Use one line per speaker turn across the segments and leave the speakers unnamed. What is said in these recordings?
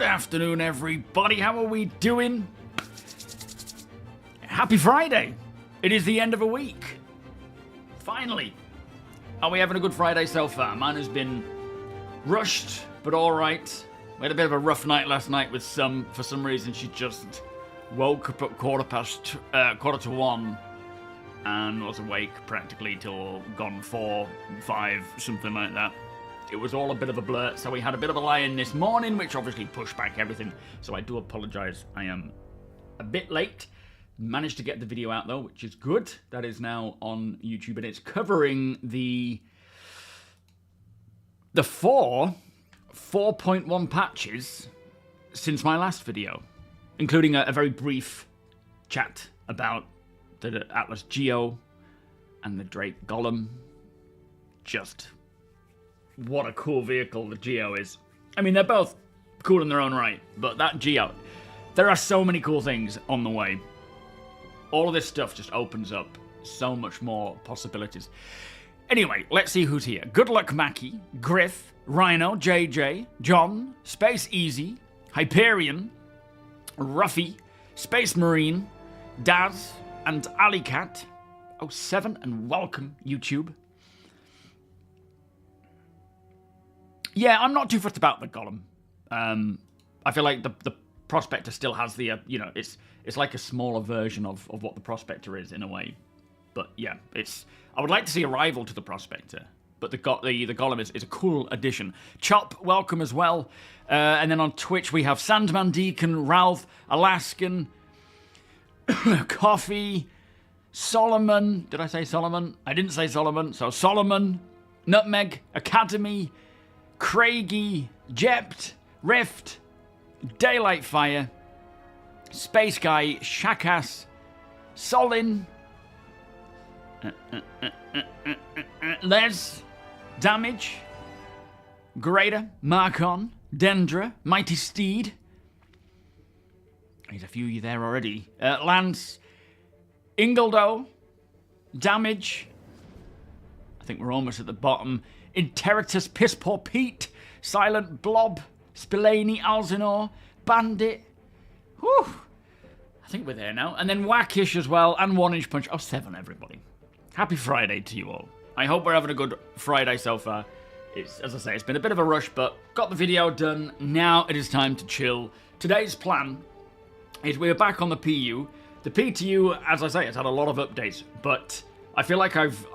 afternoon, everybody. How are we doing? Happy Friday. It is the end of a week. Finally. Are we having a good Friday so far? Mine has been rushed, but all right. We had a bit of a rough night last night with for some reason, she just woke up at quarter to 1 and was awake practically till gone 4, 5, something like that. It was all a bit of a blur, so we had a bit of a lie-in this morning, which obviously pushed back everything, so I do apologise. I am a bit late. Managed to get the video out, though, which is good. That is now on YouTube, and it's covering the 4.1 patches since my last video, including a very brief chat about the Atlas Geo and the Drake Golem. Just what a cool vehicle the Geo is. I mean, they're both cool in their own right, but that Geo, there are so many cool things on the way. All of this stuff just opens up so much more possibilities. Anyway, let's see who's here. Good Luck Mackie, Griff, Rhino, JJ, John, Space Easy, Hyperion, Ruffy, Space Marine, Daz, and Alicat. 07, and welcome, YouTube. Yeah, I'm not too fussed about the Golem. I feel like the Prospector still has the, it's like a smaller version of what the Prospector is in a way. But yeah, I would like to see a rival to the Prospector. But the Golem is a cool addition. Chop, welcome as well. And then on Twitch we have Sandman Deacon, Ralph, Alaskan, Coffee, Solomon. Did I say Solomon? I didn't say Solomon. So Solomon, Nutmeg, Academy, Craigie, Jept, Rift, Daylight Fire, Space Guy, Shakass, Solin, Les, Damage, Grader, Marcon, Dendra, Mighty Steed. There's a few of you there already. Lance, Ingoldo, Damage. I think we're almost at the bottom. Interitus, Pisspoor Pete, Silent Blob, Spillane, Alzinor, Bandit. Whew. I think we're there now. And then Wackish as well, and 1 Inch Punch. 7, everybody. Happy Friday to you all. I hope we're having a good Friday so far. As I say, it's been a bit of a rush, but got the video done. Now it is time to chill. Today's plan is we're back on the PU. The PTU, as I say, has had a lot of updates, but I feel like I've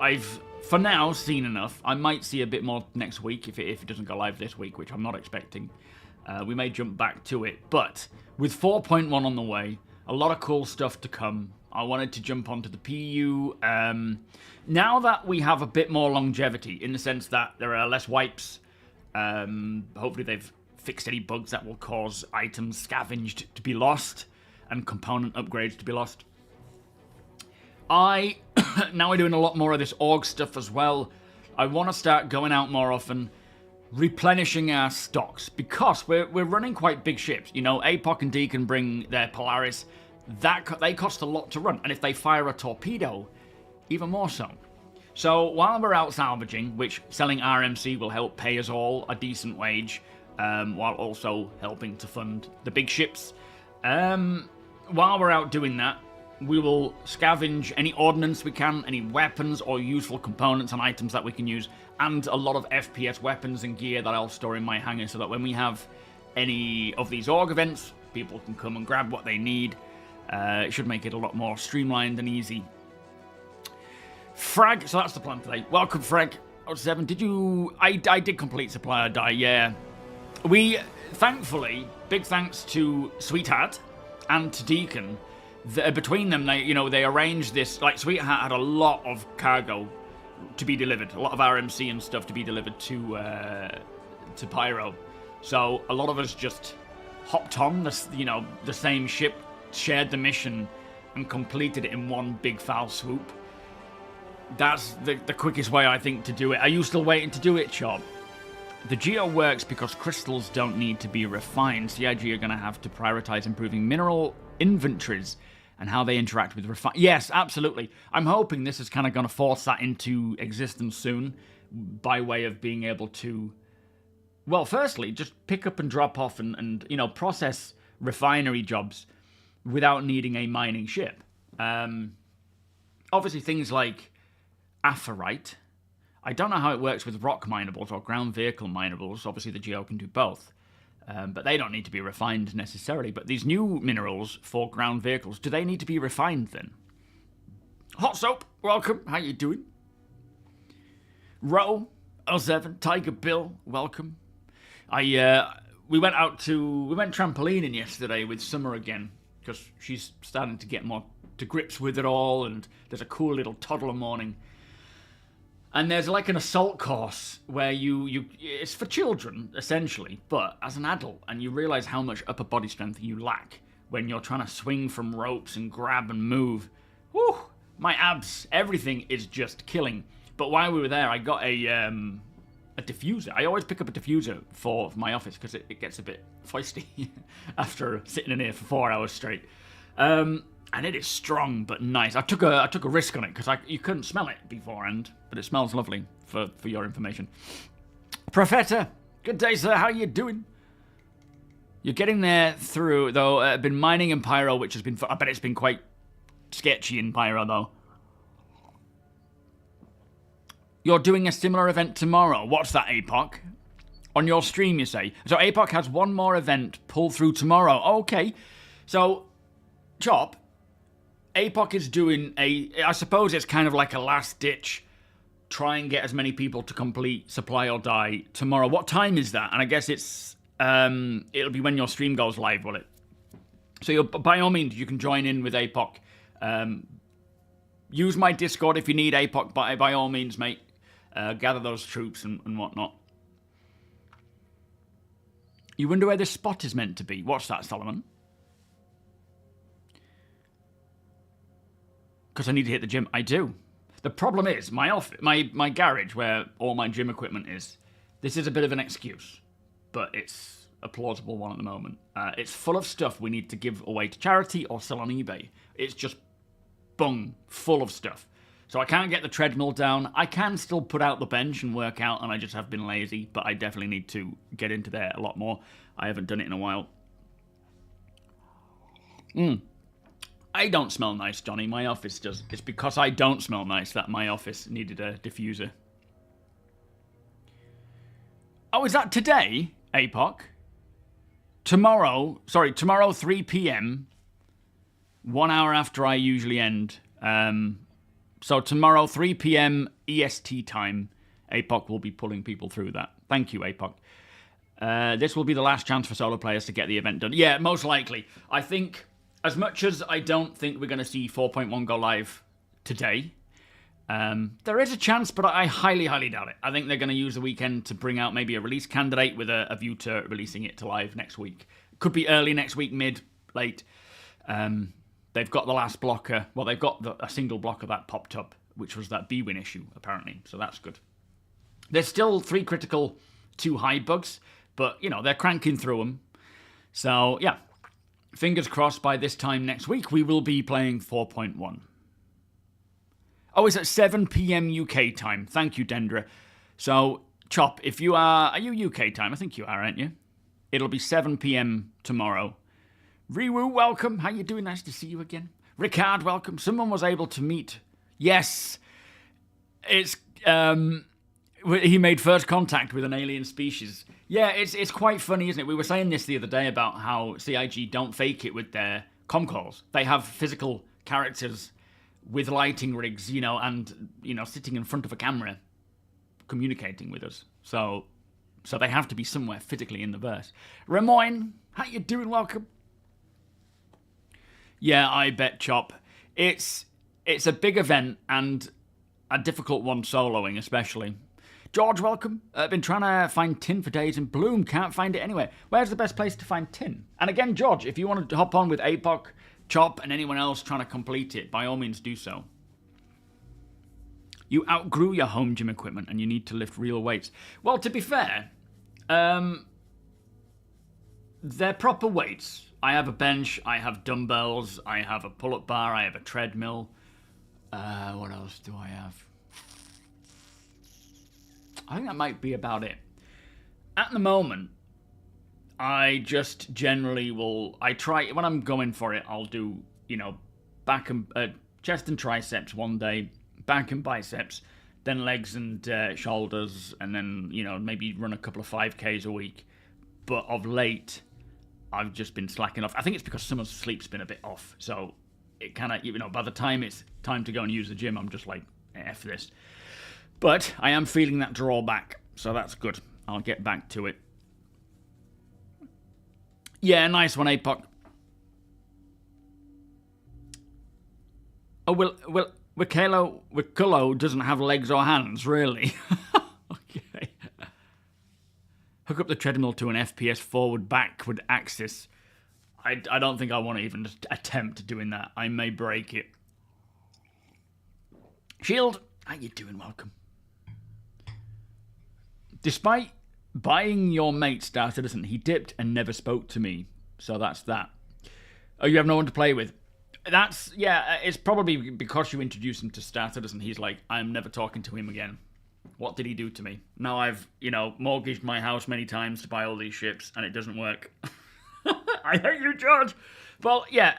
for now seen enough. I might see a bit more next week if it doesn't go live this week, which I'm not expecting. We may jump back to it, but with 4.1 on the way, a lot of cool stuff to come. I wanted to jump onto the PU. Now that we have a bit more longevity, in the sense that there are less wipes, hopefully they've fixed any bugs that will cause items scavenged to be lost and component upgrades to be lost. Now we're doing a lot more of this org stuff as well. I want to start going out more often, replenishing our stocks, because we're running quite big ships. You know, APOC and D can bring their Polaris. They cost a lot to run, and if they fire a torpedo, even more so. So while we're out salvaging, which selling RMC will help pay us all a decent wage, while also helping to fund the big ships. While we're out doing that, we will scavenge any ordnance we can, any weapons or useful components and items that we can use, and a lot of FPS weapons and gear that I'll store in my hangar, so that when we have any of these org events, people can come and grab what they need. It should make it a lot more streamlined and easy. Frag, so that's the plan today. Welcome, Frag. 07, did you... I did complete Supply or Die, yeah. We, thankfully, big thanks to Sweetheart and to Deacon, between them, they arranged this. Like, Sweetheart had a lot of cargo to be delivered, a lot of RMC and stuff to be delivered to Pyro. So a lot of us just hopped on the same ship, shared the mission, and completed it in one big foul swoop. That's the quickest way, I think, to do it. Are you still waiting to do it, Chop? The Geo works because crystals don't need to be refined. CIG are going to have to prioritize improving mineral inventories and how they interact with refine. Yes, absolutely. I'm hoping this is kind of going to force that into existence soon, by way of being able to Well, firstly, just pick up and drop off and you know, process refinery jobs without needing a mining ship. Obviously, things like apherite. I don't know how it works with rock minables or ground vehicle minables. Obviously, the Geo can do both. But they don't need to be refined necessarily. But these new minerals for ground vehicles, do they need to be refined then? Hot Soap, welcome. How you doing? Ro, 07, Tiger Bill, welcome. We went trampolining yesterday with Summer again because she's starting to get more to grips with it all, and there's a cool little toddler morning. And there's like an assault course where it's for children essentially, but as an adult, and you realize how much upper body strength you lack when you're trying to swing from ropes and grab and move. Whew, my abs, everything is just killing. But while we were there, I got a diffuser. I always pick up a diffuser for my office because it gets a bit feisty after sitting in here for 4 hours straight. And it is strong but nice. I took a risk on it because you couldn't smell it beforehand, but it smells lovely for your information. Professor, good day, sir. How are you doing? You're getting there through, though. I've been mining in Pyro, which has been. I bet it's been quite sketchy in Pyro, though. You're doing a similar event tomorrow. What's that, APOC? On your stream, you say. So APOC has one more event pull through tomorrow. Okay. So, Chop, APOC is doing I suppose it's kind of like a last ditch, try and get as many people to complete Supply or Die tomorrow. What time is that? And I guess it's, it'll be when your stream goes live, will it? So by all means, you can join in with APOC. Use my Discord if you need APOC, by all means, mate. Gather those troops and whatnot. You wonder where this spot is meant to be. What's that, Solomon? Because I need to hit the gym. I do. The problem is, my garage, where all my gym equipment is, this is a bit of an excuse, but it's a plausible one at the moment. It's full of stuff we need to give away to charity or sell on eBay. It's just bung, full of stuff. So I can't get the treadmill down. I can still put out the bench and work out, and I just have been lazy, but I definitely need to get into there a lot more. I haven't done it in a while. I don't smell nice, Johnny. My office does. It's because I don't smell nice that my office needed a diffuser. Oh, is that today, APOC? Tomorrow, 3 p.m., 1 hour after I usually end. So tomorrow, 3 p.m. EST time, APOC will be pulling people through that. Thank you, APOC. This will be the last chance for solo players to get the event done. Yeah, most likely. I think, as much as I don't think we're going to see 4.1 go live today, there is a chance, but I highly, highly doubt it. I think they're going to use the weekend to bring out maybe a release candidate with a view to releasing it to live next week. Could be early next week, mid, late. They've got the last blocker. Well, they've got a single blocker that popped up, which was that B-Win issue, apparently. So that's good. There's still 3 critical, 2 high bugs, but, you know, they're cranking through them. So, yeah. Fingers crossed by this time next week, we will be playing 4.1. Oh, it's at 7 p.m. UK time. Thank you, Dendra. So, Chop, if you are you UK time? I think you are, aren't you? It'll be 7 p.m. tomorrow. Riwu, welcome. How you doing? Nice to see you again. Ricard, welcome. Someone was able to meet. Yes. It's, he made first contact with an alien species. Yeah, it's quite funny, isn't it? We were saying this the other day about how CIG don't fake it with their comm calls. They have physical characters with lighting rigs, you know, and, you know, sitting in front of a camera communicating with us. So they have to be somewhere physically in the verse. Ramoyne, how you doing? Welcome. Yeah, I bet, Chop. It's a big event and a difficult one soloing, especially. George, welcome. I've been trying to find tin for days in Bloom. Can't find it anywhere. Where's the best place to find tin? And again, George, if you want to hop on with APOC, Chop, and anyone else trying to complete it, by all means do so. You outgrew your home gym equipment and you need to lift real weights. Well, to be fair, they're proper weights. I have a bench, I have dumbbells, I have a pull-up bar, I have a treadmill. What else do I have? I think that might be about it. at the moment, I just generally will. I try when I'm going for it. I'll do back and chest and triceps one day, back and biceps, then legs and shoulders, and then maybe run a couple of 5Ks a week. But of late, I've just been slacking off. I think it's because some of the sleep's been a bit off, so it kind of by the time it's time to go and use the gym, I'm just like F this. But I am feeling that drawback, so that's good. I'll get back to it. Yeah, nice one, APOC. Oh, Wikello doesn't have legs or hands, really? Okay. Hook up the treadmill to an FPS forward-backward axis. I don't think I want to even attempt doing that. I may break it. Shield, how you doing? Welcome. Despite buying your mate StarCitizen, he dipped and never spoke to me. So that's that. Oh, you have no one to play with? That's, yeah, it's probably because you introduced him to StarCitizen. He's like, I'm never talking to him again. What did he do to me? Now I've, mortgaged my house many times to buy all these ships, and it doesn't work. I hate you, George. Well, yeah,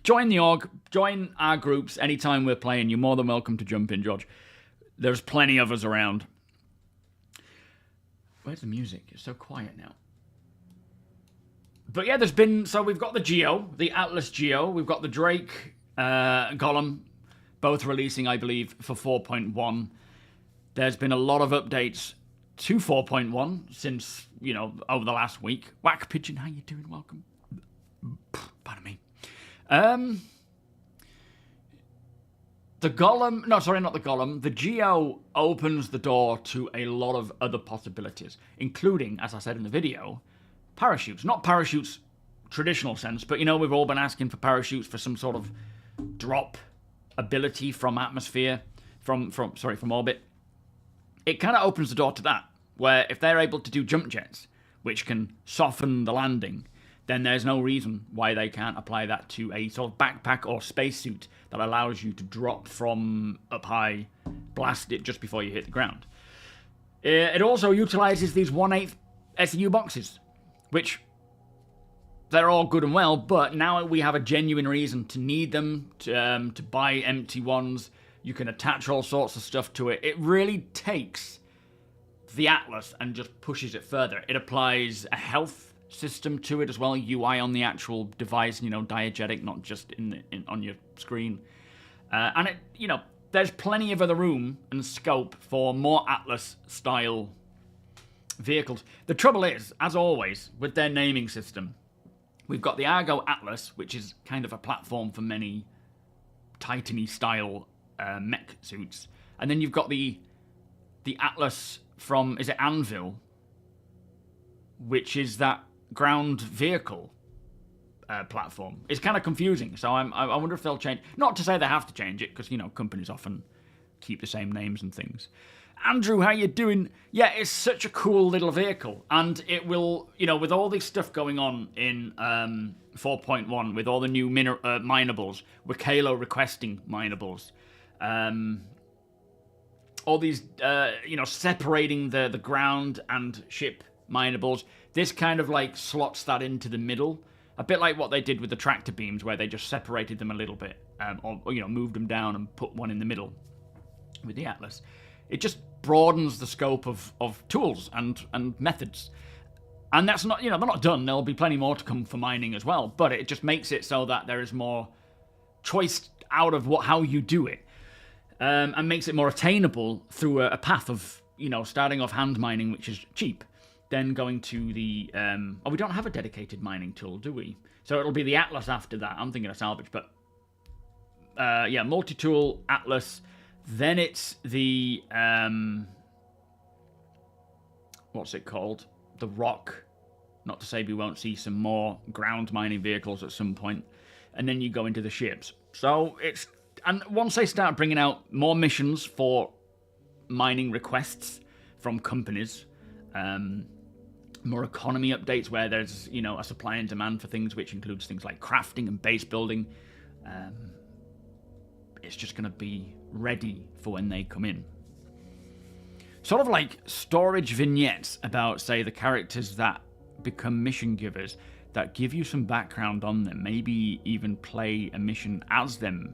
join the org, join our groups anytime we're playing. You're more than welcome to jump in, George. There's plenty of us around. Where's the music? It's so quiet now. But yeah, so we've got the Geo, the Atlas Geo. We've got the Drake Golem, both releasing, I believe, for 4.1. There's been a lot of updates to 4.1 since, over the last week. Whack Pigeon, how you doing? Welcome. Pardon me. The Golem, no, sorry, not the Golem. The Geo opens the door to a lot of other possibilities, including, as I said in the video, parachutes. Not parachutes traditional sense, but we've all been asking for parachutes for some sort of drop ability from atmosphere, from orbit. It kind of opens the door to that, where if they're able to do jump jets, which can soften the landing, then there's no reason why they can't apply that to a sort of backpack or spacesuit that allows you to drop from up high, blast it just before you hit the ground. It also utilizes these 1/8 SU boxes, which they're all good and well, but now we have a genuine reason to need them, to buy empty ones. You can attach all sorts of stuff to it. It really takes the Atlas and just pushes it further. It applies a health system to it as well, UI on the actual device, diegetic, not just on your screen. And it, there's plenty of other room and scope for more Atlas-style vehicles. The trouble is, as always, with their naming system, we've got the Argo Atlas, which is kind of a platform for many Titan-y-style mech suits. And then you've got the Atlas from, is it Anvil? Which is that ground vehicle platform. It's kind of confusing, so I wonder if they'll change. Not to say they have to change it, because, companies often keep the same names and things. Andrew, how you doing? Yeah, it's such a cool little vehicle, and it will, with all this stuff going on in 4.1, with all the new minables, Wikalo requesting minables, all these, separating the ground and ship minables, this kind of like slots that into the middle, a bit like what they did with the tractor beams, where they just separated them a little bit, or moved them down and put one in the middle with the Atlas. It just broadens the scope of tools and methods. And that's not, they're not done. There'll be plenty more to come for mining as well. But it just makes it so that there is more choice out of how you do it. And makes it more attainable through a path of, starting off hand mining, which is cheap. Then going to the... we don't have a dedicated mining tool, do we? So it'll be the Atlas after that. I'm thinking of Salvage, but... multi-tool, Atlas... Then it's the, what's it called? The Rock. Not to say we won't see some more ground mining vehicles at some point. And then you go into the ships. So it's, and once they start bringing out more missions for mining requests from companies, more economy updates where there's, a supply and demand for things, which includes things like crafting and base building, it's just going to be ready for when they come in. sort of like storage vignettes about, say, the characters that become mission givers, that give you some background on them, maybe even play a mission as them.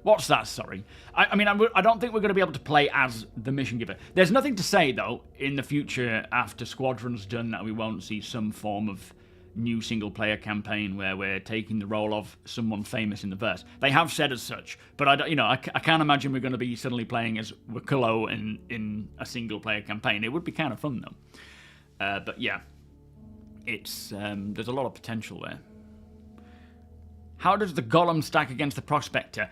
What's that? Sorry. I mean, I don't think we're going to be able to play as the mission giver. There's nothing to say, though, in the future after Squadron's done that we won't see some form of new single-player campaign where we're taking the role of someone famous in the verse. They have said as such, but I can't imagine we're going to be suddenly playing as Wakullo in a single-player campaign. It would be kind of fun, though. But yeah, it's there's a lot of potential there. How does the Golem stack against the Prospector?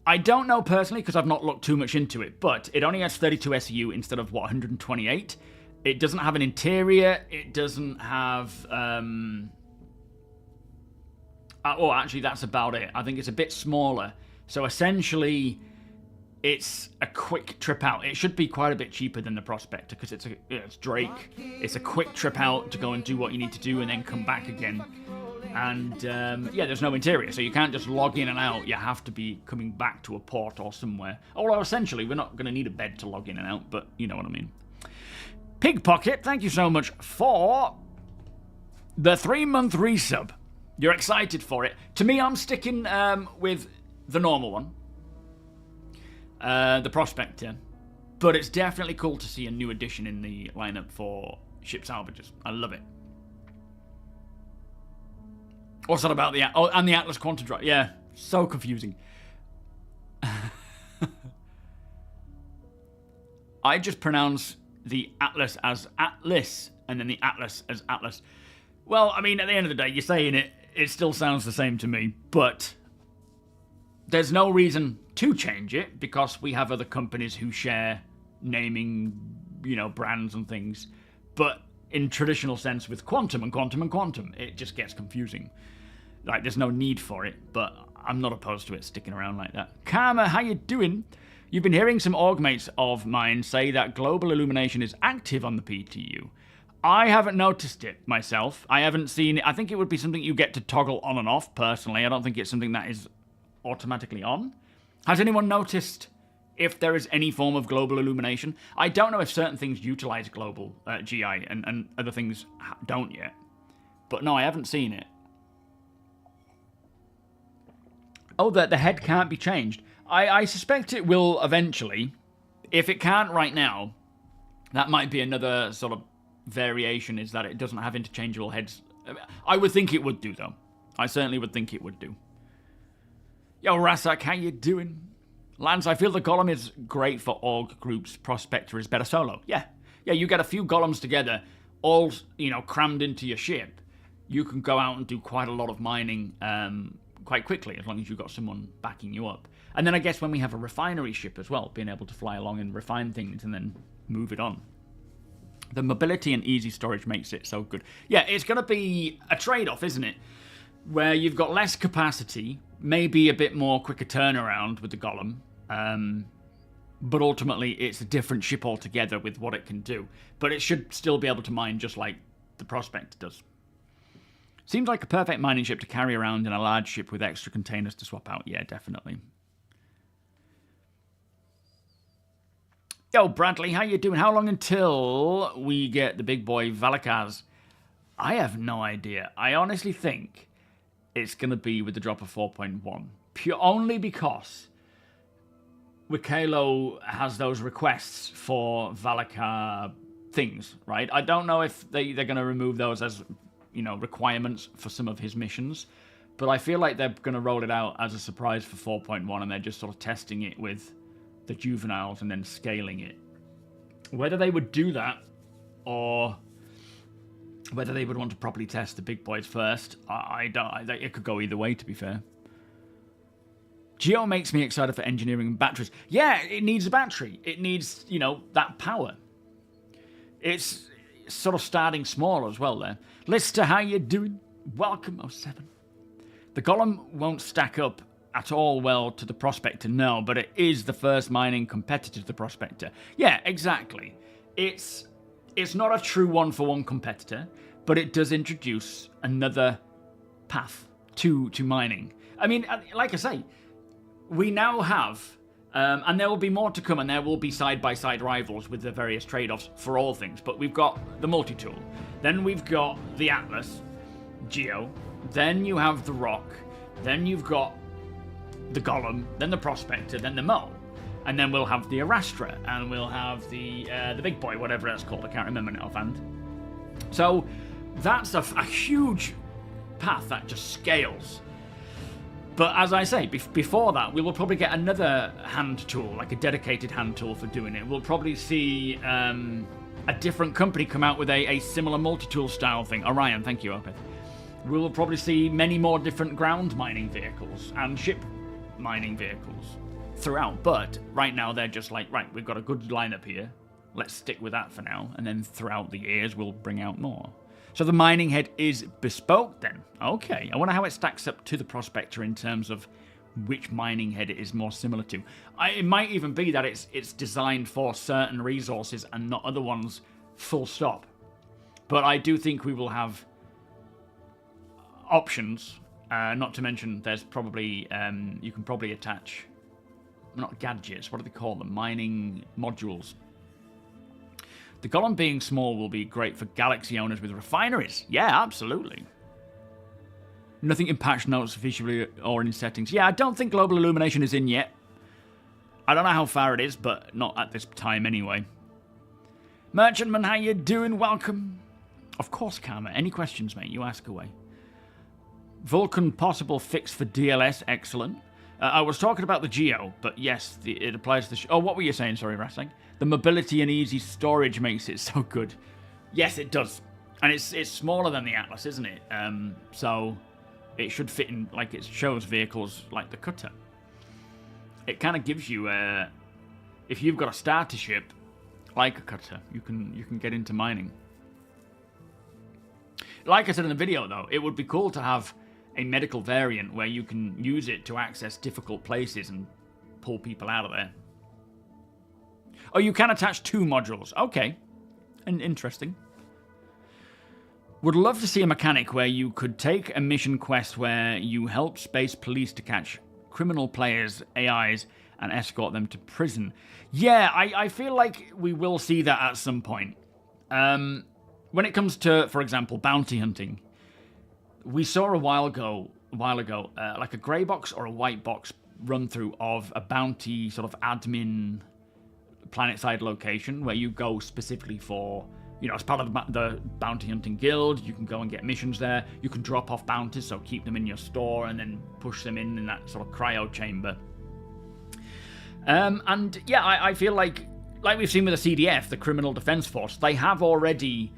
I don't know personally because I've not looked too much into it, but it only has 32 SU instead of, 128? It doesn't have an interior, it doesn't have... oh, actually, that's about it. I think it's a bit smaller. So essentially, it's a quick trip out. It should be quite a bit cheaper than the Prospector because it's Drake. It's a quick trip out to go and do what you need to do and then come back again. And, yeah, there's no interior, so you can't just log in and out. You have to be coming back to a port or somewhere. Although, essentially, we're not going to need a bed to log in and out, but you know what I mean. Pigpocket, thank you so much for the 3-month resub. You're excited for it. To me, I'm sticking with the normal one. The Prospector. But it's definitely cool to see a new addition in the lineup for ship salvages. I love it. What's that about the... Oh, and the Atlas Quantum Drive. Yeah, so confusing. I just pronounce the Atlas as Atlas, and then the Atlas as Atlas. Well, I mean, at the end of the day, you're saying it, it still sounds the same to me, but there's no reason to change it, because we have other companies who share naming, brands and things. But in traditional sense, with Quantum and Quantum and Quantum, it just gets confusing. Like, there's no need for it, but I'm not opposed to it sticking around like that. Karma, how you doing? You've been hearing some org mates of mine say that global illumination is active on the PTU. I haven't noticed it myself. I haven't seen it. I think it would be something you get to toggle on and off, personally. I don't think it's something that is automatically on. Has anyone noticed if there is any form of global illumination? I don't know if certain things utilize global GI and other things don't yet. But no, I haven't seen it. Oh, the head can't be changed. I suspect it will eventually. If it can't right now, that might be another sort of variation, is that it doesn't have interchangeable heads. I would think it would do, though. I certainly would think it would do. Yo, Rasak, how you doing? Lance, I feel the Golem is great for org groups. Prospector is better solo. Yeah, you get a few Golems together, all, crammed into your ship. You can go out and do quite a lot of mining quite quickly, as long as you've got someone backing you up. And then I guess when we have a refinery ship as well, being able to fly along and refine things and then move it on. The mobility and easy storage makes it so good. Yeah, it's going to be a trade-off, isn't it? Where you've got less capacity, maybe a bit more quicker turnaround with the Golem, but ultimately it's a different ship altogether with what it can do. But it should still be able to mine just like the Prospector does. Seems like a perfect mining ship to carry around in a large ship with extra containers to swap out. Yeah, definitely. Yo, Bradley, how you doing? How long until we get the big boy Valakaz? I have no idea. I honestly think it's going to be with the drop of 4.1. Only because Wakelo has those requests for Valakar things, right? I don't know if they're going to remove those as, requirements for some of his missions, but I feel like they're going to roll it out as a surprise for 4.1, and they're just sort of testing it with the juveniles and then scaling it. Whether they would do that, or whether they would want to properly test the big boys first, I don't. It could go either way, to be fair. Geo makes me excited for engineering and batteries. Yeah, it needs a battery. It needs, that power. It's sort of starting small as well there. Lister, how you doing? Welcome, 07. The Golem won't stack up at all well to the Prospector, no, but it is the first mining competitor to the Prospector. Yeah, exactly. It's not a true one-for-one competitor, but it does introduce another path to mining. I mean, like I say, we now have And there will be more to come, and there will be side-by-side rivals with the various trade-offs for all things. But we've got the multi-tool. Then we've got the Atlas, Geo. Then you have the Rock. Then you've got the Golem. Then the Prospector. Then the Mo. And then we'll have the Arastra. And we'll have the big boy, whatever that's called. I can't remember now offhand. So that's a huge path that just scales. But as I say, before that, we will probably get another hand tool, like a dedicated hand tool for doing it. We'll probably see a different company come out with a similar multi-tool style thing. Orion, thank you, okay. We will probably see many more different ground mining vehicles and ship mining vehicles throughout. But right now, they're just like, right, we've got a good lineup here. Let's stick with that for now. And then throughout the years, we'll bring out more. So the mining head is bespoke then. Okay, I wonder how it stacks up to the Prospector in terms of which mining head it is more similar to. It might even be that it's designed for certain resources and not other ones, full stop. But I do think we will have options, not to mention there's probably, you can probably attach, not gadgets, what do they call them? Mining modules. The Golem being small will be great for Galaxy owners with refineries. Yeah, absolutely. Nothing in patch notes officially or in settings. Yeah, I don't think Global Illumination is in yet. I don't know how far it is, but not at this time anyway. Merchantman, how you doing? Welcome. Of course, Karma. Any questions, mate? You ask away. Vulcan possible fix for DLS. Excellent. I was talking about the Geo, but yes, it applies to the... Oh, what were you saying? Sorry, Rastang. The mobility and easy storage makes it so good. Yes, it does. And it's smaller than the Atlas, isn't it? So it should fit in, like it shows vehicles like the Cutter. It kind of gives you, if you've got a starter ship like a Cutter, you can get into mining. Like I said in the video, though, it would be cool to have a medical variant where you can use it to access difficult places and pull people out of there. Oh, you can attach 2 modules. Okay. And interesting. Would love to see a mechanic where you could take a mission quest where you help space police to catch criminal players, AIs, and escort them to prison. Yeah, I feel like we will see that at some point. When it comes to, for example, bounty hunting, we saw a while ago, like a grey box or a white box run through of a bounty sort of admin planet-side location where you go specifically for, you know, as part of the bounty hunting guild, you can go and get missions there. You can drop off bounties, so keep them in your store and then push them in that sort of cryo chamber. And yeah, I feel like we've seen with the CDF, the Criminal Defense Force, they've already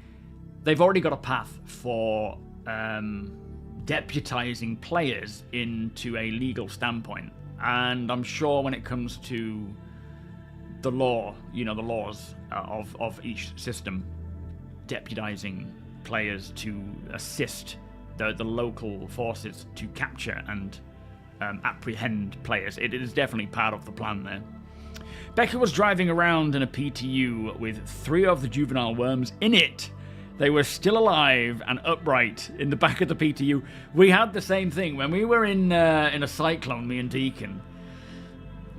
got a path for deputizing players into a legal standpoint. And I'm sure when it comes to the law, you know, the laws of each system, deputizing players to assist the local forces to capture and apprehend players. It is definitely part of the plan there. Becca was driving around in a PTU with 3 of the juvenile worms in it. They were still alive and upright in the back of the PTU. We had the same thing when we were in a cyclone, me and Deacon.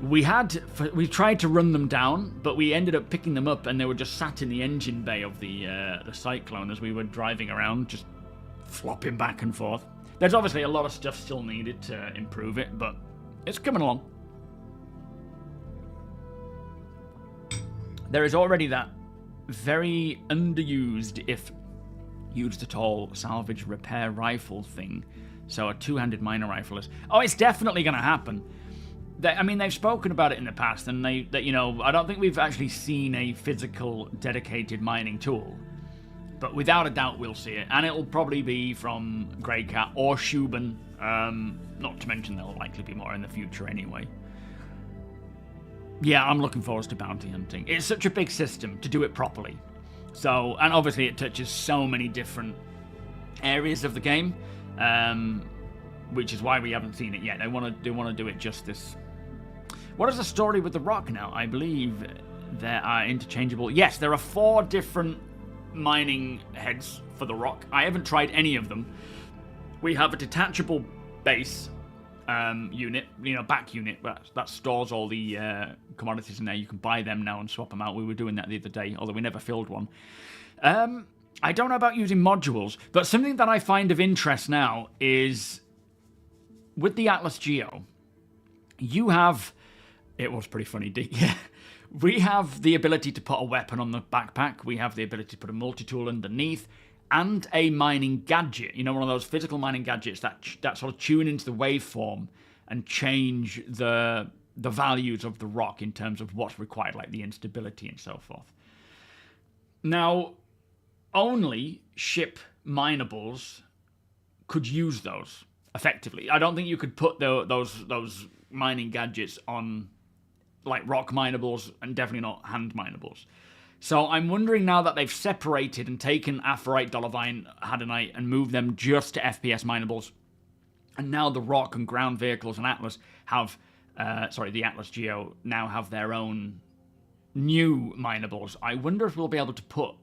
We tried to run them down, but we ended up picking them up and they were just sat in the engine bay of the cyclone as we were driving around, just flopping back and forth. There's obviously a lot of stuff still needed to improve it, but it's coming along. There is already that very underused, if used at all, salvage repair rifle thing. So a 2-handed miner rifle is... Oh, it's definitely going to happen. They've spoken about it in the past, and I don't think we've actually seen a physical, dedicated mining tool. But without a doubt, we'll see it. And it'll probably be from Greycat or Shuban. Not to mention there'll likely be more in the future anyway. Yeah, I'm looking forward to bounty hunting. It's such a big system to do it properly. So, and obviously it touches so many different areas of the game, which is why we haven't seen it yet. They want to do it justice. What is the story with the Rock now? I believe there are interchangeable... Yes, there are 4 different mining heads for the Rock. I haven't tried any of them. We have a detachable base, unit, back unit that stores all the commodities in there. You can buy them now and swap them out. We were doing that the other day, although we never filled one. I don't know about using modules, but something that I find of interest now is with the Atlas Geo, you have... It was pretty funny, yeah. We have the ability to put a weapon on the backpack. We have the ability to put a multi-tool underneath and a mining gadget. One of those physical mining gadgets that sort of tune into the waveform and change the values of the rock in terms of what's required, like the instability and so forth. Now, only ship minables could use those effectively. I don't think you could put those mining gadgets on like rock minables and definitely not hand minables. So I'm wondering now that they've separated and taken Aphorite, Dolomite, Hadonite and moved them just to FPS minables, and now the rock and ground vehicles and Atlas have, the Atlas Geo now have their own new minables. I wonder if we'll be able to put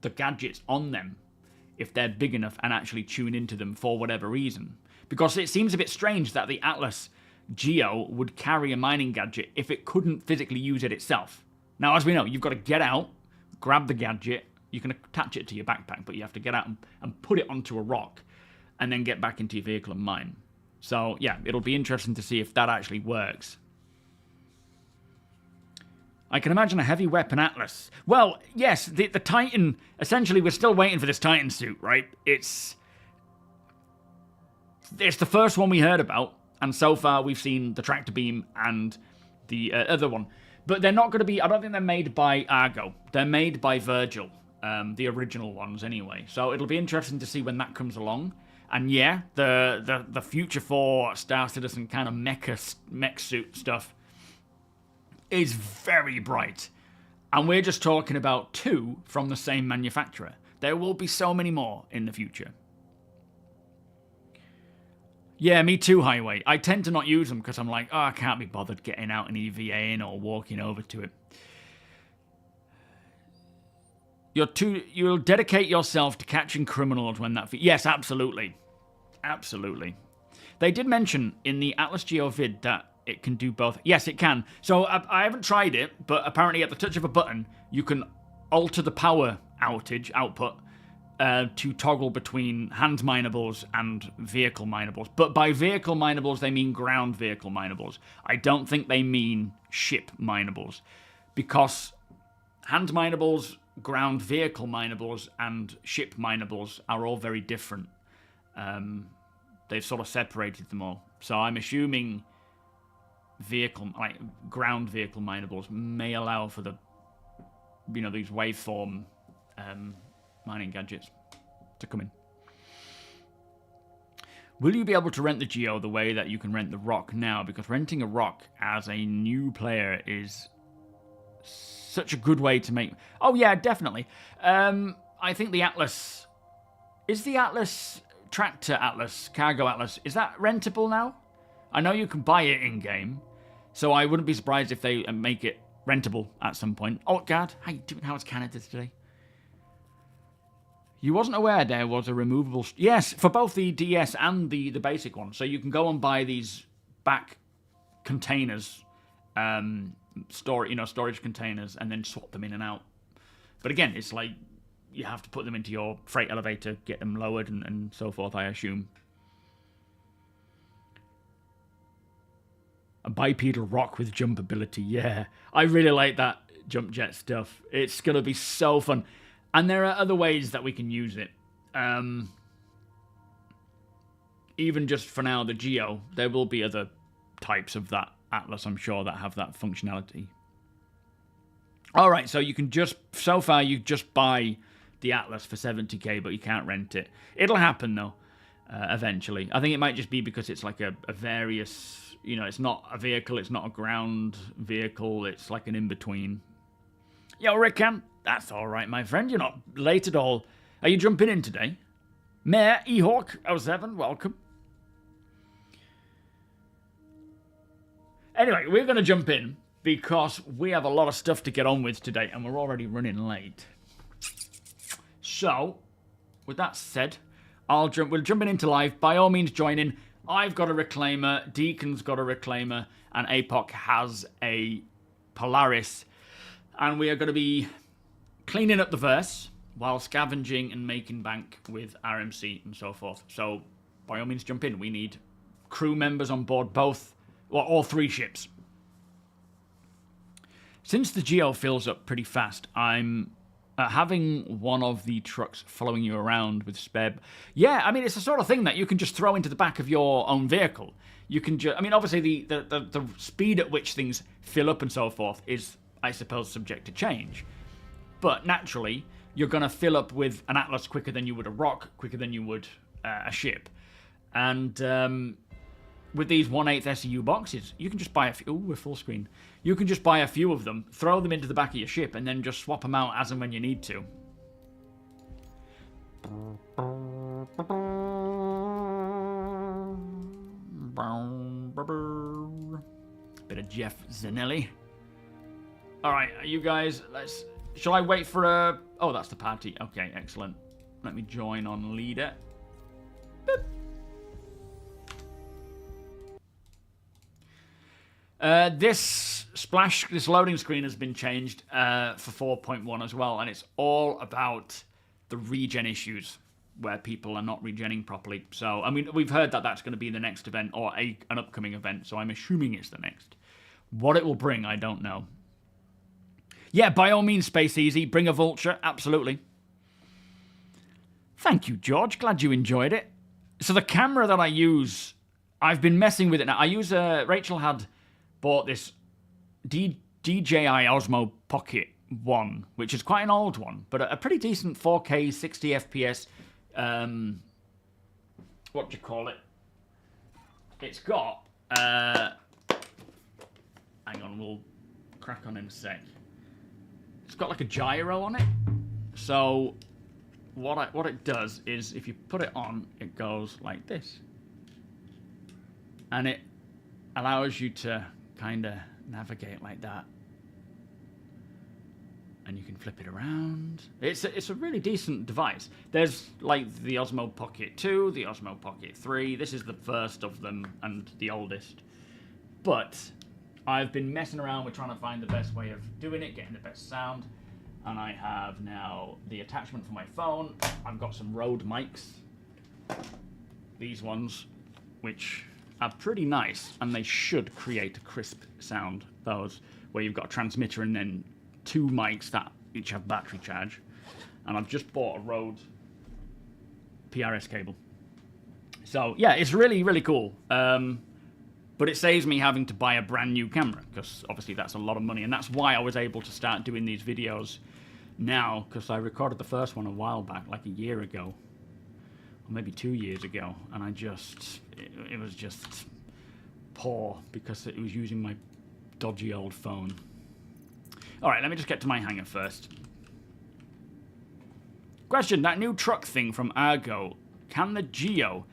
the gadgets on them if they're big enough and actually tune into them for whatever reason. Because it seems a bit strange that the Atlas Geo would carry a mining gadget if it couldn't physically use it itself. Now, as we know, you've got to get out, grab the gadget, you can attach it to your backpack, but you have to get out and put it onto a rock and then get back into your vehicle and mine. So, yeah, it'll be interesting to see if that actually works. I can imagine a heavy weapon Atlas. Well, yes, the Titan, essentially we're still waiting for this Titan suit, right? It's the first one we heard about, and so far we've seen the tractor beam and the other one. But they're not going to be, I don't think they're made by Argo. They're made by Virgil, the original ones anyway. So it'll be interesting to see when that comes along. And yeah, the future for Star Citizen kind of mech suit stuff is very bright. And we're just talking about 2 from the same manufacturer. There will be so many more in the future. Yeah, me too, Highway. I tend to not use them because I'm like, I can't be bothered getting out an EVA in or walking over to it. You'll dedicate yourself to catching criminals when that... Yes, absolutely. Absolutely. They did mention in the Atlas Geo vid that it can do both. Yes, it can. So I haven't tried it, but apparently at the touch of a button, you can alter the power output to toggle between hand minables and vehicle minables. But by vehicle minables, they mean ground vehicle minables. I don't think they mean ship minables, because hand minables, ground vehicle minables, and ship minables are all very different. They've sort of separated them all. So I'm assuming ground vehicle minables may allow for the, these waveform mining gadgets to come in. Will you be able to rent the Geo the way that you can rent the Rock now? Because renting a Rock as a new player is such a good way to make... Oh yeah, definitely. I think the Atlas... Is the Atlas... Tractor Atlas, Cargo Atlas, is that rentable now? I know you can buy it in-game, so I wouldn't be surprised if they make it rentable at some point. Oh, God, how you doing? How's Canada today? You wasn't aware there was a removable... Yes, for both the DS and the basic one. So you can go and buy these back containers, storage containers, and then swap them in and out. But again, it's like you have to put them into your freight elevator, get them lowered, and so forth, I assume. A bipedal rock with jump ability, yeah. I really like that jump jet stuff. It's going to be so fun. And there are other ways that we can use it. Even just for now, the Geo, there will be other types of that Atlas, I'm sure, that have that functionality. All right, so you can just... So far, you just buy the Atlas for 70k, but you can't rent it. It'll happen, though, eventually. I think it might just be because it's like a various... it's not a vehicle, it's not a ground vehicle, it's like an in-between. Yo, Rickham, that's all right, my friend. You're not late at all. Are you jumping in today? Mayor Ehawk 07, welcome. Anyway, we're going to jump in because we have a lot of stuff to get on with today, and we're already running late. So, with that said, we're jumping into live. By all means, join in. I've got a reclaimer, Deacon's got a reclaimer, and APOC has a Polaris. And we are going to be cleaning up the verse while scavenging and making bank with RMC and so forth. So, by all means, jump in. We need crew members on board both, or all 3 ships. Since the Geo fills up pretty fast, I'm having one of the trucks following you around with spare... Yeah, I mean, it's the sort of thing that you can just throw into the back of your own vehicle. You can just... I mean, obviously, the speed at which things fill up and so forth is, I suppose, subject to change. But naturally, you're going to fill up with an Atlas quicker than you would a Rock, quicker than you would a ship. And with these 1/8 SEU boxes, you can just buy a few... Ooh, we're full screen. You can just buy a few of them, throw them into the back of your ship, and then just swap them out as and when you need to. Bit of Geoff Zanelli. Alright, you guys, let's... Shall I wait for a... Oh, that's the party. Okay, excellent. Let me join on leader. Boop. This loading screen has been changed for 4.1 as well, and it's all about the regen issues where people are not regenning properly. So, I mean, we've heard that that's going to be the next event, or an upcoming event, so I'm assuming it's the next. What it will bring, I don't know. Yeah, by all means, Space Easy, bring a vulture, absolutely. Thank you, George, glad you enjoyed it. So the camera that I use, I've been messing with it now. I use, Rachel had bought this DJI Osmo Pocket 1, which is quite an old one, but a pretty decent 4K 60 FPS, what do you call it? It's got, hang on, we'll crack on in a sec. It's got like a gyro on it, so what it does is if you put it on, it goes like this. And it allows you to kind of navigate like that. And you can flip it around. It's a really decent device. There's like the Osmo Pocket 2, the Osmo Pocket 3. This is the first of them and the oldest. But I've been messing around with trying to find the best way of doing it, getting the best sound. And I have now the attachment for my phone. I've got some Rode mics. These ones, which are pretty nice, and they should create a crisp sound. Those, where you've got a transmitter and then 2 mics that each have battery charge. And I've just bought a Rode PRS cable. So, yeah, it's really, really cool. But it saves me having to buy a brand new camera, because obviously that's a lot of money. And that's why I was able to start doing these videos now, because I recorded the first one a while back, like a year ago. Or maybe 2 years ago. And I just... It was just poor, because it was using my dodgy old phone. Alright, let me just get to my hangar first. Question, that new truck thing from Argo, can the Geo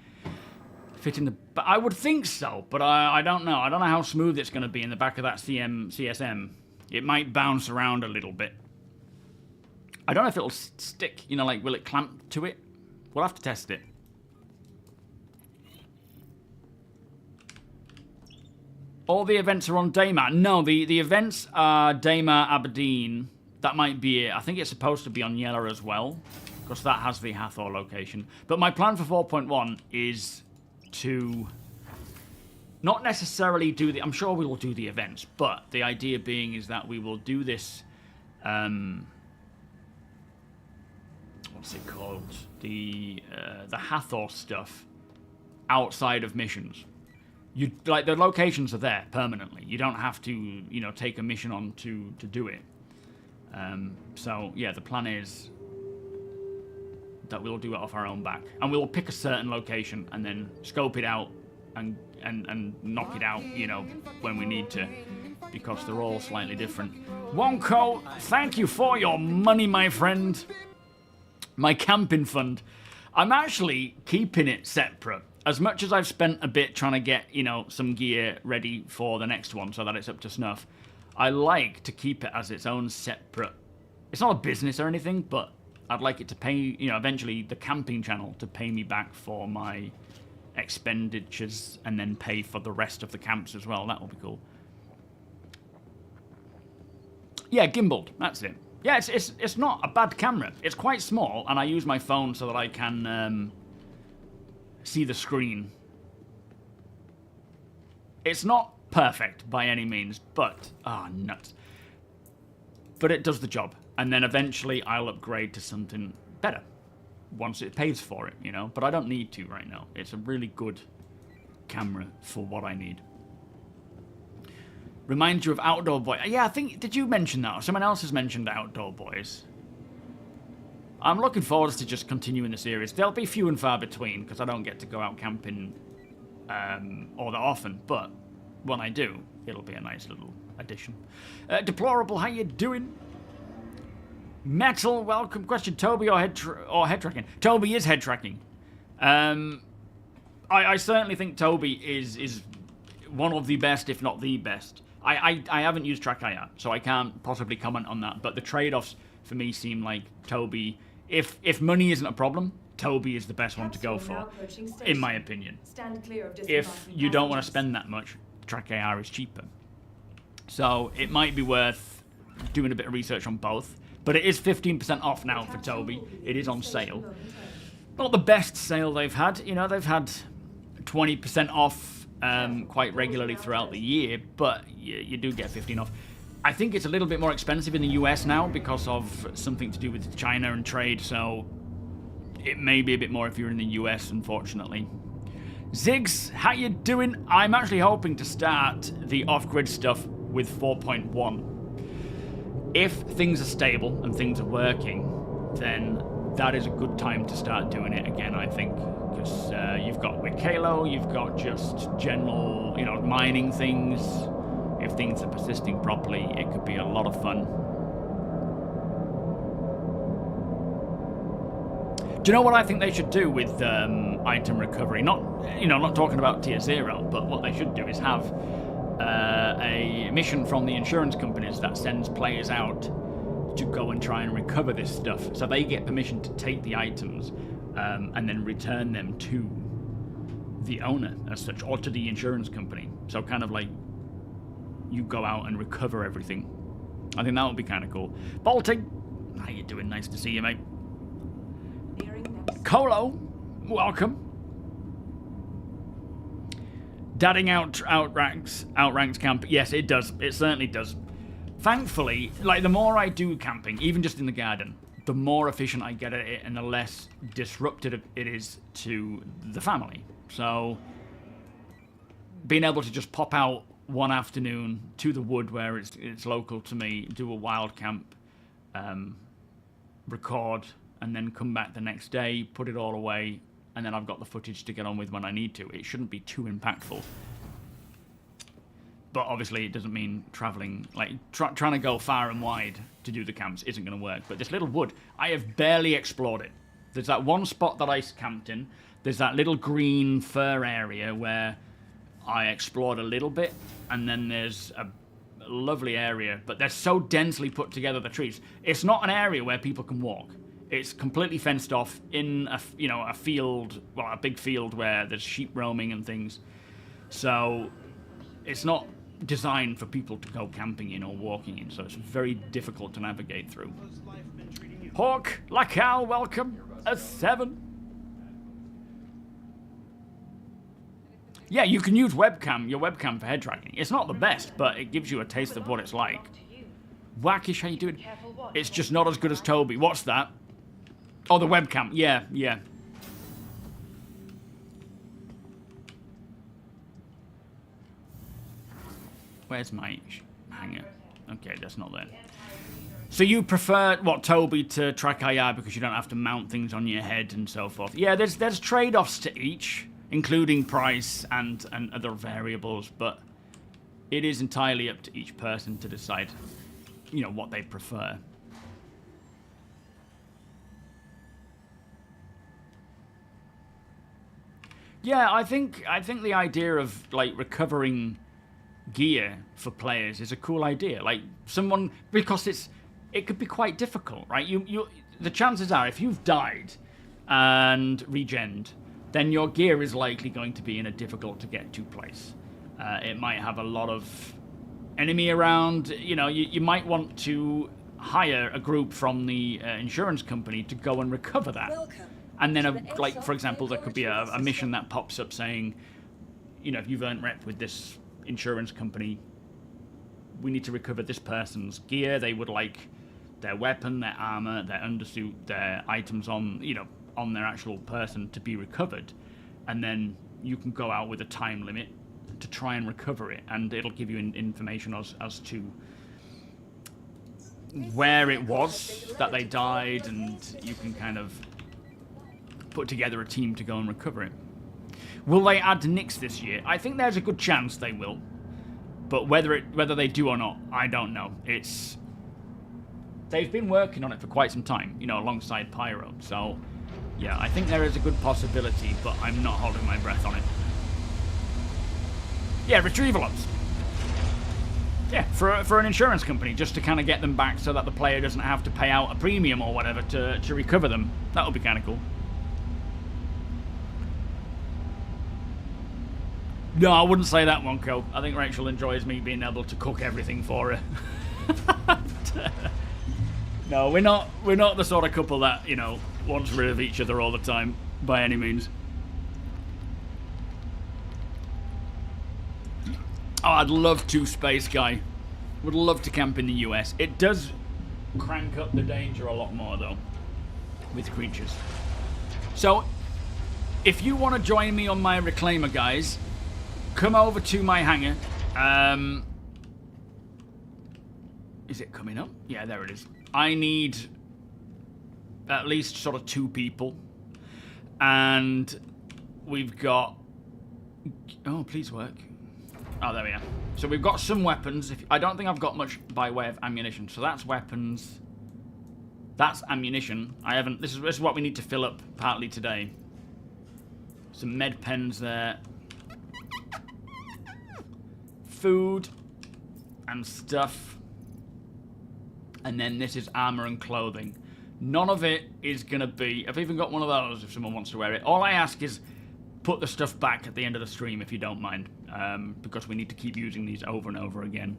fit in the... I would think so, but I don't know. I don't know how smooth it's going to be in the back of that CSM. It might bounce around a little bit. I don't know if it'll stick, you know, like, will it clamp to it? We'll have to test it. All the events are on Daymar. No, the events are Daymar, Aberdeen. That might be it. I think it's supposed to be on Yella as well, because that has the Hathor location. But my plan for 4.1 is to not necessarily do the... I'm sure we will do the events, but the idea being is that we will do this... what's it called? The Hathor stuff outside of missions. You, like, the locations are there permanently. You don't have to, you know, take a mission on to do it. So, yeah, the plan is that we'll do it off our own back. And we'll pick a certain location and then scope it out and knock it out, you know, when we need to. Because they're all slightly different. Wonko, thank you for your money, my friend. My camping fund. I'm actually keeping it separate. As much as I've spent a bit trying to get, you know, some gear ready for the next one so that it's up to snuff, I like to keep it as its own separate... It's not a business or anything, but I'd like it to pay, you know, eventually the camping channel to pay me back for my expenditures and then pay for the rest of the camps as well. That will be cool. Yeah, gimbaled. That's it. Yeah, it's not a bad camera. It's quite small, and I use my phone so that I can see the screen. It's not perfect by any means, but nuts. But it does the job, and then eventually I'll upgrade to something better once it pays for it, you know. But I don't need to right now. It's a really good camera for what I need. Reminds you of Outdoor Boy. Yeah, I think, did you mention that? Or someone else has mentioned Outdoor Boys. I'm looking forward to just continuing the series. They'll be few and far between because I don't get to go out camping all that often. But when I do, it'll be a nice little addition. Deplorable, how you doing? Metal, welcome. Question, TOBII or head tracking? TOBII is head tracking. I certainly think TOBII is one of the best, if not the best. I haven't used TrackIR, so I can't possibly comment on that. But the trade-offs for me seem like TOBII. If money isn't a problem, TOBII is the best one to go for, in my opinion. If you don't want to spend that much, TrackIR is cheaper. So it might be worth doing a bit of research on both. But it is 15% off now for TOBII. It is on sale. Not the best sale they've had. You know, they've had 20% off quite regularly throughout the year, but you do get 15 off. I think it's a little bit more expensive in the US now because of something to do with China and trade, so it may be a bit more if you're in the US, unfortunately. Ziggs, how you doing? I'm actually hoping to start the off-grid stuff with 4.1. If things are stable and things are working, then that is a good time to start doing it again, I think. Because you've got Wikalo, you've got just general, you know, mining things. If things are persisting properly, it could be a lot of fun. Do you know what I think they should do with item recovery? Not talking about tier 0, but what they should do is have a mission from the insurance companies that sends players out to go and try and recover this stuff. So they get permission to take the items and then return them to the owner as such, or to the insurance company. So kind of like you go out and recover everything. I think that would be kind of cool. Bolting, how you doing? Nice to see you, mate. Colo, welcome. Dadding outranks camp. Yes, it does. It certainly does. Thankfully, like, the more I do camping, even just in the garden, the more efficient I get at it and the less disruptive it is to the family. So being able to just pop out one afternoon to the wood where it's local to me, do a wild camp, record, and then come back the next day, put it all away, and then I've got the footage to get on with when I need to. It shouldn't be too impactful. But obviously it doesn't mean traveling, like trying to go far and wide to do the camps isn't going to work. But this little wood, I have barely explored it. There's that one spot that I camped in. There's that little green fir area where I explored a little bit. And then there's a lovely area, but they're so densely put together, the trees. It's not an area where people can walk. It's completely fenced off in a field, well, a big field where there's sheep roaming and things. So it's not designed for people to go camping in or walking in, so it's very difficult to navigate through. Hawk, Lacal, welcome. A 7. Yeah, you can use your webcam for head tracking. It's not the best, but it gives you a taste of what it's like. Wackish, how you doing? It's just not as good as TOBII. What's that? Oh, the webcam. Yeah. Where's my hanger? Okay, that's not there. So you prefer, what, TOBII to TrackIR because you don't have to mount things on your head and so forth. Yeah, there's trade-offs to each, including price and other variables, but it is entirely up to each person to decide, what they prefer. Yeah, I think the idea of, like, recovering gear for players is a cool idea. Like, because it could be quite difficult, right? The chances are, if you've died and regened, then your gear is likely going to be in a difficult to get to place. It might have a lot of enemy around. You know, you might want to hire a group from the insurance company to go and recover that. And then, like, for example, there could be a mission that pops up saying, you know, if you've earned rep with this insurance company, we need to recover this person's gear. They would like their weapon, their armor, their undersuit, their items on, you know, on their actual person to be recovered. And then you can go out with a time limit to try and recover it, and it'll give you information as to where it was that they died, and you can kind of put together a team to go and recover it. Will they add Nix this year? I think there's a good chance they will, but whether they do or not, I don't know. They've been working on it for quite some time, you know, alongside Pyro. So yeah, I think there is a good possibility, but I'm not holding my breath on it. Yeah, retrieval ops. Yeah, for an insurance company, just to kind of get them back so that the player doesn't have to pay out a premium or whatever to recover them. That would be kind of cool. No, I wouldn't say that one, Co. I think Rachel enjoys me being able to cook everything for her. No, we're not the sort of couple that, you know, wants rid of each other all the time, by any means. Oh, I'd love to, Space Guy. Would love to camp in the US. It does crank up the danger a lot more, though, with creatures. So, if you want to join me on my Reclaimer, guys, come over to my hangar. Is it coming up? Yeah, there it is. I need at least sort of 2 people. And we've got... Oh, please work. Oh, there we are. So we've got some weapons. I don't think I've got much by way of ammunition. So that's weapons. That's ammunition. I haven't... This is what we need to fill up partly today. Some med pens there. Food and stuff. And then this is armor and clothing. None of it is going to be... I've even got one of those if someone wants to wear it. All I ask is put the stuff back at the end of the stream if you don't mind. Because we need to keep using these over and over again.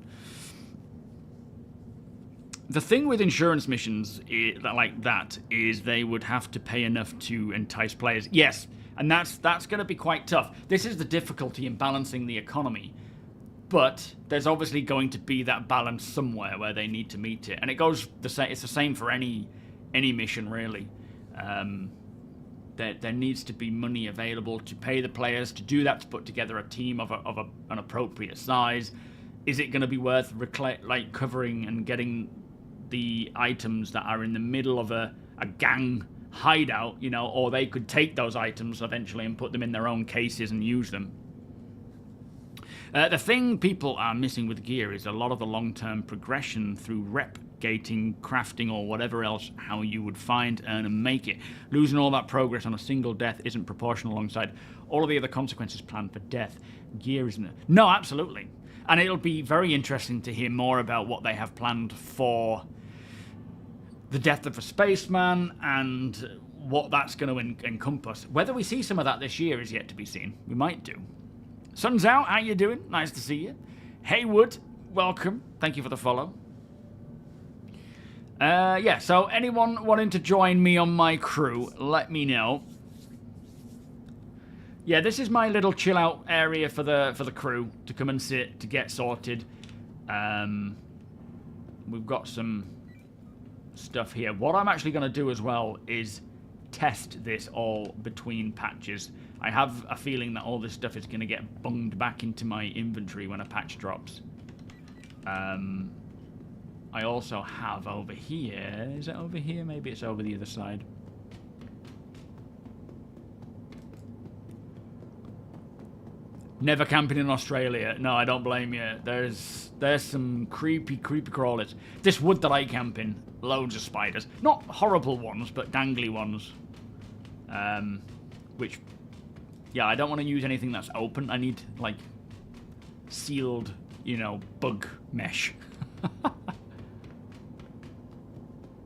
The thing with insurance missions like that is they would have to pay enough to entice players. Yes, and that's going to be quite tough. This is the difficulty in balancing the economy. But there's obviously going to be that balance somewhere where they need to meet it. And it goes the same. It's the same for any mission, really. There needs to be money available to pay the players to do that, to put together a team of an appropriate size. Is it going to be worth covering and getting the items that are in the middle of a gang hideout, you know, or they could take those items eventually and put them in their own cases and use them. The thing people are missing with gear is a lot of the long-term progression through rep gating, crafting, or whatever else, how you would find, earn, and make it. Losing all that progress on a single death isn't proportional alongside all of the other consequences planned for death. Gear isn't it? No, absolutely. And it'll be very interesting to hear more about what they have planned for the death of a spaceman and what that's going to encompass. Whether we see some of that this year is yet to be seen. We might do. Sun's out, how you doing? Nice to see you. Haywood, welcome. Thank you for the follow. Yeah, so anyone wanting to join me on my crew, let me know. Yeah, this is my little chill out area for the crew to come and sit, to get sorted. We've got some stuff here. What I'm actually going to do as well is test this all between patches. I have a feeling that all this stuff is going to get bunged back into my inventory when a patch drops. I also have over here... Is it over here? Maybe it's over the other side. Never camping in Australia. No, I don't blame you. There's some creepy crawlers. This wood that I camp in, loads of spiders. Not horrible ones, but dangly ones. Which... Yeah, I don't want to use anything that's open. I need, like, sealed, you know, bug mesh.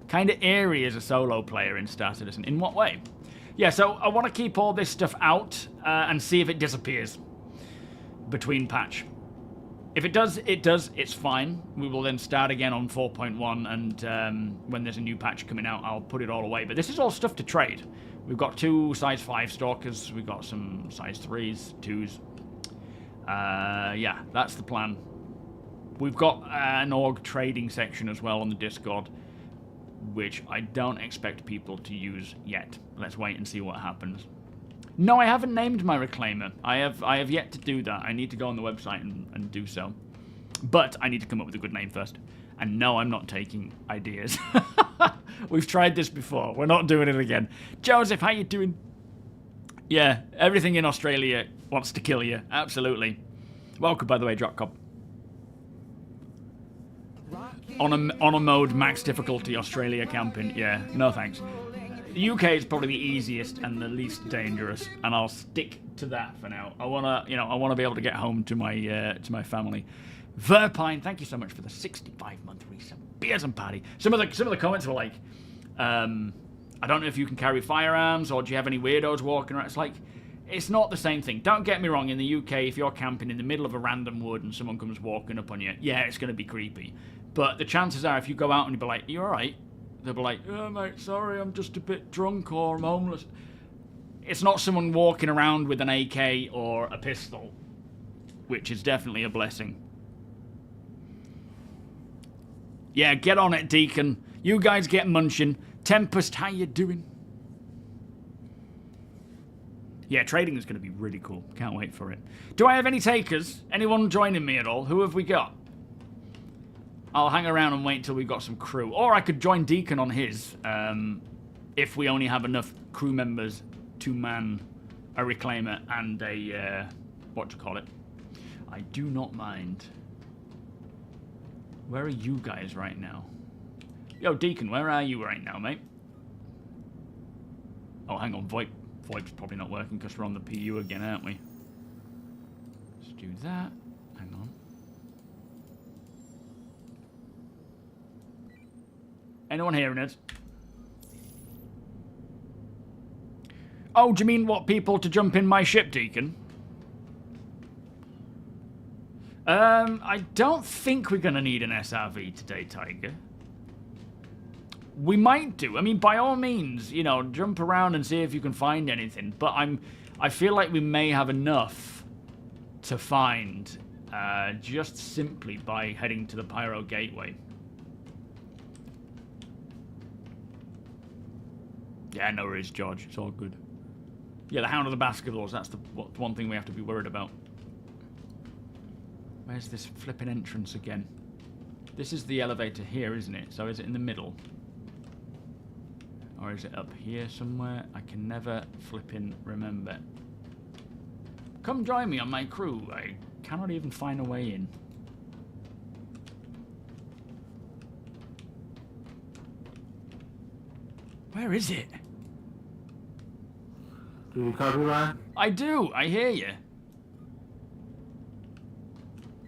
Kind of eerie as a solo player in Star Citizen. In what way? Yeah, so I want to keep all this stuff out and see if it disappears between patch. If it does, it does. It's fine. We will then start again on 4.1, and when there's a new patch coming out, I'll put it all away. But this is all stuff to trade. We've got 2 size 5 stalkers. We've got some size 3s, 2s. Yeah, that's the plan. We've got an org trading section as well on the Discord, which I don't expect people to use yet. Let's wait and see what happens. No, I haven't named my reclaimer. I have yet to do that. I need to go on the website and do so. But I need to come up with a good name first. And no, I'm not taking ideas. We've tried this before. We're not doing it again. Joseph, how you doing? Yeah, everything in Australia wants to kill you. Absolutely. Welcome, by the way, Dropcop. On a mode max difficulty Australia camping. Yeah, no thanks. The UK is probably the easiest and the least dangerous, and I'll stick to that for now. I wanna be able to get home to my family. Verpine, thank you so much for the 65-month resub. Beers and Paddy. Some of the comments were like, I don't know if you can carry firearms, or do you have any weirdos walking around? It's like, it's not the same thing. Don't get me wrong. In the UK, if you're camping in the middle of a random wood and someone comes walking up on you, yeah, it's gonna be creepy. But the chances are, if you go out and you be like, "You all right?" They'll be like, "Oh, mate, sorry, I'm just a bit drunk or I'm homeless." It's not someone walking around with an AK or a pistol, which is definitely a blessing. Yeah, get on it, Deacon. You guys get munching. Tempest, how you doing? Yeah, trading is going to be really cool. Can't wait for it. Do I have any takers? Anyone joining me at all? Who have we got? I'll hang around and wait till we've got some crew. Or I could join Deacon on his, if we only have enough crew members to man a reclaimer and a, I do not mind. Where are you guys right now? Yo, Deacon, where are you right now, mate? Oh, hang on, VoIP's probably not working because we're on the PU again, aren't we? Let's do that. Hang on. Anyone hearing us? Oh, do you mean what, people to jump in my ship, Deacon? I don't think we're going to need an SRV today, Tiger. We might do. I mean, by all means, you know, jump around and see if you can find anything. But I feel like we may have enough to find just simply by heading to the Pyro Gateway. Yeah, no worries, George. It's all good. Yeah, the Hound of the Baskervilles. That's the one thing we have to be worried about. Where's this flipping entrance again? This is the elevator here, isn't it? So is it in the middle? Or is it up here somewhere? I can never flipping remember. Come join me on my crew. I cannot even find a way in. Where is it?
Do you copy, Ryan?
I do. I hear you.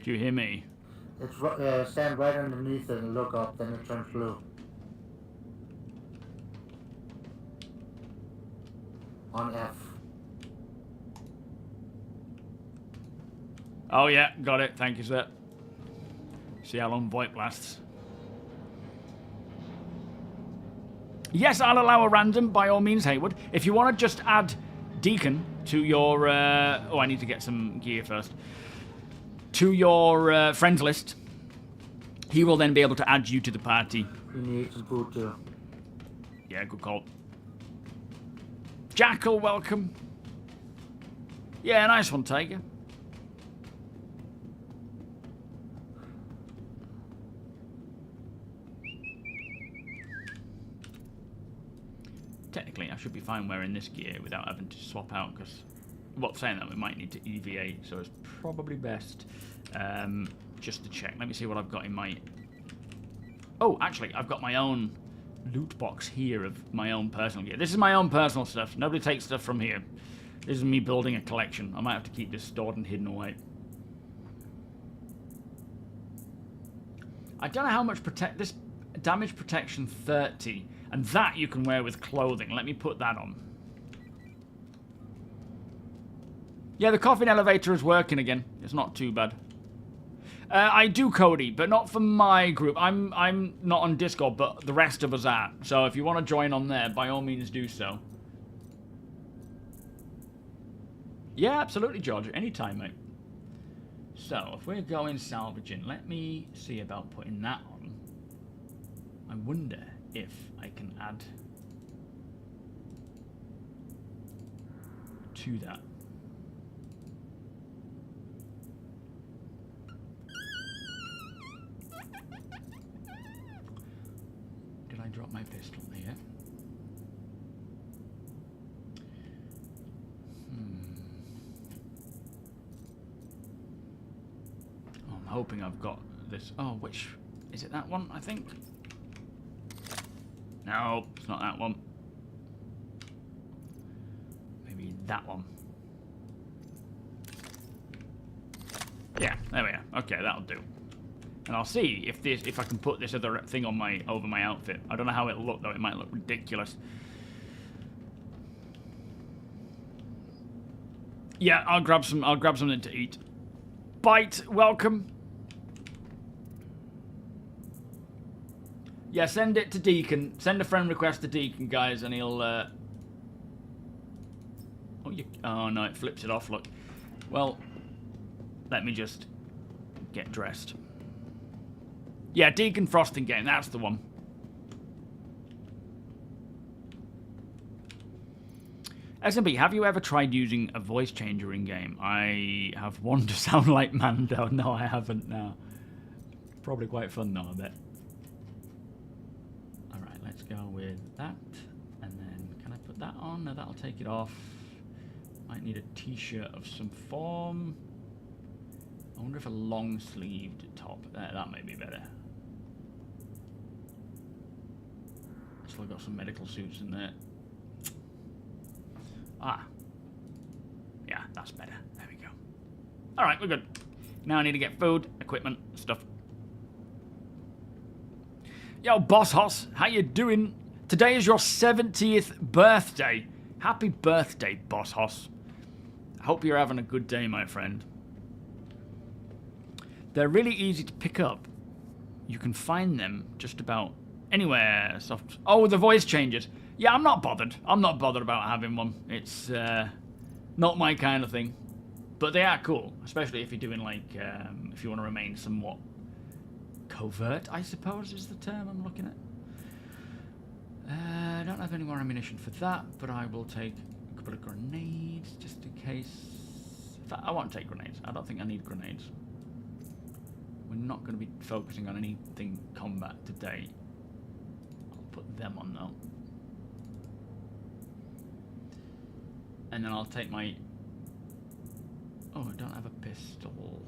Do you hear me?
It's stand right underneath it and look up, then it turns blue. On F.
Oh yeah, got it. Thank you, sir. See how long VoIP lasts. Yes, I'll allow a random, by all means, Haywood. If you want to just add Deacon to your... oh, I need to get some gear first. To your friends list. He will then be able to add you to the party.
You need some food too.
Yeah, good call. Jackal, welcome. Yeah, nice one, Tiger. Technically, I should be fine wearing this gear without having to swap out, because, well, saying that, we might need to EVA, so it's probably best just to check. Let me see what I've got in my... Oh, actually, I've got my own loot box here of my own personal gear. This is my own personal stuff. Nobody takes stuff from here. This is me building a collection. I might have to keep this stored and hidden away. I don't know how much this damage protection 30, and that you can wear with clothing. Let me put that on. Yeah, the coffin elevator is working again. It's not too bad. I do Cody, but not for my group. I'm not on Discord, but the rest of us are. So if you want to join on there, by all means do so. Yeah, absolutely, George. Anytime, mate. So, if we're going salvaging, let me see about putting that on. I wonder if I can add to that. Did I drop my pistol here? I'm hoping I've got this. Oh, which is it? That one, I think. No, it's not that one. Maybe that one. Yeah, there we are. Okay, that'll do. And I'll see if I can put this other thing on over my outfit. I don't know how it'll look though. It might look ridiculous. Yeah, I'll grab something to eat. Bite, welcome. Yeah, send it to Deacon. Send a friend request to Deacon, guys, and he'll... Oh, no, it flips it off, look. Well, let me just get dressed. Yeah, Deacon Frosting Game, that's the one. SMB, have you ever tried using a voice changer in-game? I have one to sound like Mando. No, I haven't, no. Probably quite fun, though, I bet. Alright, let's go with that. And then, can I put that on? No, that'll take it off. Might need a t-shirt of some form. I wonder if a long-sleeved top. That may be better. Still got some medical suits in there. Ah. Yeah, that's better. There we go. Alright, we're good. Now I need to get food, equipment, stuff. Yo, Boss Hoss, how you doing? Today is your 70th birthday. Happy birthday, Boss Hoss. I hope you're having a good day, my friend. They're really easy to pick up. You can find them just about anywhere. Soft. Oh, the voice changes. Yeah, I'm not bothered. I'm not bothered about having one. It's not my kind of thing. But they are cool, especially if you're doing like, if you want to remain somewhat covert, I suppose is the term I'm looking at. I don't have any more ammunition for that, but I will take a couple of grenades just in case. In fact, I won't take grenades. I don't think I need grenades. We're not going to be focusing on anything combat today. I'll put them on though. And then I'll take my... Oh, I don't have a pistol.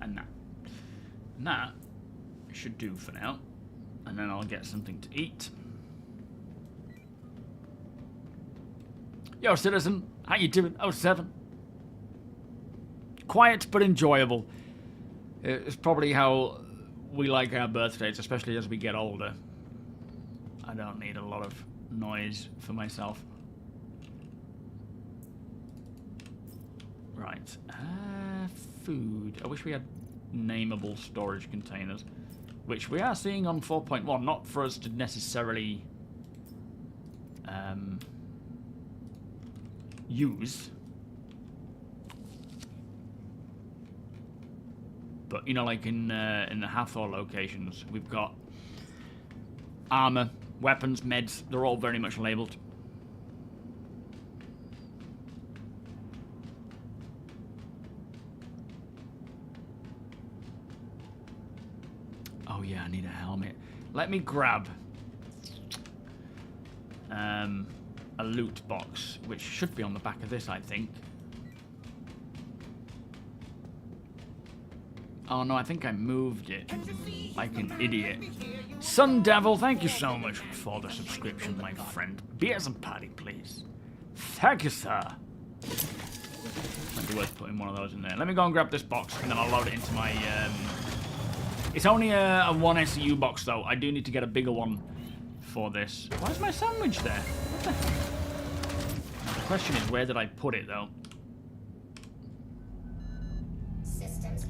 And that. And that should do for now. And then I'll get something to eat. Yo, citizen. How you doing? 07. Quiet but enjoyable. It's probably how we like our birthdays, especially as we get older. I don't need a lot of noise for myself. Right. Food. I wish we had nameable storage containers, which we are seeing on 4.1. Not for us to necessarily use. But, you know, like in the Hathor locations, we've got armor, weapons, meds. They're all very much labeled. Oh, yeah, I need a helmet. Let me grab a loot box, which should be on the back of this, I think. Oh no, I think I moved it like an idiot. Sun Devil, thank you so much for the subscription, my friend. Beers and party, please. Thank you, sir. Might be worth putting one of those in there. Let me go and grab this box, and then I'll load it into my... It's only a 1 SCU box, though. I do need to get a bigger one for this. Why is my sandwich there? What the heck? Now, the question is, where did I put it, though?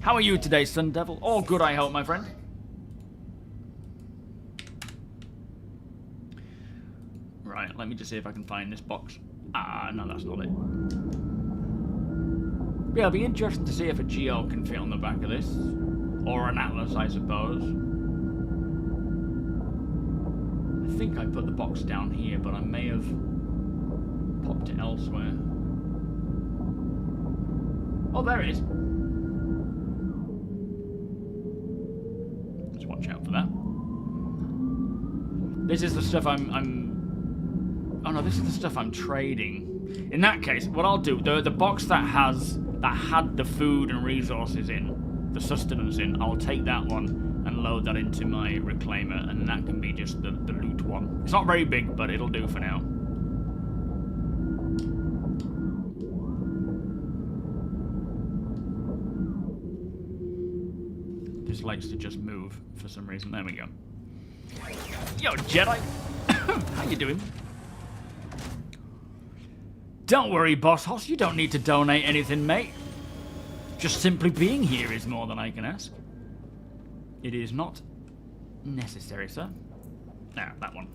How are you today, Sun Devil? All good, I hope, my friend. Right, let me just see if I can find this box. Ah, no, that's not it. Yeah, it'll be interesting to see if a Geo can fit on the back of this. Or an Atlas, I suppose. I think I put the box down here, but I may have popped it elsewhere. Oh, there it is. Let's watch out for that. This is the stuff Oh no, this is the stuff I'm trading. In that case, what I'll do, the box that had the food and resources in, the sustenance in, I'll take that one and load that into my reclaimer, and that can be just the loot one. It's not very big, but it'll do for now. This likes to just move for some reason. There we go. Yo, Jedi! How you doing? Don't worry, Boss Hoss, you don't need to donate anything, mate. Just simply being here is more than I can ask. It is not necessary, sir. Nah, that one.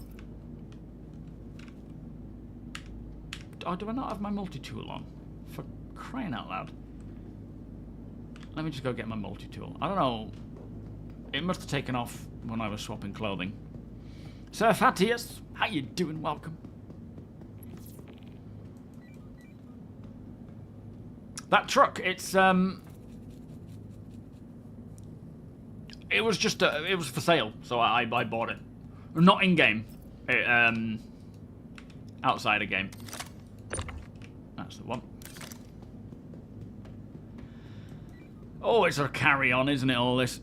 Oh, do I not have my multi-tool on? For crying out loud. Let me just go get my multi-tool. I don't know. It must have taken off when I was swapping clothing. Sir Fatius, how you doing? Welcome. That truck, it's it was just it was for sale, so I bought it. Not in game, outside a game. That's the one. Oh, it's a carry-on, isn't it? All this.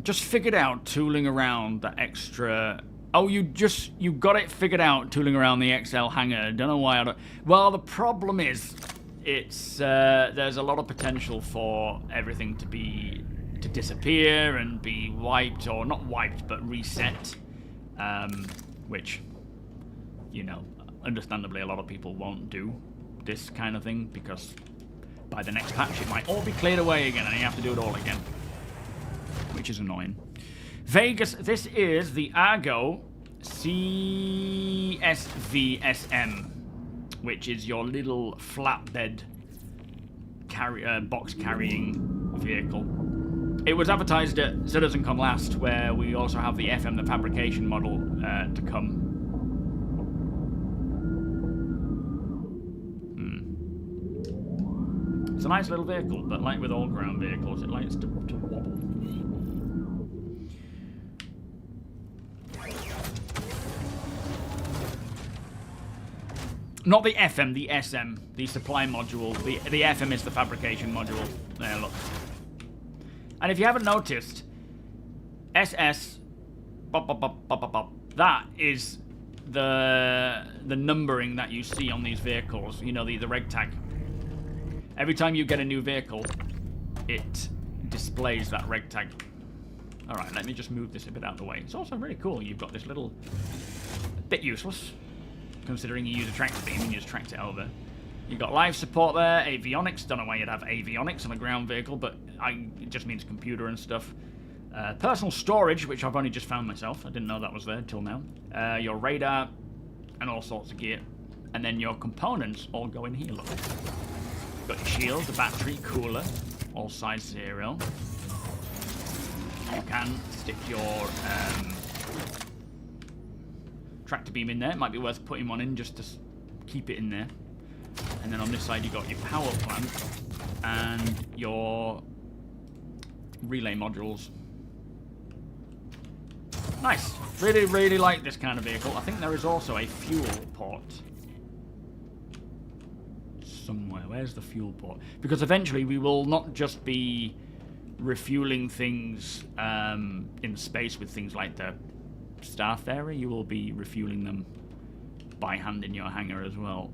Just figured out tooling around that extra. Oh, you got it figured out tooling around the XL hangar. Don't know why I don't. Well, the problem is, it's there's a lot of potential for everything to disappear and be wiped, or not wiped, but reset. Which, you know, understandably, a lot of people won't do this kind of thing because by the next patch it might all be cleared away again, and you have to do it all again, which is annoying. Vegas, this is the Argo CSVSM, which is your little flatbed box carrying vehicle. It was advertised at CitizenCon last, where we also have the FM, the fabrication model, to come. It's a nice little vehicle, but like with all ground vehicles, it likes to wobble. Not the FM, the SM, the supply module. The FM is the fabrication module. There, look. And if you haven't noticed, SS, that is the numbering that you see on these vehicles. You know, the reg tag. Every time you get a new vehicle, it displays that reg tag. All right, let me just move this a bit out of the way. It's also really cool. You've got this little bit useless, considering you use a tractor beam and you just tracked it over. You've got live support there, avionics. Don't know why you'd have avionics on a ground vehicle, but it just means computer and stuff. Personal storage, which I've only just found myself. I didn't know that was there until now. Your radar and all sorts of gear. And then your components all go in here, look. You've got your shield, the battery, cooler, all size 0. You can stick your tractor beam in there. It might be worth putting one in just to keep it in there. And then on this side you got your power plant and your relay modules. Nice. Really, really like this kind of vehicle. I think there is also a fuel port somewhere. Where's the fuel port? Because eventually we will not just be refueling things in space with things like the Starfarer. You will be refueling them by hand in your hangar as well.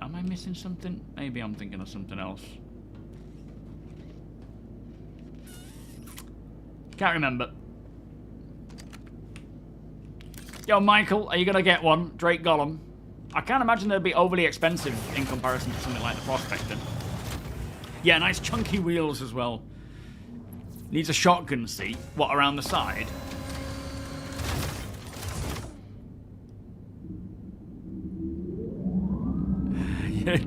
Am I missing something? Maybe I'm thinking of something else. Can't remember. Yo, Michael, are you going to get one? Drake Golem. I can't imagine they'd be overly expensive in comparison to something like the Prospector. Yeah, nice chunky wheels as well. Needs a shotgun seat. What, around the side?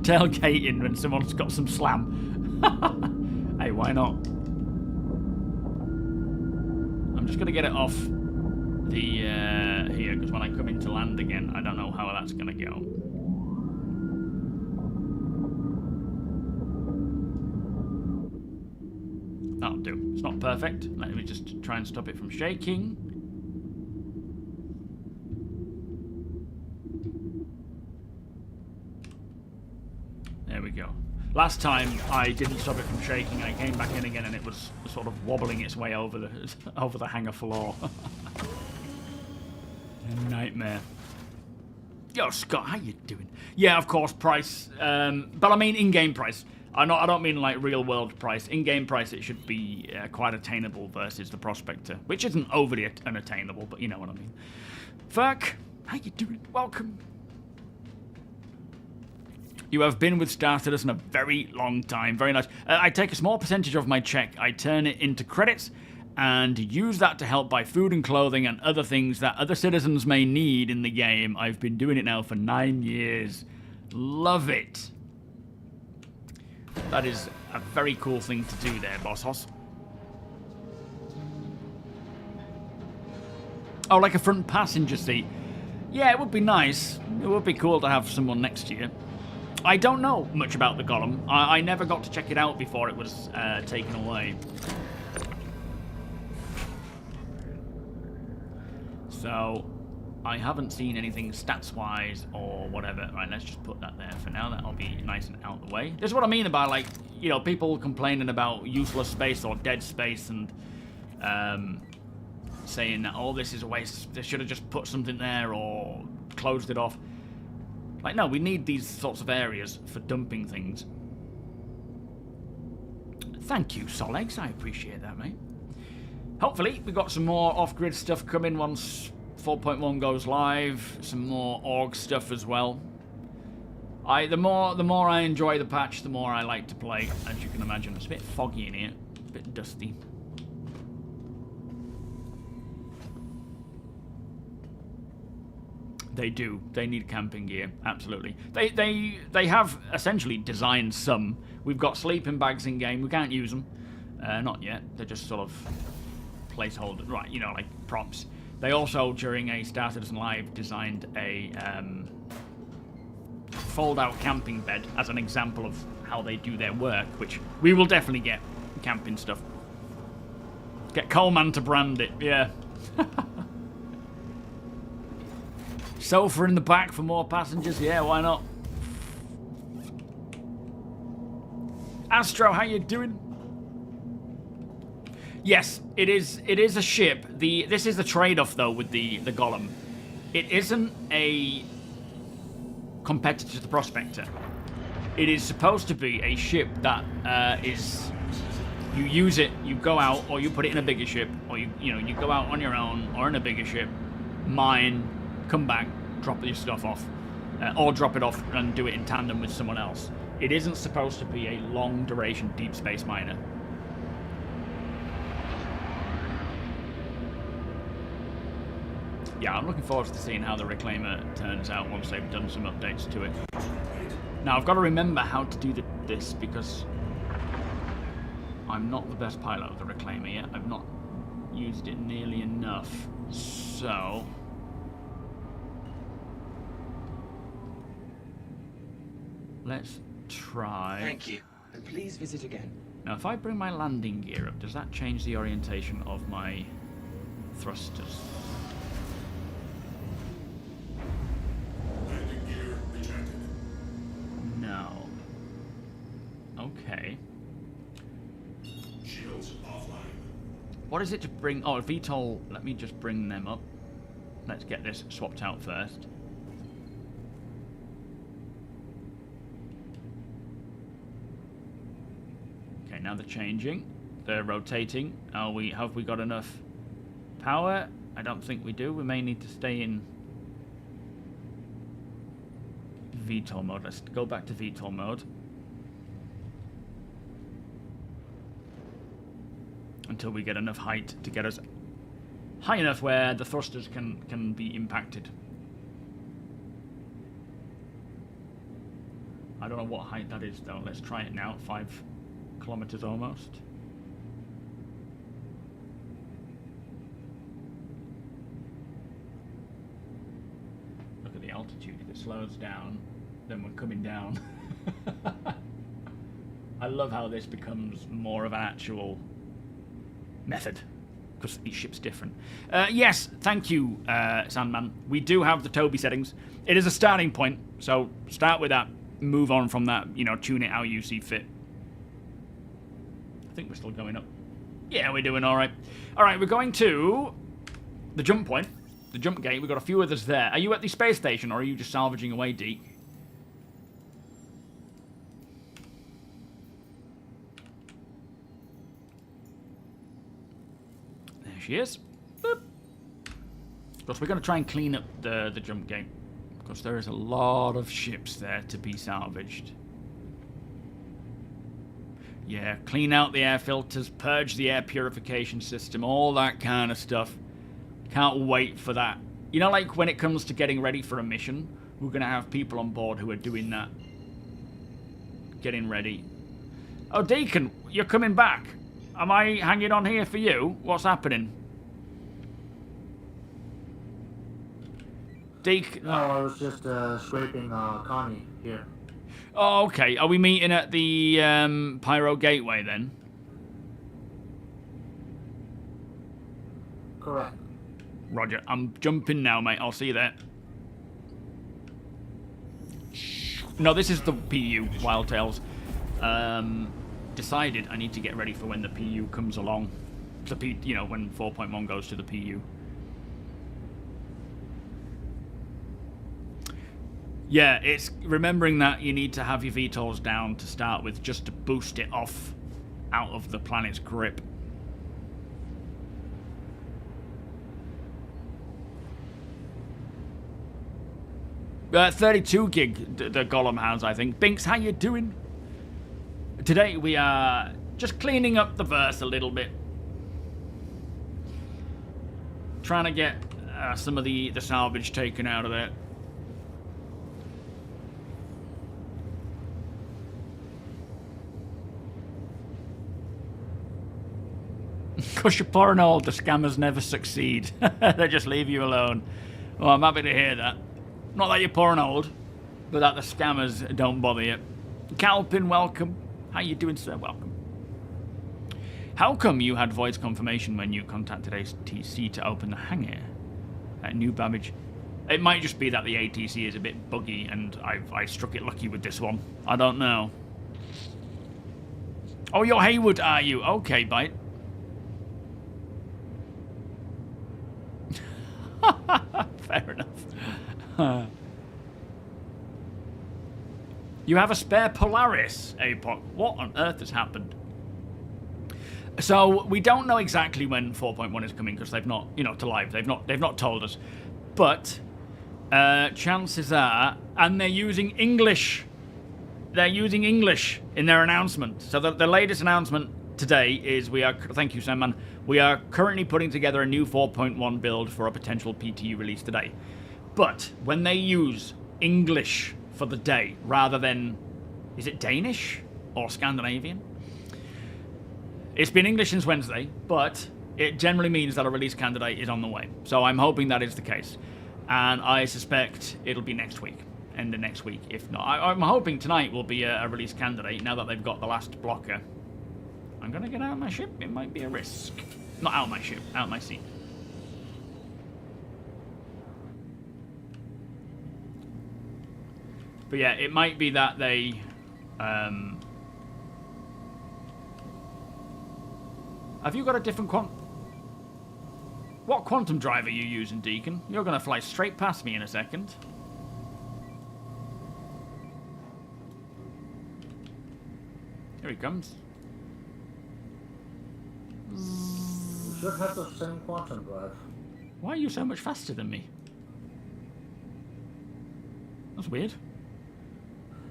Tailgating when someone's got some slam. Hey, why not? I'm just going to get it off the here, because when I come into land again, I don't know how that's going to go. That'll do. It's not perfect. Let me just try and stop it from shaking. There we go. Last time I didn't stop it from shaking. I came back in again and it was sort of wobbling its way over the hangar floor. A nightmare. Yo, Scott, how you doing? Yeah, of course, price. But I mean in-game price. I don't mean like real-world price. In-game price, it should be quite attainable versus the Prospector, which isn't overly unattainable, but you know what I mean. Ferk, how you doing? Welcome. You have been with StarCitizen a very long time. Very nice. I take a small percentage of my check. I turn it into credits and use that to help buy food and clothing and other things that other citizens may need in the game. I've been doing it now for 9 years. Love it. That is a very cool thing to do there, Boss Hoss. Oh, like a front passenger seat. Yeah, it would be nice. It would be cool to have someone next to you. I don't know much about the Golem. I never got to check it out before it was taken away. So, I haven't seen anything stats-wise or whatever. Right, let's just put that there for now. That'll be nice and out the way. This is what I mean about, like, you know, people complaining about useless space or dead space and saying that, oh, this is a waste. They should have just put something there or closed it off. Like, no, we need these sorts of areas for dumping things. Thank you, Solex. I appreciate that, mate. Hopefully, we've got some more off-grid stuff coming once 4.1 goes live. Some more org stuff as well. The more I enjoy the patch, the more I like to play, as you can imagine. It's a bit foggy in here. A bit dusty. They do. They need camping gear. Absolutely. They have essentially designed some. We've got sleeping bags in game. We can't use them. Not yet. They're just sort of placeholder. Right, you know, like props. They also, during a StarCitizen Live, designed a fold-out camping bed as an example of how they do their work, which we will definitely get camping stuff. Get Coleman to brand it. Yeah. Sofa in the back for more passengers. Yeah, why not? Astro, how you doing? Yes, it is a ship. This is the trade-off though with the Golem. It isn't a competitor to the Prospector. It is supposed to be a ship that is, you use it, you go out, or you put it in a bigger ship, or you go out on your own or in a bigger ship, mine, come back, drop your stuff off, or drop it off and do it in tandem with someone else. It isn't supposed to be a long duration deep space miner. Yeah, I'm looking forward to seeing how the Reclaimer turns out once they've done some updates to it. Now, I've got to remember how to do this because I'm not the best pilot of the Reclaimer yet. I've not used it nearly enough. So let's try.
Thank you. And please visit again.
Now, if I bring my landing gear up, does that change the orientation of my thrusters?
Landing gear rejected.
No. Okay.
Shields offline.
What is it to bring? Oh, VTOL. Let me just bring them up. Let's get this swapped out first. Okay, now they're changing. They're rotating. Have we got enough power? I don't think we do. We may need to stay in VTOL mode. Let's go back to VTOL mode. Until we get enough height to get us high enough where the thrusters can be impacted. I don't know what height that is though. Let's try it now. 5 kilometers almost. Look at the altitude. If it slows down, then we're coming down. I love how this becomes more of an actual method, because each ship's different. Yes, thank you, Sandman. We do have the TOBII settings. It is a starting point, so start with that. Move on from that, you know, tune it how you see fit. I think we're still going up. Yeah, we're doing all right. All right, we're going to the jump point, the jump gate. We've got a few others there. Are you at the space station, or are you just salvaging away, Deke? There she is. Boop. Of course, we're going to try and clean up the jump gate, because there is a lot of ships there to be salvaged. Yeah, clean out the air filters, purge the air purification system, all that kind of stuff. Can't wait for that. You know, like when it comes to getting ready for a mission, we're going to have people on board who are doing that. Getting ready. Oh, Deacon, you're coming back. Am I hanging on here for you? What's happening? Deke?
No, I was just scraping Connie here.
Oh, okay. Are we meeting at the Pyro Gateway then?
Correct.
Roger. I'm jumping now, mate. I'll see you there. No, this is the PU, Wild Tales. Decided I need to get ready for when the PU comes along. You know, when 4.1 goes to the PU. Yeah, it's remembering that you need to have your VTOLs down to start with, just to boost it off out of the planet's grip. Uh, 32 gig the Golem has, I think. Binks, how you doing? Today we are just cleaning up the verse a little bit. Trying to get some of the salvage taken out of there. Because you're poor and old, the scammers never succeed. They just leave you alone. Well, I'm happy to hear that. Not that you're poor and old, but that the scammers don't bother you. Calpin, welcome. How you doing, sir? Welcome. How come you had voice confirmation when you contacted ATC to open the hangar at New Babbage? It might just be that the ATC is a bit buggy and I struck it lucky with this one. I don't know. Oh, you're Hayward, are you? Okay, Bite. Fair enough. You have a spare Polaris, Apoc. What on earth has happened? So we don't know exactly when 4.1 is coming because they've not, you know, to live. They've not told us. But chances are, and they're using English. They're using English in their announcement. So the latest announcement today is thank you, Sandman. We are currently putting together a new 4.1 build for a potential PTU release today. But when they use English for the day rather than, is it Danish or Scandinavian? It's been English since Wednesday, but it generally means that a release candidate is on the way. So I'm hoping that is the case. And I suspect it'll be next week, end of next week, if not. I'm hoping tonight will be a release candidate now that they've got the last blocker. I'm going to get out of my ship. It might be a risk. Not out of my ship, out of my seat. But yeah, it might be that they... Have you got a different What quantum drive are you using, Deacon? You're going to fly straight past me in a second. Here he comes.
You should have the same quantum drive.
Why are you so much faster than me? That's weird.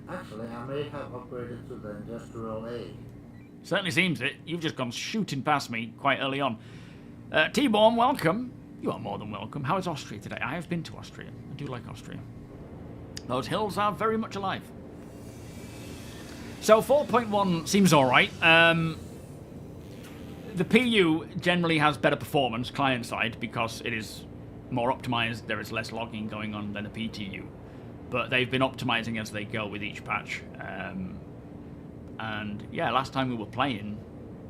Actually, I may have upgraded to the Industrial A.
Certainly seems it. You've just gone shooting past me quite early on. T-Born, welcome. You are more than welcome. How is Austria today? I have been to Austria. I do like Austria. Those hills are very much alive. So 4.1 seems alright. The PU generally has better performance client-side because it is more optimized. There is less logging going on than a PTU. But they've been optimizing as they go with each patch. And yeah, last time we were playing,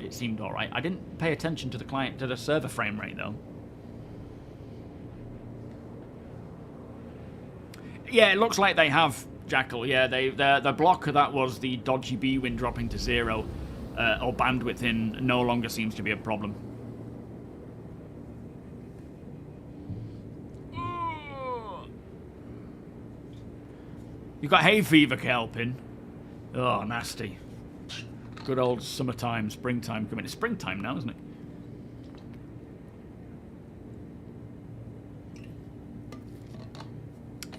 it seemed alright. I didn't pay attention to the server frame rate though. Yeah, it looks like they have, Jackal. Yeah, the blocker that was the dodgy B-Win dropping to 0 or bandwidth in no longer seems to be a problem. You got hay fever, Kelpin. Oh, nasty. Good old summertime, springtime coming. It's springtime now, isn't it?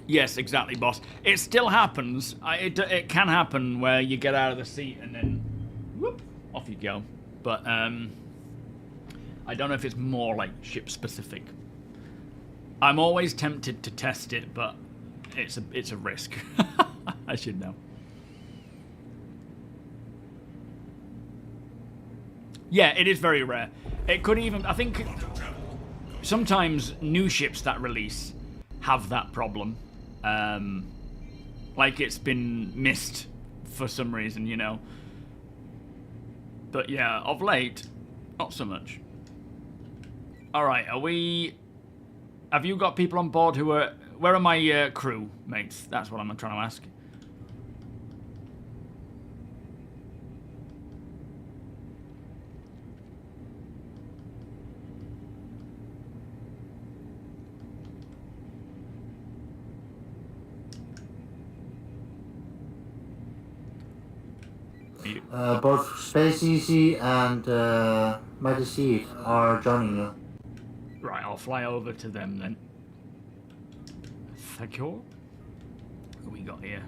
Yes, exactly, boss. It still happens. It can happen where you get out of the seat and then whoop, off you go. But I don't know if it's more like ship specific. I'm always tempted to test it, but it's a risk. I should know. Yeah, it is very rare. It could even, I think, sometimes new ships that release have that problem. Like it's been missed for some reason, you know. But yeah, of late, not so much. Alright, have you got people on board who are... Where are my crew mates? That's what I'm trying to ask.
Both Space Easy and Mighty Seed are joining you.
Right, I'll fly over to them then. Thank you. What we got here?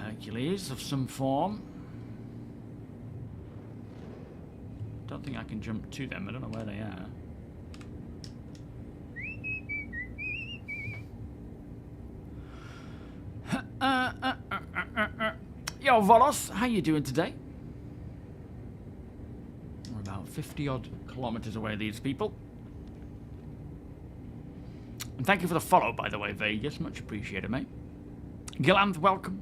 Hercules of some form. Don't think I can jump to them. I don't know where they are. Yo, Volos, how you doing today? We're about 50 odd kilometers away, these people. And thank you for the follow, by the way, Vegas. Much appreciated, mate. Gilanth, welcome.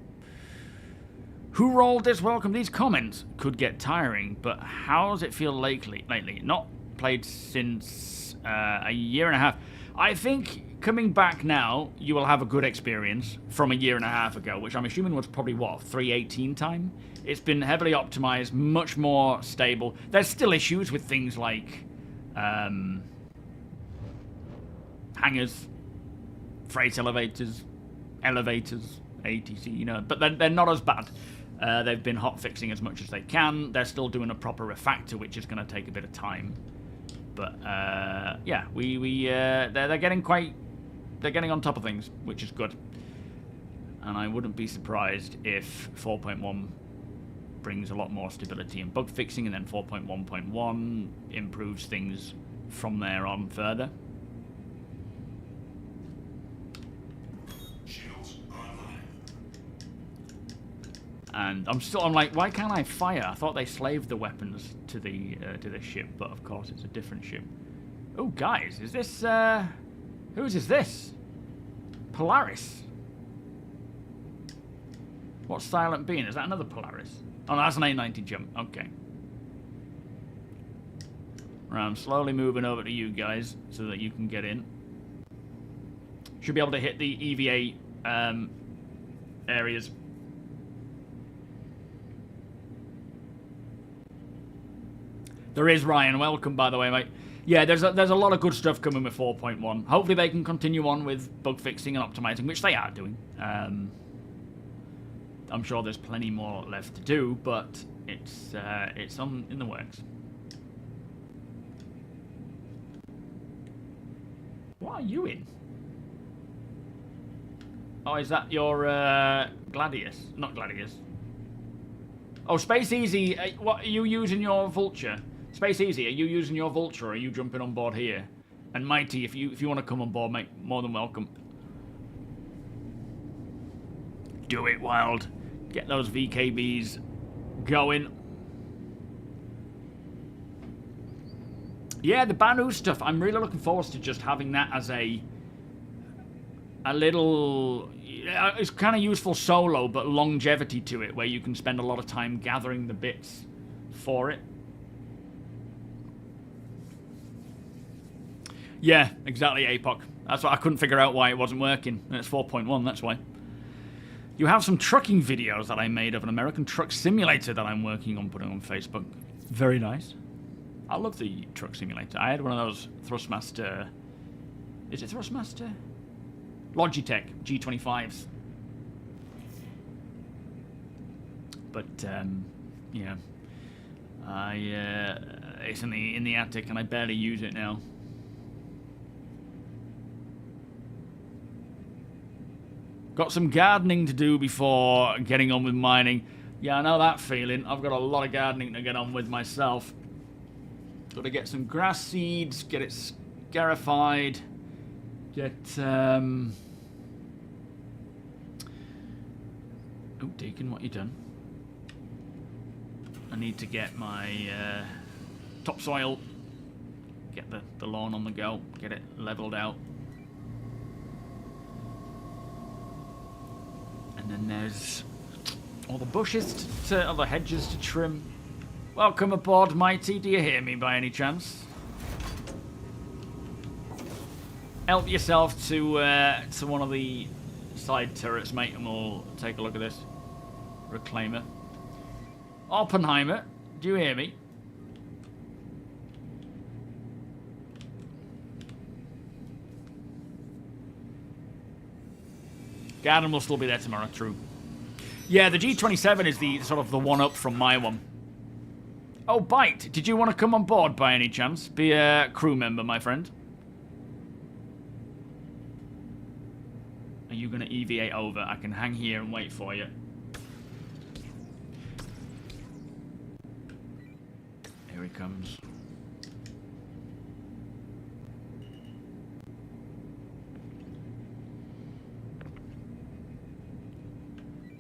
Who rolled this? Welcome. These comments could get tiring, but how does it feel lately? Not played since a year and a half. I think coming back now, you will have a good experience from a year and a half ago, which I'm assuming was probably, what, 318 time? It's been heavily optimized, much more stable. There's still issues with things like hangars, freight elevators, ATC, you know, but they're not as bad. They've been hot fixing as much as they can. They're still doing a proper refactor, which is going to take a bit of time. But yeah, they're getting on top of things, which is good. And I wouldn't be surprised if 4.1 brings a lot more stability and bug fixing, and then 4.1.1 improves things from there on further. And I'm like, why can't I fire? I thought they slaved the weapons to the ship, but of course it's a different ship. Oh, guys, is this whose is this? Polaris. What's Silent Being? Is that another Polaris? Oh, no, that's an A90 jump. Okay. Right, I'm slowly moving over to you guys so that you can get in. Should be able to hit the EVA areas. There is Ryan. Welcome, by the way, mate. Yeah, there's a lot of good stuff coming with 4.1. Hopefully they can continue on with bug fixing and optimizing, which they are doing. I'm sure there's plenty more left to do, but it's in the works. What are you in? Oh, is that your Gladius? Not Gladius. Oh, Space Easy. What are you using your Vulture? Space Easy, are you using your Vulture or are you jumping on board here? And Mighty, if you want to come on board, mate, more than welcome. Do it, Wild. Get those VKBs going. Yeah, the Banu stuff. I'm really looking forward to just having that as a little... It's kind of useful solo, but longevity to it, where you can spend a lot of time gathering the bits for it. Yeah, exactly, APOC. That's why I couldn't figure out why it wasn't working. And it's 4.1, that's why. You have some trucking videos that I made of an American truck simulator that I'm working on putting on Facebook. Very nice. I love the truck simulator. I had one of those Thrustmaster... Is it Thrustmaster? Logitech G25s. But, yeah. It's in the attic and I barely use it now. Got some gardening to do before getting on with mining. Yeah, I know that feeling. I've got a lot of gardening to get on with myself. Got to get some grass seeds, get it scarified, get... Oh, Deacon, what you done? I need to get my topsoil, get the lawn on the go, get it leveled out. And then there's all the bushes, all the hedges to trim. Welcome aboard, Mighty. Do you hear me by any chance? Help yourself to one of the side turrets, mate, and we'll take a look at this. Reclaimer. Oppenheimer, do you hear me? Garden will still be there tomorrow, true. Yeah, the G27 is the sort of the one up from my one. Oh, Bite, did you want to come on board by any chance? Be a crew member, my friend. Are you going to EVA over? I can hang here and wait for you. Here he comes.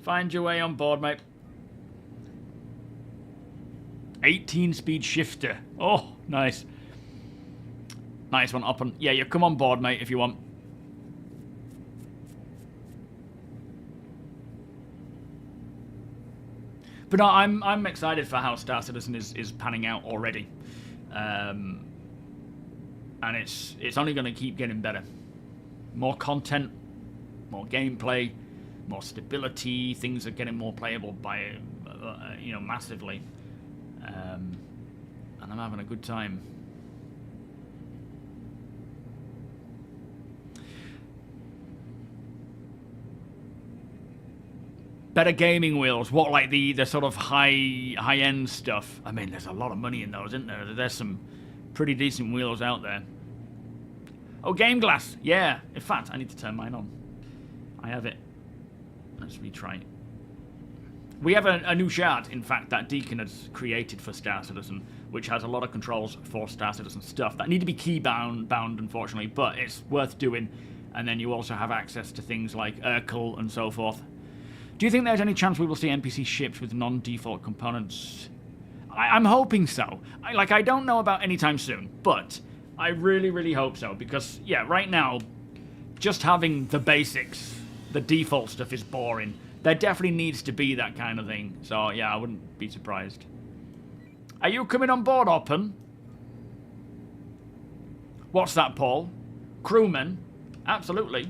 Find your way on board, mate. 18-speed shifter. Oh, nice. Nice one, up on. Yeah, you come on board, mate, if you want. But no, I'm excited for how Star Citizen is panning out already, and it's only going to keep getting better. More content, more gameplay, more stability. Things are getting more playable by massively, and I'm having a good time. Better gaming wheels. What, like the sort of high end stuff? I mean, there's a lot of money in those, isn't there? There's some pretty decent wheels out there. Oh, GameGlass. Yeah. In fact, I need to turn mine on. I have it. Let's retry. We have a new shard, in fact, that Deacon has created for Star Citizen, which has a lot of controls for Star Citizen stuff that need to be key bound, unfortunately, but it's worth doing. And then you also have access to things like Urkel and so forth. Do you think there's any chance we will see NPC ships with non-default components? I'm hoping so. I don't know about anytime soon, but I really, really hope so. Because, yeah, right now, just having the basics, the default stuff is boring. There definitely needs to be that kind of thing. So, yeah, I wouldn't be surprised. Are you coming on board, Oppen? What's that, Paul? Crewman? Absolutely.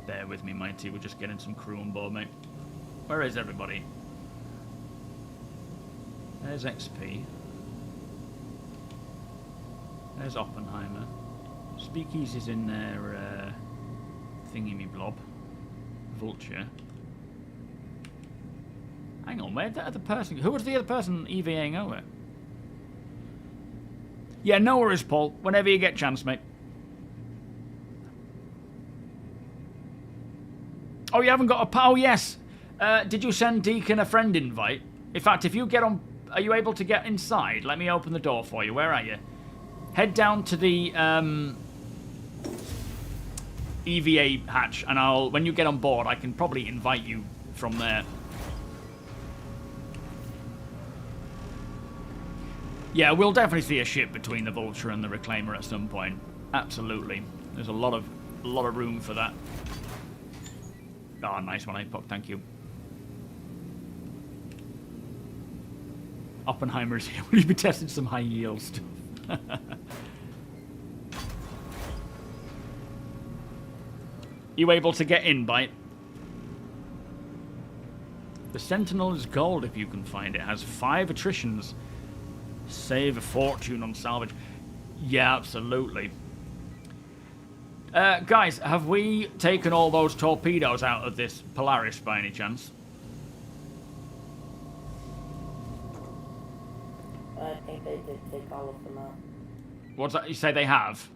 Bear with me, Mighty. We're just getting some crew on board, mate. Where is everybody? There's XP. There's Oppenheimer. Speakeasy's in there, thingy-me-blob. Vulture. Hang on, where'd the other person... Who was the other person EVAing over? Yeah, no worries, Paul. Whenever you get a chance, mate. Oh, you haven't got a... Oh, yes. Did you send Deacon a friend invite? In fact, if you get on... Are you able to get inside? Let me open the door for you. Where are you? Head down to the EVA hatch, and I'll... When you get on board, I can probably invite you from there. Yeah, we'll definitely see a ship between the Vulture and the Reclaimer at some point. Absolutely. There's a lot of room for that. Oh, nice one, Apoc. Thank you. Oppenheimer's here. Will you be testing some high yield stuff? You able to get in, Bite? The Sentinel is gold if you can find it. Has 5 attritions. Save a fortune on salvage. Yeah, absolutely. Guys, have we taken all those torpedoes out of this Polaris by any chance?
I think they did take all of them out.
What's that? You say they have?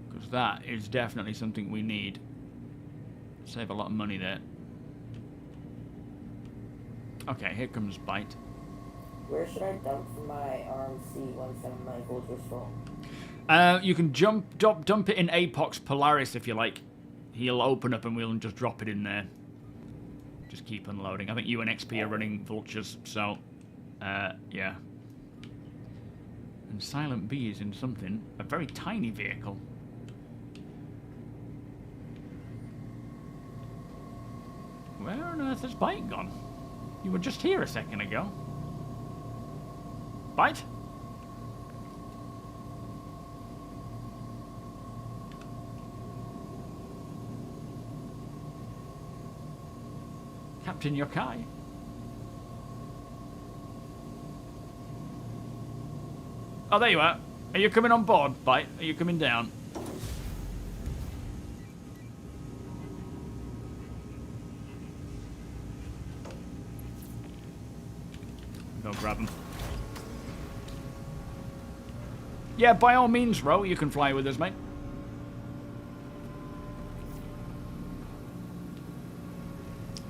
Because that is definitely something we need. Save a lot of money there. Okay, here comes Bite.
Where should I dump for my RMC once my Vulture's full?
You can dump it in Apoc's Polaris if you like. He'll open up and we'll just drop it in there. Just keep unloading. I think you and XP are running Vultures, so yeah. And Silent B is in something. A very tiny vehicle. Where on earth has Bite gone? You were just here a second ago. Bite? Captain Yokai? Oh, there you are. Are you coming on board, Bite? Are you coming down? Go grab him. Yeah, by all means, Ro, you can fly with us, mate.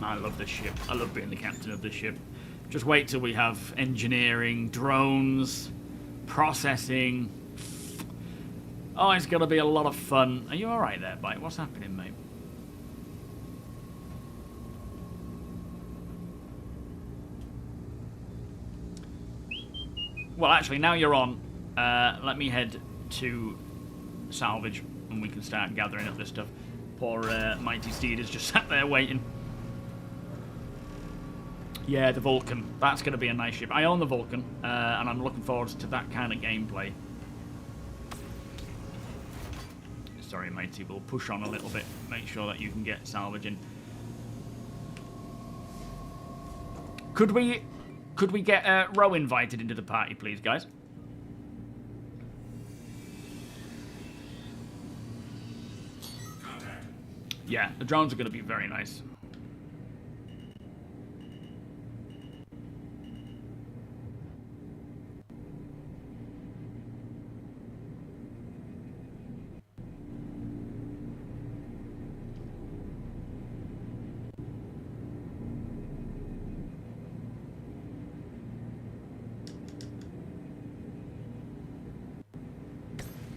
I love this ship. I love being the captain of this ship. Just wait till we have engineering, drones, processing. Oh, it's going to be a lot of fun. Are you alright there, Bite? What's happening, mate? Well, actually, now you're on. Let me head to Salvage, and we can start gathering up this stuff. Poor Mighty Steed is just sat there waiting. Yeah, the Vulcan. That's going to be a nice ship. I own the Vulcan, and I'm looking forward to that kind of gameplay. Sorry, Mighty, we'll push on a little bit. Make sure that you can get salvaging. Could we get Ro invited into the party, please, guys?
Contact.
Yeah, the drones are going to be very nice.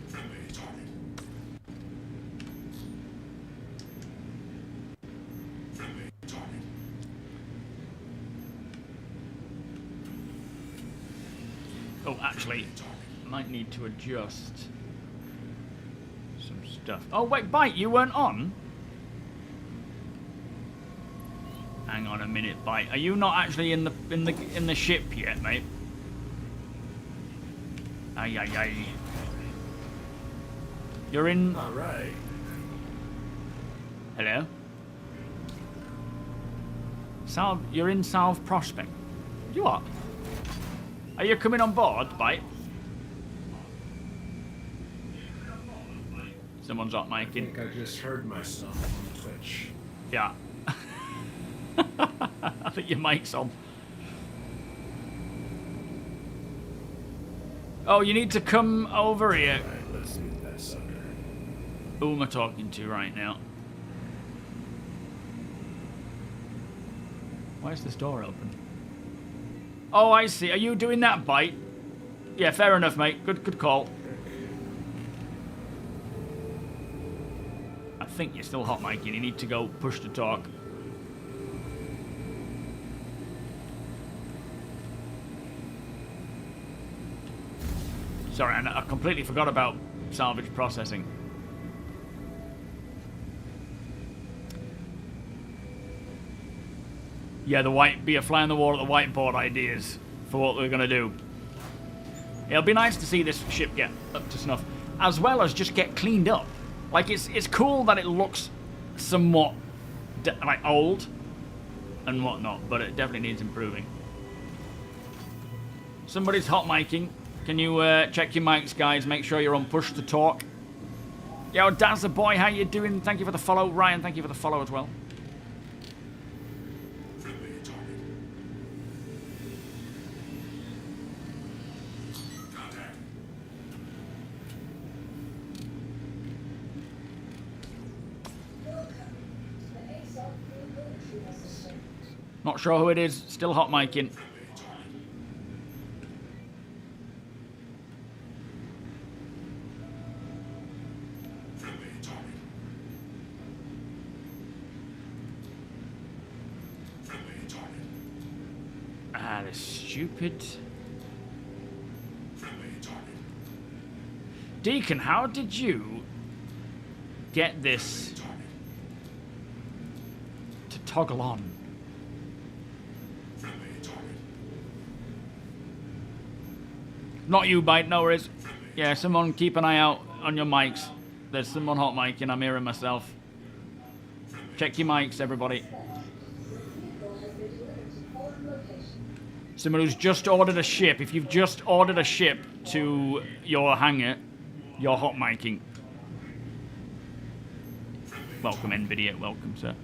Friendly target. Friendly target.
Oh, actually, I might need to adjust some stuff. Oh, wait, Bite, you weren't on? Hang on a minute, Bite. Are you not actually in the ship yet, mate? Ay, ay, ay. You're in...
All right.
Hello? You're in Salve Prospect. You are? Are you coming on board, Bite? Someone's hot
I
micing.
think I just heard myself on Twitch.
Yeah. I think your mic's on. Oh, you need to come over here.
Alright, let's see that sucker.
Who am I talking to right now? Why is this door open? Oh, I see. Are you doing that bite? Yeah, fair enough, mate. Good call. I think you're still hot micing. You need to go push to talk. Sorry, I completely forgot about salvage processing. Yeah, be a fly on the wall at the whiteboard ideas for what we're going to do. It'll be nice to see this ship get up to snuff, as well as just get cleaned up. Like, it's cool that it looks somewhat, like, old and whatnot, but it definitely needs improving. Somebody's hot micing. Can you check your mics, guys? Make sure you're on push to talk. Yo, Dazza boy, how you doing? Thank you for the follow. Ryan, thank you for the follow as well.
Friendly target. Contact.
Not sure who it is. Still hot micing. Stupid. Deacon, how did you get this to toggle on? Not you, Bite, no worries. Yeah, someone keep an eye out on your mics. There's someone hot micing, I'm hearing myself. Check your mics, everybody. Someone who's just ordered a ship. If you've just ordered a ship to your hangar, you're hot micing. Welcome, NVIDIA. Welcome, sir.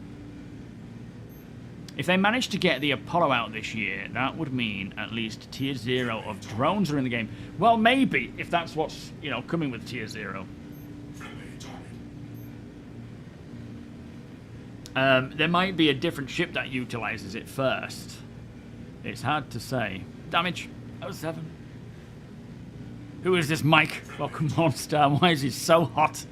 If they manage to get the Apollo out this year, that would mean at least Tier 0 of drones are in the game. Well, maybe, if that's what's, you know, coming with Tier 0. There might be a different ship that utilizes it first. It's hard to say. Damage. 07. Who is this Mike? Welcome, Monster. Why is he so hot?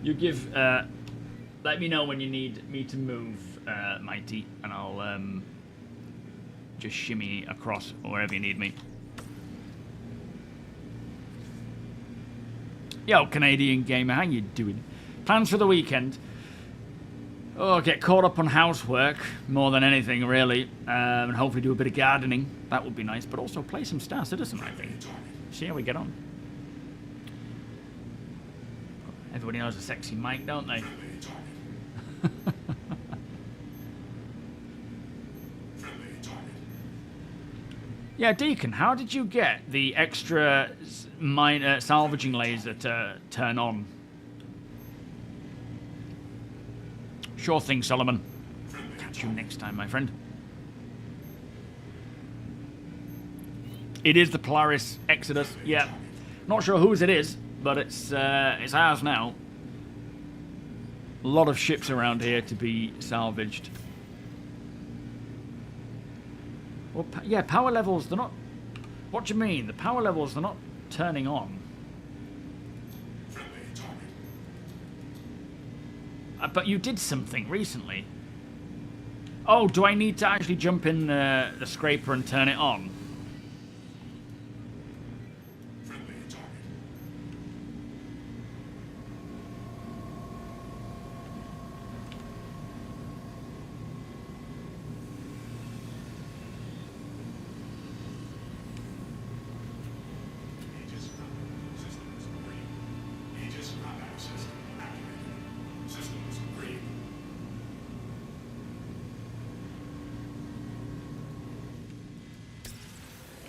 You give... let me know when you need me to move, Mighty, and I'll just shimmy across wherever you need me. Yo, Canadian gamer, how you doing? Plans for the weekend? Oh, get caught up on housework more than anything, really, and hopefully do a bit of gardening. That would be nice, but also play some Star Citizen, I think. See how we get on. Everybody knows a sexy mic, don't they? Yeah, Deacon, how did you get the extra salvaging laser to turn on? Sure thing, Solomon. Catch you next time, my friend. It is the Polaris Exodus. Yeah, not sure whose it is, but it's ours now. A lot of ships around here to be salvaged. Well, yeah, power levels, they're not... What do you mean? The power levels, they're not turning on. But you did something recently. Oh, do I need to actually jump in the scraper and turn it on?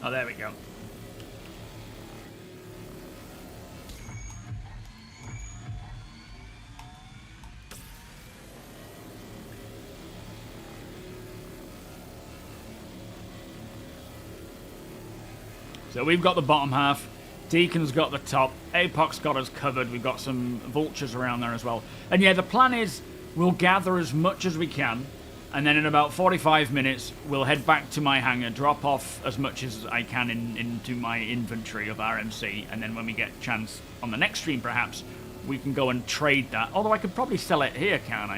Oh, there we go. So we've got the bottom half. Deacon's got the top. Apoc's got us covered. We've got some vultures around there as well. And yeah, the plan is we'll gather as much as we can. And then in about 45 minutes, we'll head back to my hangar, drop off as much as I can into my inventory of RMC. And then when we get a chance on the next stream, perhaps, we can go and trade that. Although I could probably sell it here, can't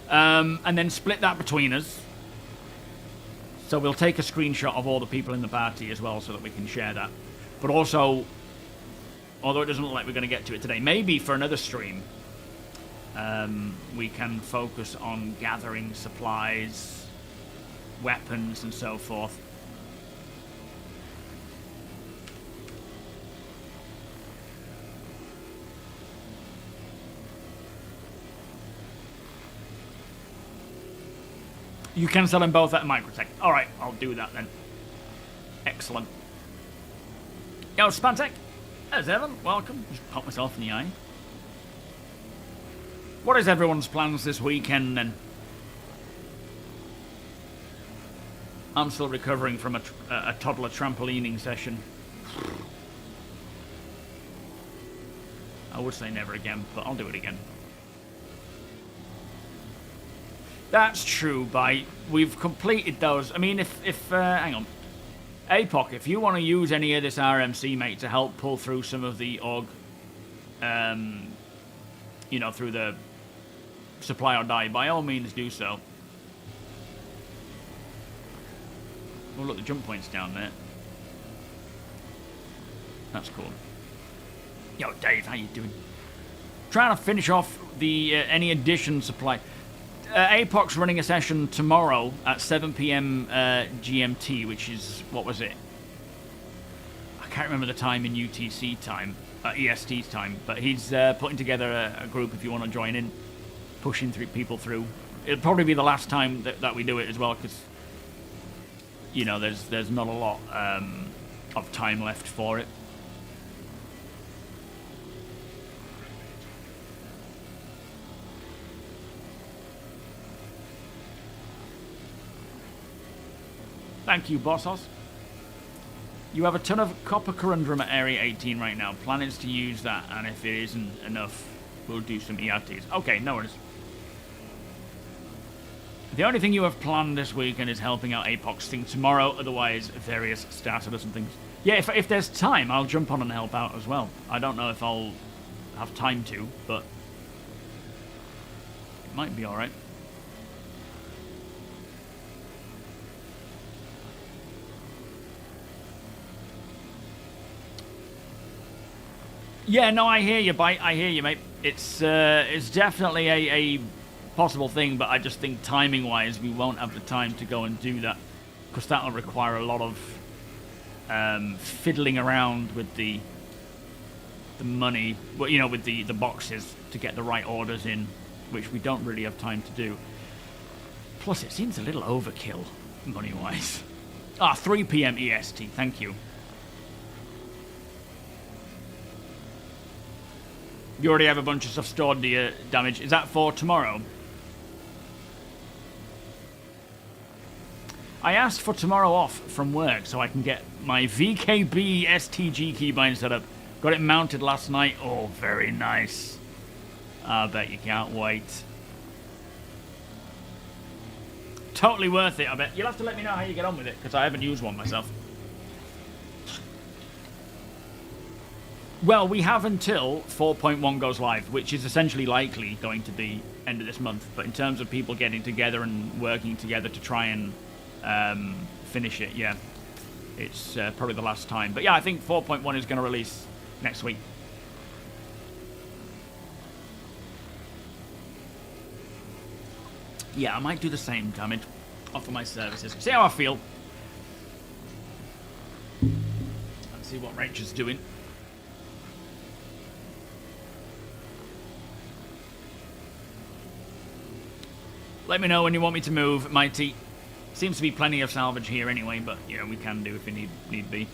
I? And then split that between us. So we'll take a screenshot of all the people in the party as well so that we can share that. But also, although it doesn't look like we're going to get to it today, maybe for another stream, we can focus on gathering supplies, weapons, and so forth. You can sell them both at Microtech. Alright, I'll do that then. Excellent. Yo, Spantek. There's Evan. Welcome. Just pop myself in the eye. What is everyone's plans this weekend then? I'm still recovering from a toddler trampolining session. I would say never again, but I'll do it again. That's true, Bite. We've completed those. I mean, if hang on. Apoc, if you want to use any of this RMC, mate, to help pull through some of the org, you know, through the supply or die, by all means do so. Oh, look, the jump point's down there. That's cool. Yo, Dave, how you doing? Trying to finish off the any addition supply. Apoc's running a session tomorrow at 7 PM GMT, which is, what was it? I can't remember the time in UTC time, EST time, but he's putting together a group if you want to join in, pushing people through. It'll probably be the last time that we do it as well, because, you know, there's not a lot of time left for it. Thank you, Bossos. You have a ton of copper corundum at Area 18 right now. Plan is to use that, and if it isn't enough, we'll do some ERTs. Okay, no worries. The only thing you have planned this weekend is helping out Apoc's thing tomorrow, otherwise various starters and things. Yeah, if there's time, I'll jump on and help out as well. I don't know if I'll have time to, but it might be alright. Yeah, no, I hear you, Bite. I hear you, mate. It's definitely a possible thing, but I just think timing-wise, we won't have the time to go and do that, because that'll require a lot of fiddling around with the money, well, you know, with the boxes to get the right orders in, which we don't really have time to do. Plus, it seems a little overkill, money-wise. 3 PM EST. Thank you. You already have a bunch of stuff stored, do you, Damage? Is that for tomorrow? I asked for tomorrow off from work so I can get my VKB STG keybind set up. Got it mounted last night. Oh, very nice. I bet you can't wait. Totally worth it, I bet. You'll have to let me know how you get on with it, because I haven't used one myself. Well, we have until 4.1 goes live, which is essentially likely going to be end of this month. But in terms of people getting together and working together to try and finish it, yeah, it's probably the last time. But yeah, I think 4.1 is going to release next week. Yeah, I might do the same, Damage. Offer my services. See how I feel. Let's see what Rachel's doing. Let me know when you want me to move, Mighty. Seems to be plenty of salvage here anyway, but, you know, we can do if we need be.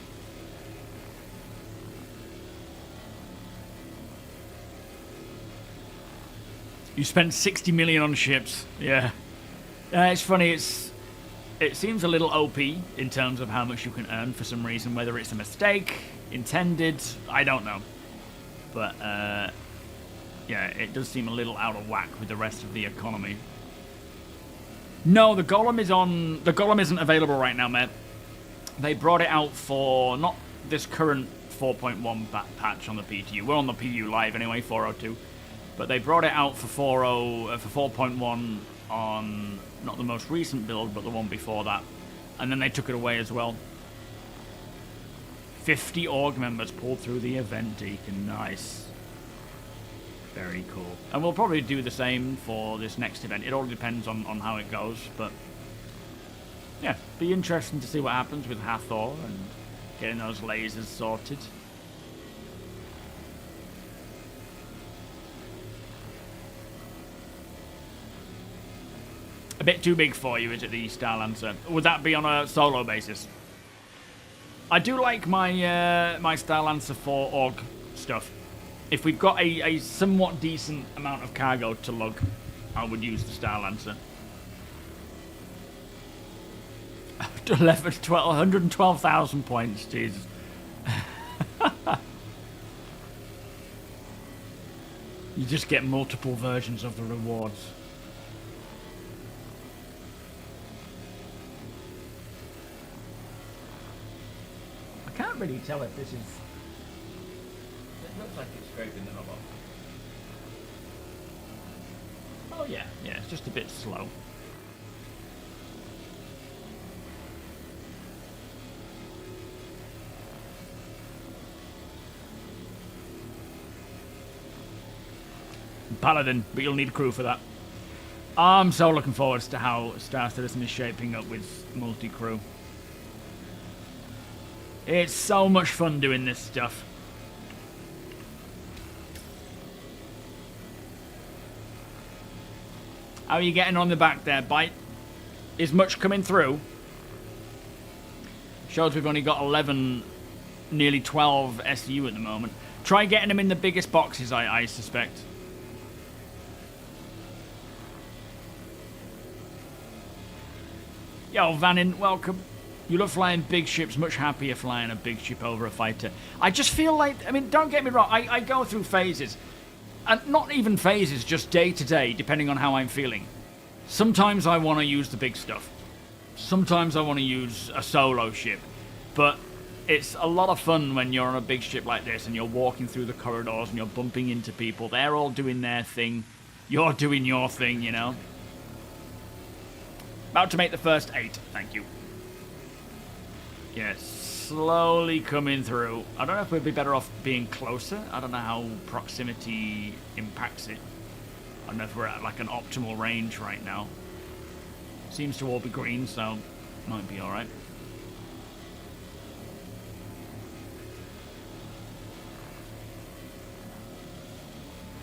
You spent 60 million on ships. Yeah. It's funny, It seems a little OP in terms of how much you can earn for some reason, whether it's a mistake, intended, I don't know. But, yeah, it does seem a little out of whack with the rest of the economy. No, the Golem is on... The Golem isn't available right now, mate. They brought it out for not this current 4.1 patch on the PTU. We're on the PU live anyway, 4.02. But they brought it out for 4.1 on not the most recent build, but the one before that. And then they took it away as well. 50 org members pulled through the event, Deacon. Nice. Very cool. And we'll probably do the same for this next event. It all depends on how it goes, but yeah, be interesting to see what happens with Hathor and getting those lasers sorted. A bit too big for you, is it, the Star Lancer? Would that be on a solo basis? I do like my my Star Lancer for org stuff. If we've got a somewhat decent amount of cargo to lug, I would use the Star Lancer. 112,000 points, Jesus. You just get multiple versions of the rewards. I can't really tell if this is... It looks like it's scraping the knob off. Oh yeah, it's just a bit slow. Paladin, but you'll need a crew for that. I'm so looking forward to how Star Citizen is shaping up with multi-crew. It's so much fun doing this stuff. How are you getting on the back there, Bite? Is much coming through? Shows we've only got 11, nearly 12 SU at the moment. Try getting them in the biggest boxes, I suspect. Yo, Vanin, welcome. You love flying big ships, much happier flying a big ship over a fighter. I just feel like, I mean, don't get me wrong, I go through phases. And not even phases, just day to day, depending on how I'm feeling. Sometimes I want to use the big stuff. Sometimes I want to use a solo ship. But it's a lot of fun when you're on a big ship like this and you're walking through the corridors and you're bumping into people. They're all doing their thing. You're doing your thing, you know. About to make the first 8, thank you. Yes, slowly coming through. I don't know if we'd be better off being closer. I don't know how proximity impacts it. I don't know if we're at like an optimal range right now. Seems to all be green, so might be alright.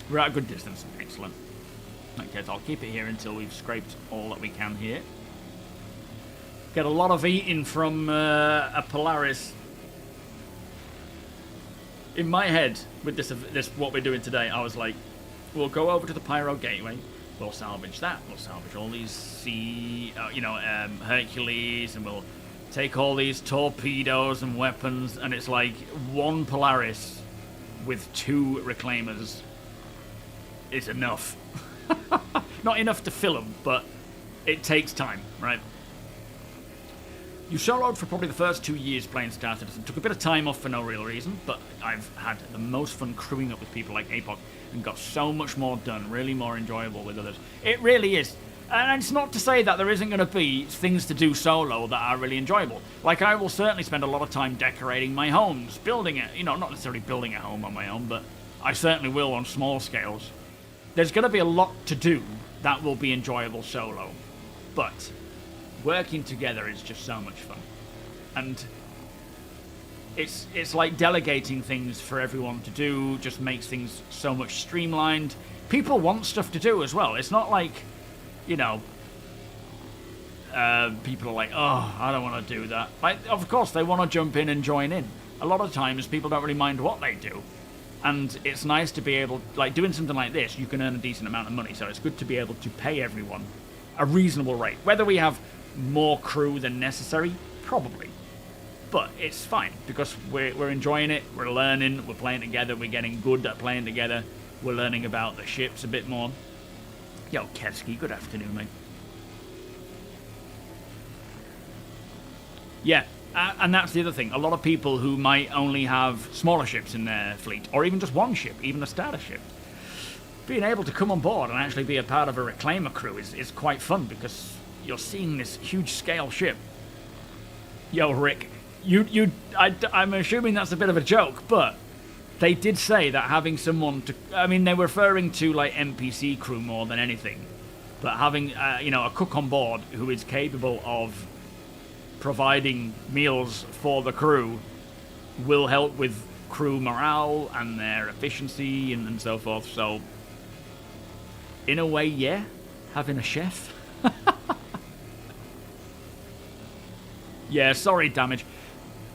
We're at a good distance. Excellent. Okay, so I'll keep it here until we've scraped all that we can here. Get a lot of eating from a Polaris. In my head, with this what we're doing today, I was like, we'll go over to the Pyro Gateway, we'll salvage that, we'll salvage all these Hercules, and we'll take all these torpedoes and weapons, and it's like one Polaris with 2 reclaimers is enough. Not enough to fill them, but it takes time, right? You soloed for probably the first 2 years playing Star Citizen. Took a bit of time off for no real reason, but I've had the most fun crewing up with people like APOC and got so much more done, really more enjoyable with others. It really is. And it's not to say that there isn't going to be things to do solo that are really enjoyable. Like, I will certainly spend a lot of time decorating my homes, building it. You know, not necessarily building a home on my own, but I certainly will on small scales. There's going to be a lot to do that will be enjoyable solo. But working together is just so much fun. And it's like delegating things for everyone to do, just makes things so much streamlined. People want stuff to do as well. It's not like, you know, people are like, oh, I don't want to do that. Like, of course, they want to jump in and join in. A lot of times, people don't really mind what they do. And it's nice to be able, like, doing something like this, you can earn a decent amount of money, so it's good to be able to pay everyone a reasonable rate. Whether we have more crew than necessary? Probably. But it's fine, because we're enjoying it, we're learning, we're playing together, we're getting good at playing together, we're learning about the ships a bit more. Yo, Kevsky, good afternoon, mate. Yeah, and that's the other thing. A lot of people who might only have smaller ships in their fleet, or even just one ship, even a starter ship, being able to come on board and actually be a part of a reclaimer crew is quite fun, because you're seeing this huge scale ship. Yo, Rick, I'm assuming that's a bit of a joke, but they did say that having someone to, I mean, they were referring to like NPC crew more than anything, but having a cook on board who is capable of providing meals for the crew will help with crew morale and their efficiency and so forth. So in a way, yeah, having a chef. Yeah, sorry, Damage.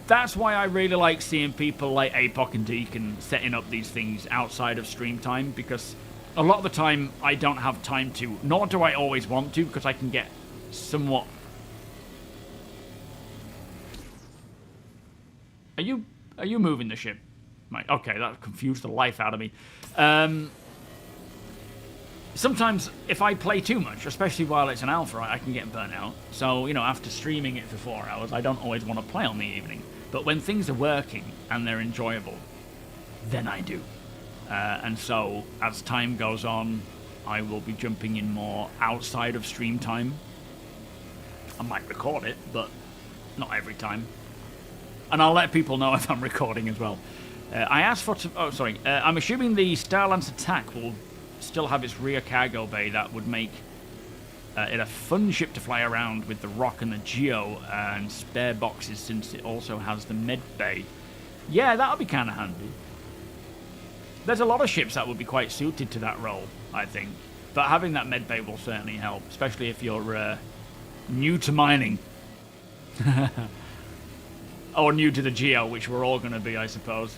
That's why I really like seeing people like APOC and Deacon setting up these things outside of stream time, because a lot of the time I don't have time to, nor do I always want to, because I can get somewhat... Are you moving the ship? Right, okay, that confused the life out of me. Sometimes, if I play too much, especially while it's an alpha, I can get burnt out. So, after streaming it for 4 hours, I don't always want to play on the evening. But when things are working and they're enjoyable, then I do. And so, as time goes on, I will be jumping in more outside of stream time. I might record it, but not every time. And I'll let people know if I'm recording as well. I asked for... I'm assuming the Starlance attack will still have its rear cargo bay. That would make it a fun ship to fly around with the Rock and the Geo and spare boxes, since it also has the med bay. Yeah, that would be kind of handy. There's a lot of ships that would be quite suited to that role, I think. But having that med bay will certainly help, especially if you're new to mining. Or new to the Geo, which we're all going to be, I suppose.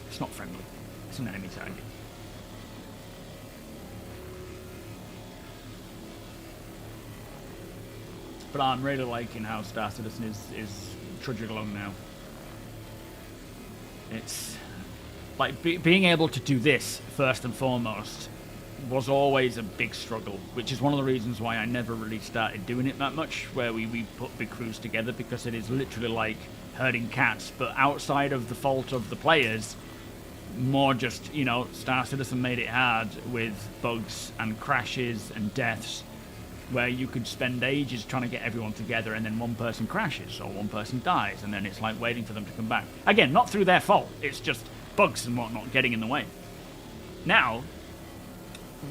It's not friendly. It's an enemy target. But I'm really liking how starcitizen is trudging along now. It's like being able to do this first and foremost was always a big struggle, which is one of the reasons why I never really started doing it that much, where we put big crews together, because it is literally like herding cats, but outside of the fault of the players, more just, Star Citizen made it hard with bugs and crashes and deaths, where you could spend ages trying to get everyone together, and then one person crashes or one person dies, and then it's like waiting for them to come back. Again, not through their fault, it's just bugs and whatnot getting in the way. Now,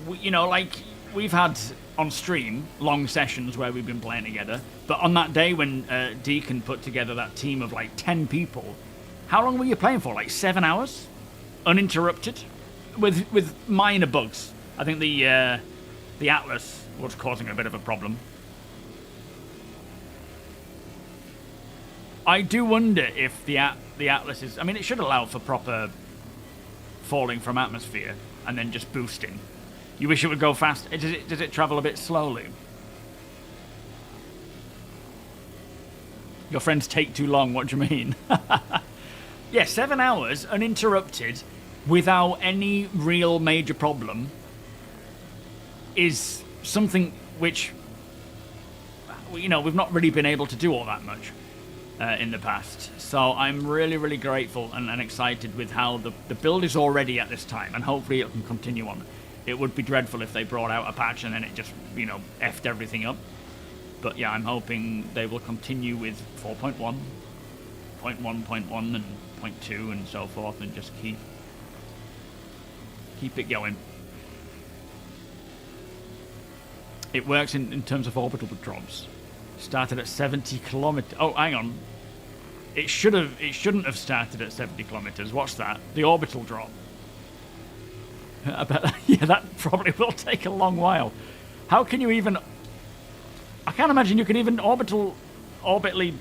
we've had on stream long sessions where we've been playing together, but on that day when Deacon put together that team of like 10 people, how long were you playing for? Like 7 hours? Uninterrupted? With minor bugs. I think the Atlas was causing a bit of a problem. I do wonder if the Atlas is... I mean, it should allow for proper falling from atmosphere and then just boosting. You wish it would go fast. Does it travel a bit slowly? Your friends take too long, what do you mean? Yeah, 7 hours uninterrupted without any real major problem is something which, we've not really been able to do all that much in the past. So I'm really, really grateful and excited with how the build is already at this time, and hopefully it can continue on. It would be dreadful if they brought out a patch and then it just, effed everything up. But yeah, I'm hoping they will continue with 4.1, 0.1.1 and 0.2 and so forth, and just keep it going. It works in terms of orbital drops. Started at 70 kilometers. Oh, hang on. It shouldn't have started at 70 kilometers. What's that? The orbital drop. I bet, yeah, that probably will take a long while. How can you even... I can't imagine you can even orbitally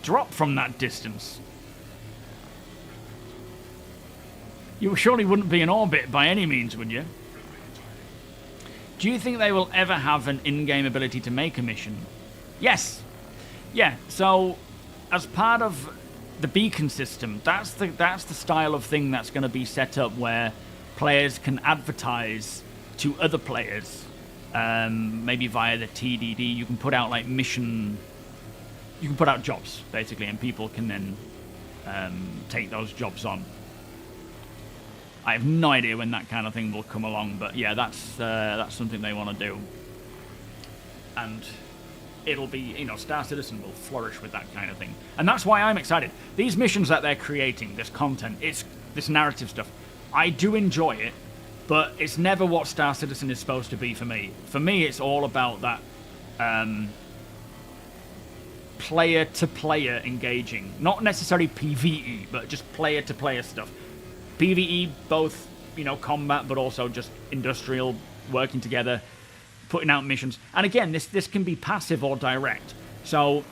drop from that distance. You surely wouldn't be in orbit by any means, would you? Do you think they will ever have an in-game ability to make a mission? Yes. Yeah, so as part of the beacon system, that's the style of thing that's going to be set up where players can advertise to other players, maybe via the TDD. You can put out like mission, you can put out jobs basically, and people can then take those jobs on. I have no idea when that kind of thing will come along, but yeah, that's something they want to do, and it'll be, you know, Star Citizen will flourish with that kind of thing, and that's why I'm excited. These missions that they're creating, this content, it's this narrative stuff. I do enjoy it, but it's never what Star Citizen is supposed to be for me. For me, it's all about that player-to-player engaging, not necessarily PvE, but just player-to-player stuff. PvE, both, you know, combat, but also just industrial, working together, putting out missions. And again, this can be passive or direct. So,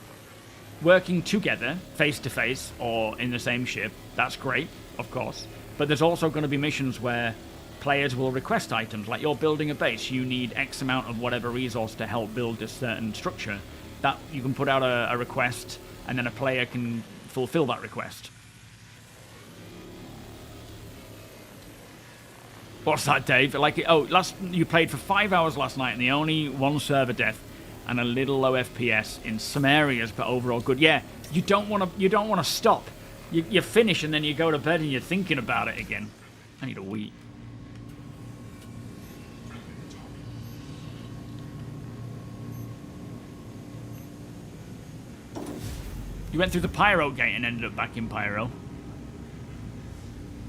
working together, face-to-face, or in the same ship, that's great, of course. But there's also going to be missions where players will request items, like you're building a base, you need X amount of whatever resource to help build a certain structure. That you can put out a request, and then a player can fulfill that request. What's that, Dave? Like, you played for 5 hours last night, and the only one server death and a little low FPS in some areas, but overall good. Yeah, you don't want to stop. You finish and then you go to bed and you're thinking about it again. I need a wee. You went through the Pyro gate and ended up back in Pyro.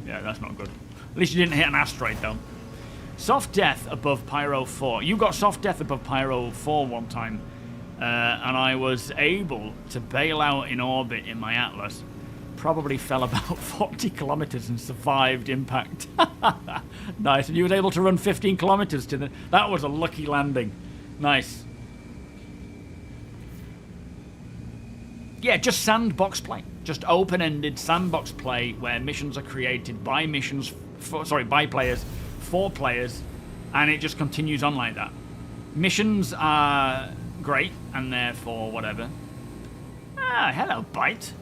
Yeah, that's not good. At least you didn't hit an asteroid, though. Soft death above Pyro 4. You got soft death above Pyro 4 one time, and I was able to bail out in orbit in my Atlas. Probably fell about 40 kilometers and survived impact. Nice. And you were able to run 15 kilometers to the... That was a lucky landing. Nice. Yeah, just sandbox play. Just open-ended sandbox play where missions are created by by players, for players, and it just continues on like that. Missions are great, and therefore whatever. Ah, hello, Bite.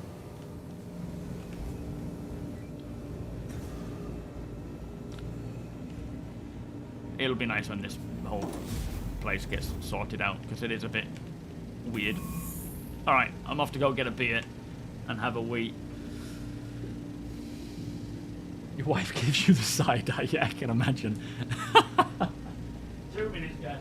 It'll be nice when this whole place gets sorted out, because it is a bit weird. Alright, I'm off to go get a beer and have a wee. Your wife gives you the side eye, yeah, I can imagine. 2 minutes, guys.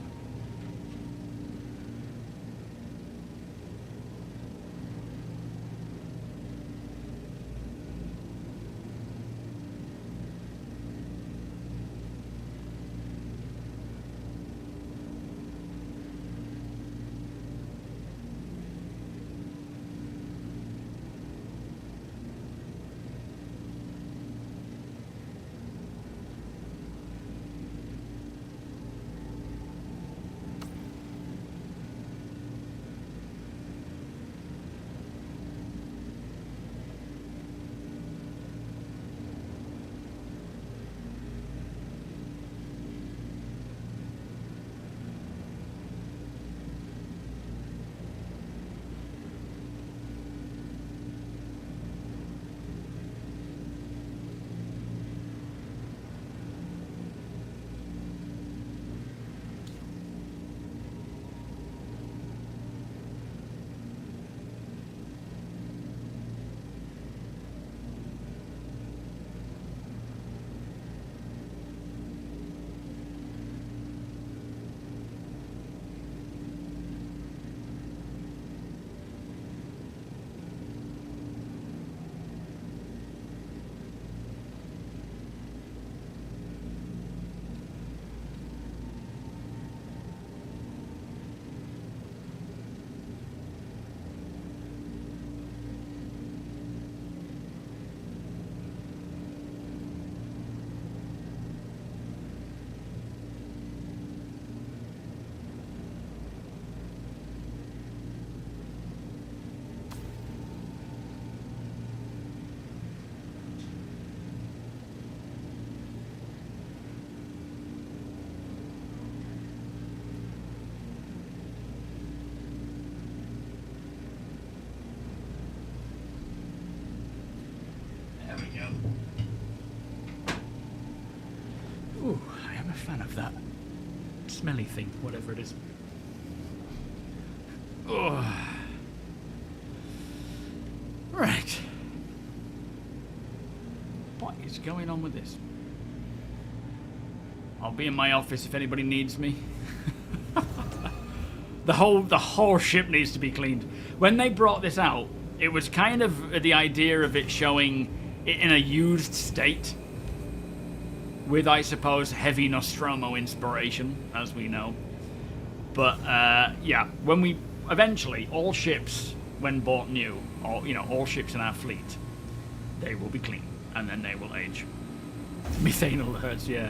fan of that smelly thing, whatever it is. Oh. Right. What is going on with this? I'll be in my office if anybody needs me. The whole ship needs to be cleaned. When they brought this out, it was kind of the idea of it showing it in a used state, with, I suppose, heavy Nostromo inspiration, as we know. But yeah, when we eventually all ships, when bought new, all ships in our fleet, they will be clean, and then they will age. Methane alerts, yeah.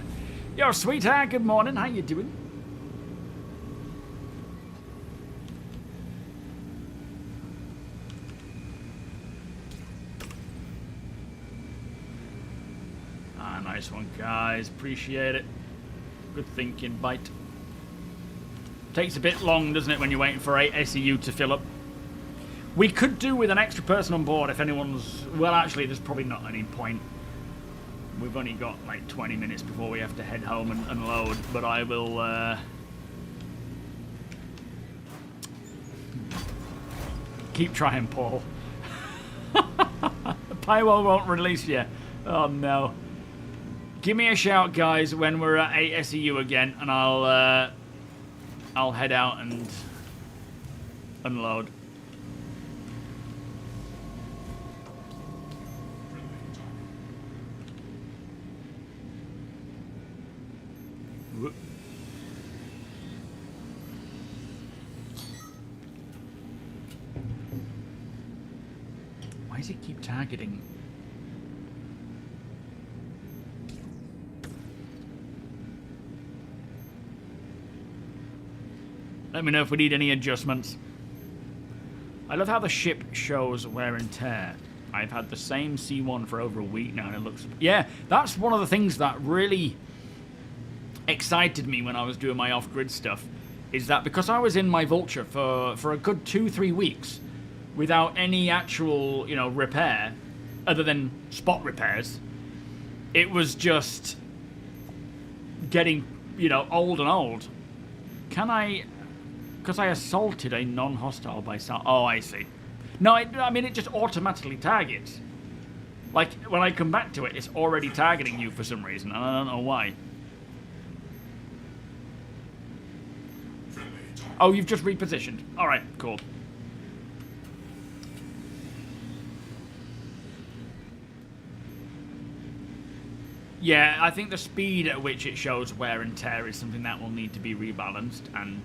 Yo, sweetheart, good morning. How you doing? Ah, nice one, guys. Appreciate it. Good thinking, bite. Takes a bit long, doesn't it, when you're waiting for 8 SEU to fill up? We could do with an extra person on board if anyone's... Well, actually, there's probably not any point. We've only got like 20 minutes before we have to head home and unload, but I will keep trying, Paul. Pyro won't release you. Oh no. Give me a shout, guys, when we're at 8 SEU again, and I'll head out and unload. Why does it keep targeting? Let me know if we need any adjustments. I love how the ship shows wear and tear. I've had the same C1 for over a week now, and it looks... Yeah, that's one of the things that really excited me when I was doing my off-grid stuff, is that because I was in my Vulture for a good 2-3 weeks without any actual, repair, other than spot repairs, it was just getting, old and old. Can I... Because I assaulted a non-hostile by... Oh, I see. No, I mean, it just automatically targets. Like, when I come back to it, it's already targeting you for some reason, and I don't know why. Oh, you've just repositioned. Alright, cool. Yeah, I think the speed at which it shows wear and tear is something that will need to be rebalanced and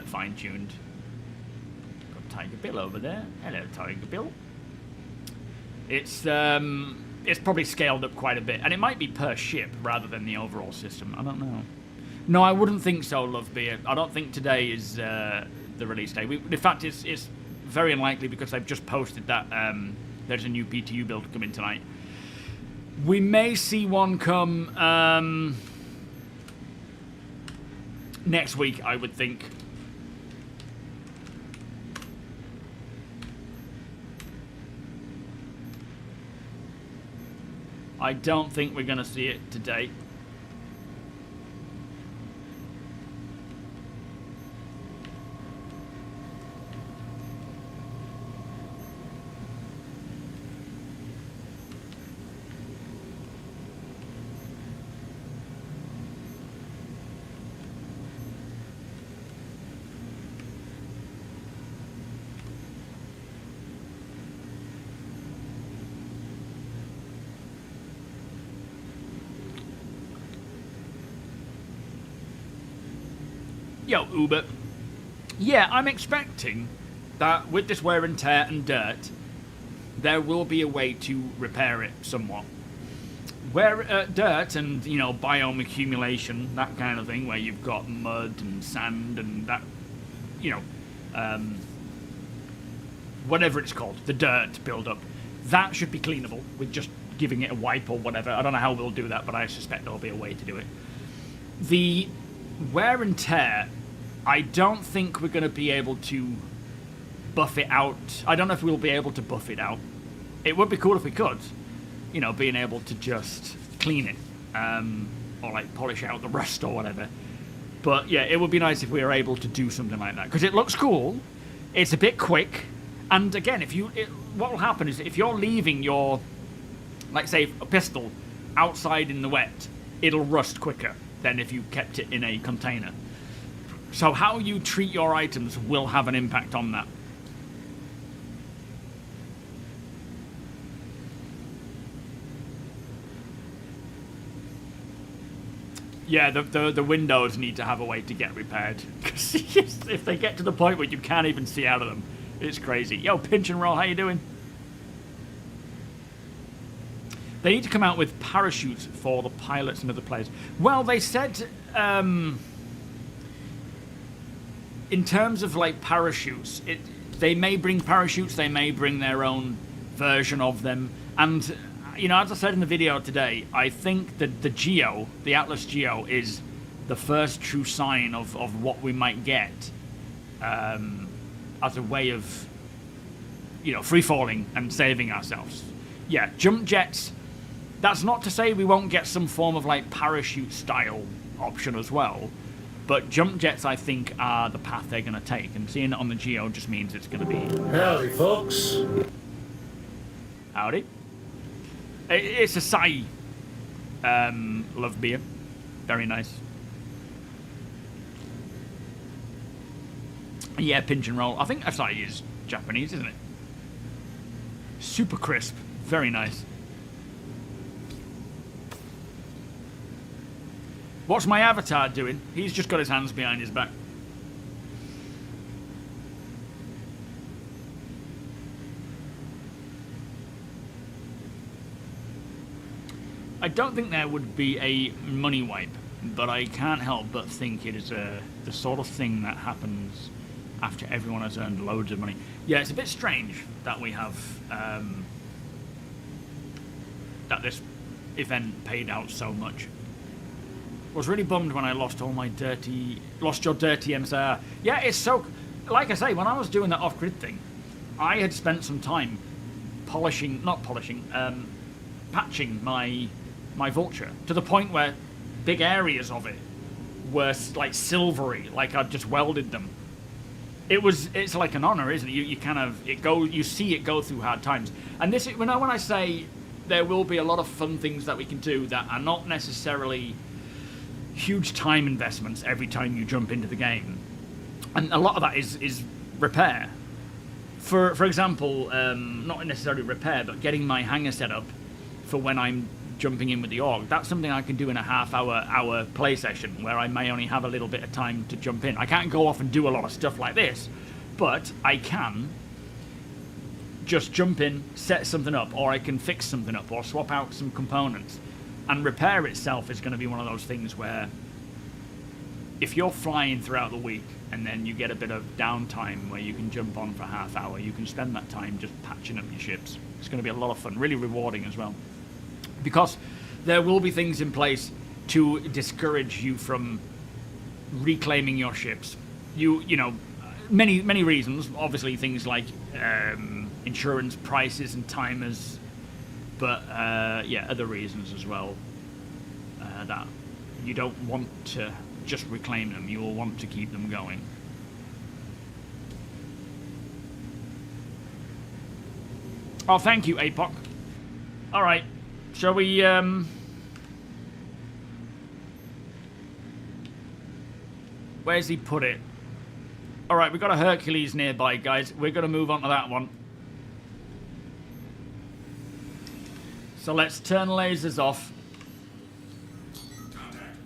fine-tuned. Got Tiger Bill over there. Hello, Tiger Bill. It's probably scaled up quite a bit, and it might be per ship rather than the overall system. I don't know. No, I wouldn't think so, Love Beer. I don't think today is the release day. In fact, it's very unlikely because I've just posted that there's a new PTU build coming tonight. We may see one come next week, I would think. I don't think we're going to see it today. Yo, Uber. Yeah, I'm expecting that with this wear and tear and dirt, there will be a way to repair it somewhat. Where dirt and, biome accumulation, that kind of thing, where you've got mud and sand and that, whatever it's called, the dirt build-up, that should be cleanable with just giving it a wipe or whatever. I don't know how we'll do that, but I suspect there'll be a way to do it. The wear and tear, I don't think we're going to be able to buff it out. I don't know if we'll be able to buff it out. It would be cool if we could, being able to just clean it. or like polish out the rust or whatever. But yeah, it would be nice if we were able to do something like that, because it looks cool. It's a bit quick, and again, what will happen is if you're leaving your, like say, a pistol outside in the wet, it'll rust quicker than if you kept it in a container. So how you treat your items will have an impact on that. Yeah, the windows need to have a way to get repaired. Because if they get to the point where you can't even see out of them, it's crazy. Yo, Pinch and Roll, how you doing? They need to come out with parachutes for the pilots and other players. Well, they said, in terms of like parachutes, they may bring parachutes, they may bring their own version of them. And, you know, as I said in the video today, I think that the Atlas Geo is the first true sign of what we might get as a way of, you know, free-falling and saving ourselves. Yeah, jump jets. That's not to say we won't get some form of like parachute style option as well, but jump jets I think are the path they're going to take, and seeing it on the Geo just means it's going to be...
Howdy, folks.
Howdy. It's a Sai love beer. Very nice. Yeah, Pinch and Roll. I think Acai is Japanese, isn't it? Super crisp. Very nice. What's my avatar doing? He's just got his hands behind his back. I don't think there would be a money wipe, but I can't help but think it is the sort of thing that happens after everyone has earned loads of money. Yeah, it's a bit strange that we have that this event paid out so much. I was really bummed when I lost your dirty MSR. Yeah, it's so, like I say, when I was doing that off-grid thing, I had spent some time patching my Vulture to the point where big areas of it were like silvery, like I'd just welded them. It's like an honor, isn't it? You see it go through hard times. And this, when I say there will be a lot of fun things that we can do that are not necessarily huge time investments every time you jump into the game, and a lot of that is repair. For example, not necessarily repair, but getting my hangar set up for when I'm jumping in with the Org. That's something I can do in a half-hour play session where I may only have a little bit of time to jump in. I can't go off and do a lot of stuff like this, but I can just jump in, set something up, or I can fix something up, or swap out some components. And repair itself is going to be one of those things where if you're flying throughout the week and then you get a bit of downtime where you can jump on for a half hour, you can spend that time just patching up your ships. It's going to be a lot of fun, really rewarding as well. Because there will be things in place to discourage you from reclaiming your ships. You know, many reasons. Obviously, things like insurance prices and timers, but yeah, other reasons as well. That you don't want to just reclaim them. You will want to keep them going. Oh, thank you, APOC. All right. Shall we, where's he put it? Alright, we've got a Hercules nearby, guys. We're going to move on to that one. So let's turn lasers off.
Contact.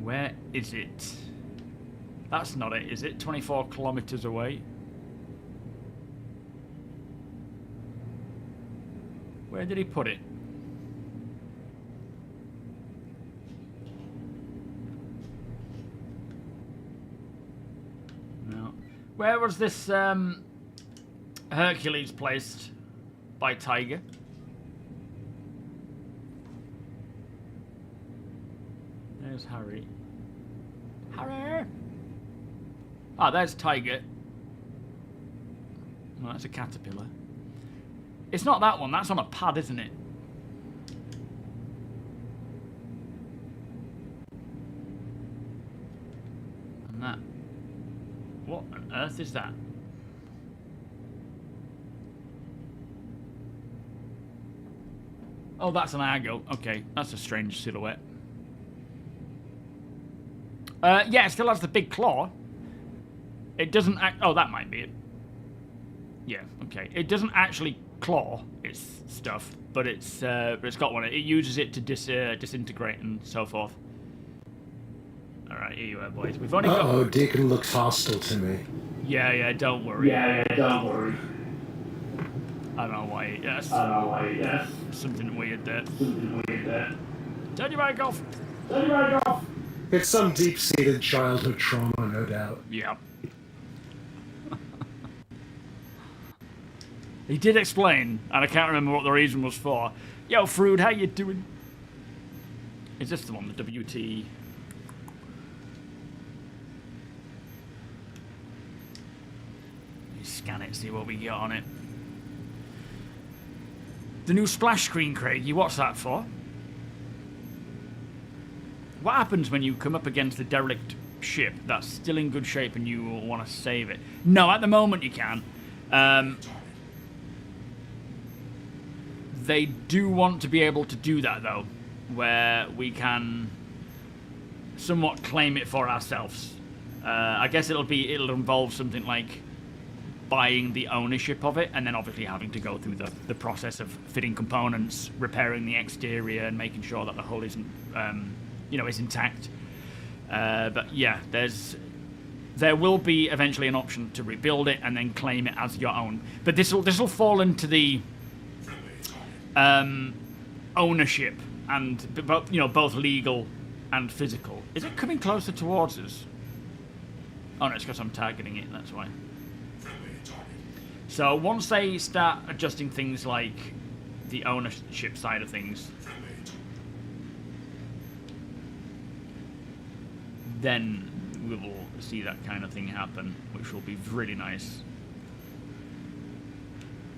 Where is it? That's not it, is it? 24 kilometers away. Where did he put it? No. Where was this Hercules placed by Tiger? There's Harry. Harry! Ah, there's Tiger. Well, that's a caterpillar. It's not that one. That's on a pad, isn't it? And that. What on earth is that? Oh, that's an Argo. Okay, that's a strange silhouette. Yeah, it still has the big claw. It doesn't act... Oh, that might be it. Yeah, okay. It doesn't actually claw its stuff, but it's got one. It uses it to disintegrate and so forth. Alright, here you are, boys. We've only got...
Uh-oh, Deacon looks hostile to me.
Yeah, don't worry.
Yeah, don't worry.
I don't know why. Yes.
I don't know why, yes.
Something weird there.
Something weird there.
Turn your mic off.
Turn your mic off.
It's some deep-seated childhood trauma, no doubt.
Yeah. He did explain, and I can't remember what the reason was for. Yo, Frood, how you doing? Is this the one, the WT? Let's scan it, see what we got on it. The new splash screen, Craig, you what's that for? What happens when you come up against a derelict ship that's still in good shape and you want to save it? No, at the moment you can. They do want to be able to do that, though, where we can somewhat claim it for ourselves. I guess it'll involve something like buying the ownership of it, and then obviously having to go through the process of fitting components, repairing the exterior, and making sure that the hull isn't, is intact. But yeah, there will be eventually an option to rebuild it and then claim it as your own. But this will fall into the ownership and both legal and physical. Is it coming closer towards us? Oh no, it's because I'm targeting it. That's why. So once they start adjusting things like the ownership side of things, then we will see that kind of thing happen, which will be really nice.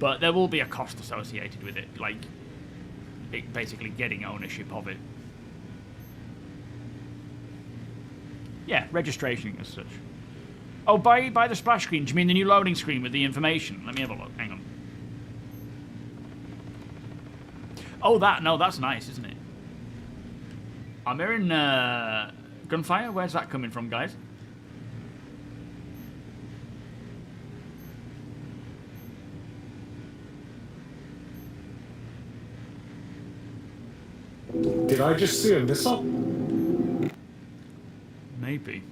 But there will be a cost associated with it, like basically getting ownership of it. Yeah, registration as such. Oh, by the splash screen, do you mean the new loading screen with the information? Let me have a look, hang on. Oh, that's nice, isn't it? I'm hearing gunfire. Where's that coming from, guys?
Did I just see a missile?
Maybe.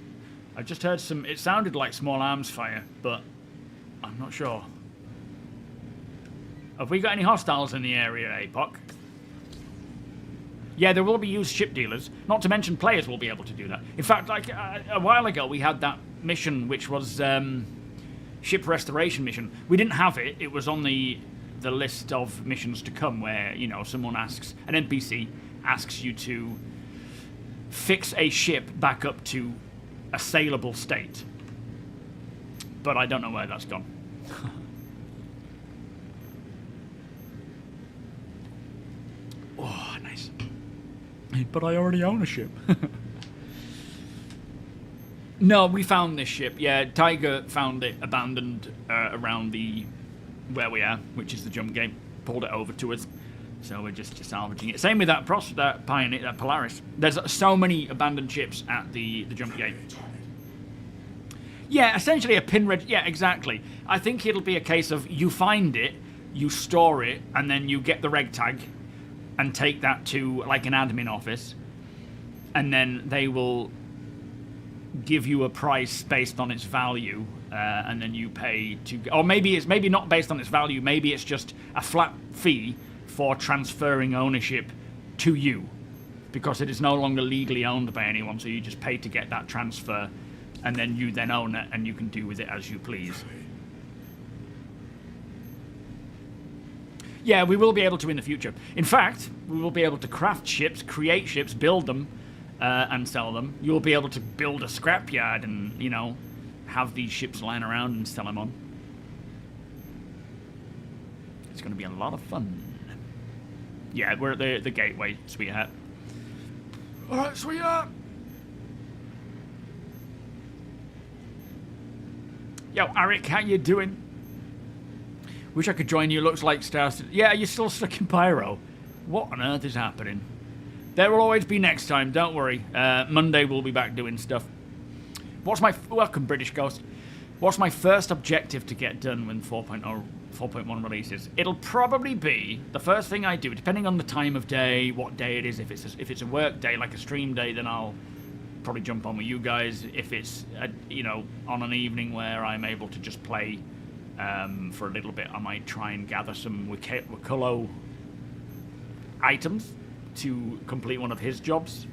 I just heard some... It sounded like small arms fire, but I'm not sure. Have we got any hostiles in the area, APOC? Yeah, there will be used ship dealers. Not to mention players will be able to do that. In fact, like a while ago, we had that mission, which was ship restoration mission. We didn't have it. It was on the list of missions to come, where someone asks, an NPC asks you to fix a ship back up to a saleable state. But I don't know where that's gone. Oh, nice. But I already own a ship. No, we found this ship. Yeah, Tiger found it abandoned around where we are, which is the jump gate. Pulled it over to us. So we're just salvaging it. Same with that Pioneer, that Polaris. There's so many abandoned ships at the jump gate. Yeah, essentially a pin red. Yeah, exactly. I think it'll be a case of you find it, you store it, and then you get the reg tag and take that to like an admin office, and then they will give you a price based on its value, and then you pay to. Or maybe it's not based on its value. Maybe it's just a flat fee for transferring ownership to you, because it is no longer legally owned by anyone, so you just pay to get that transfer, and then you then own it, and you can do with it as you please. Yeah, we will be able to in the future. In fact, we will be able to craft ships, create ships, build them, and sell them. You'll be able to build a scrapyard and, have these ships lying around and sell them on. going to be a lot of fun. Yeah, we're at the gateway, sweetheart. Alright, sweetheart. Yo, Arik, how you doing? Wish I could join you. Looks like stars. Yeah, you're still stuck in Pyro. What on earth is happening? There will always be next time, don't worry. Monday we'll be back doing stuff. What's my... Welcome, British Ghost. What's my first objective to get done when 4.1 releases? It'll probably be the first thing I do, depending on the time of day, what day it is. If it's a work day, like a stream day, then I'll probably jump on with you guys. If it's, on an evening where I'm able to just play for a little bit, I might try and gather some Wakulo items to complete one of his jobs.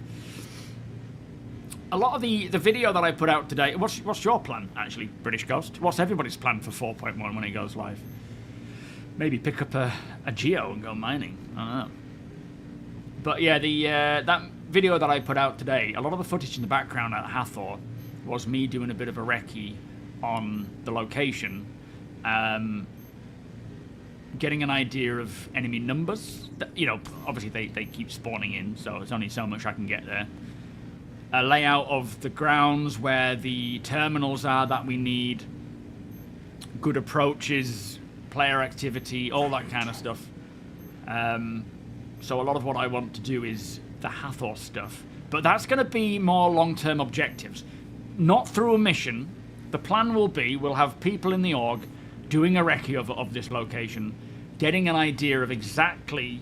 A lot of the video that I put out today... What's your plan, actually, British Ghost? What's everybody's plan for 4.1 when it goes live? Maybe pick up a Geo and go mining. I don't know. But yeah, that video that I put out today, a lot of the footage in the background at Hathor was me doing a bit of a recce on the location, getting an idea of enemy numbers. Obviously they keep spawning in, so there's only so much I can get there. A layout of the grounds where the terminals are that we need, good approaches, player activity, all that kind of stuff. So a lot of what I want to do is the Hathor stuff, but that's going to be more long-term objectives, not through a mission. The plan will be we'll have people in the org doing a recce of this location, getting an idea of exactly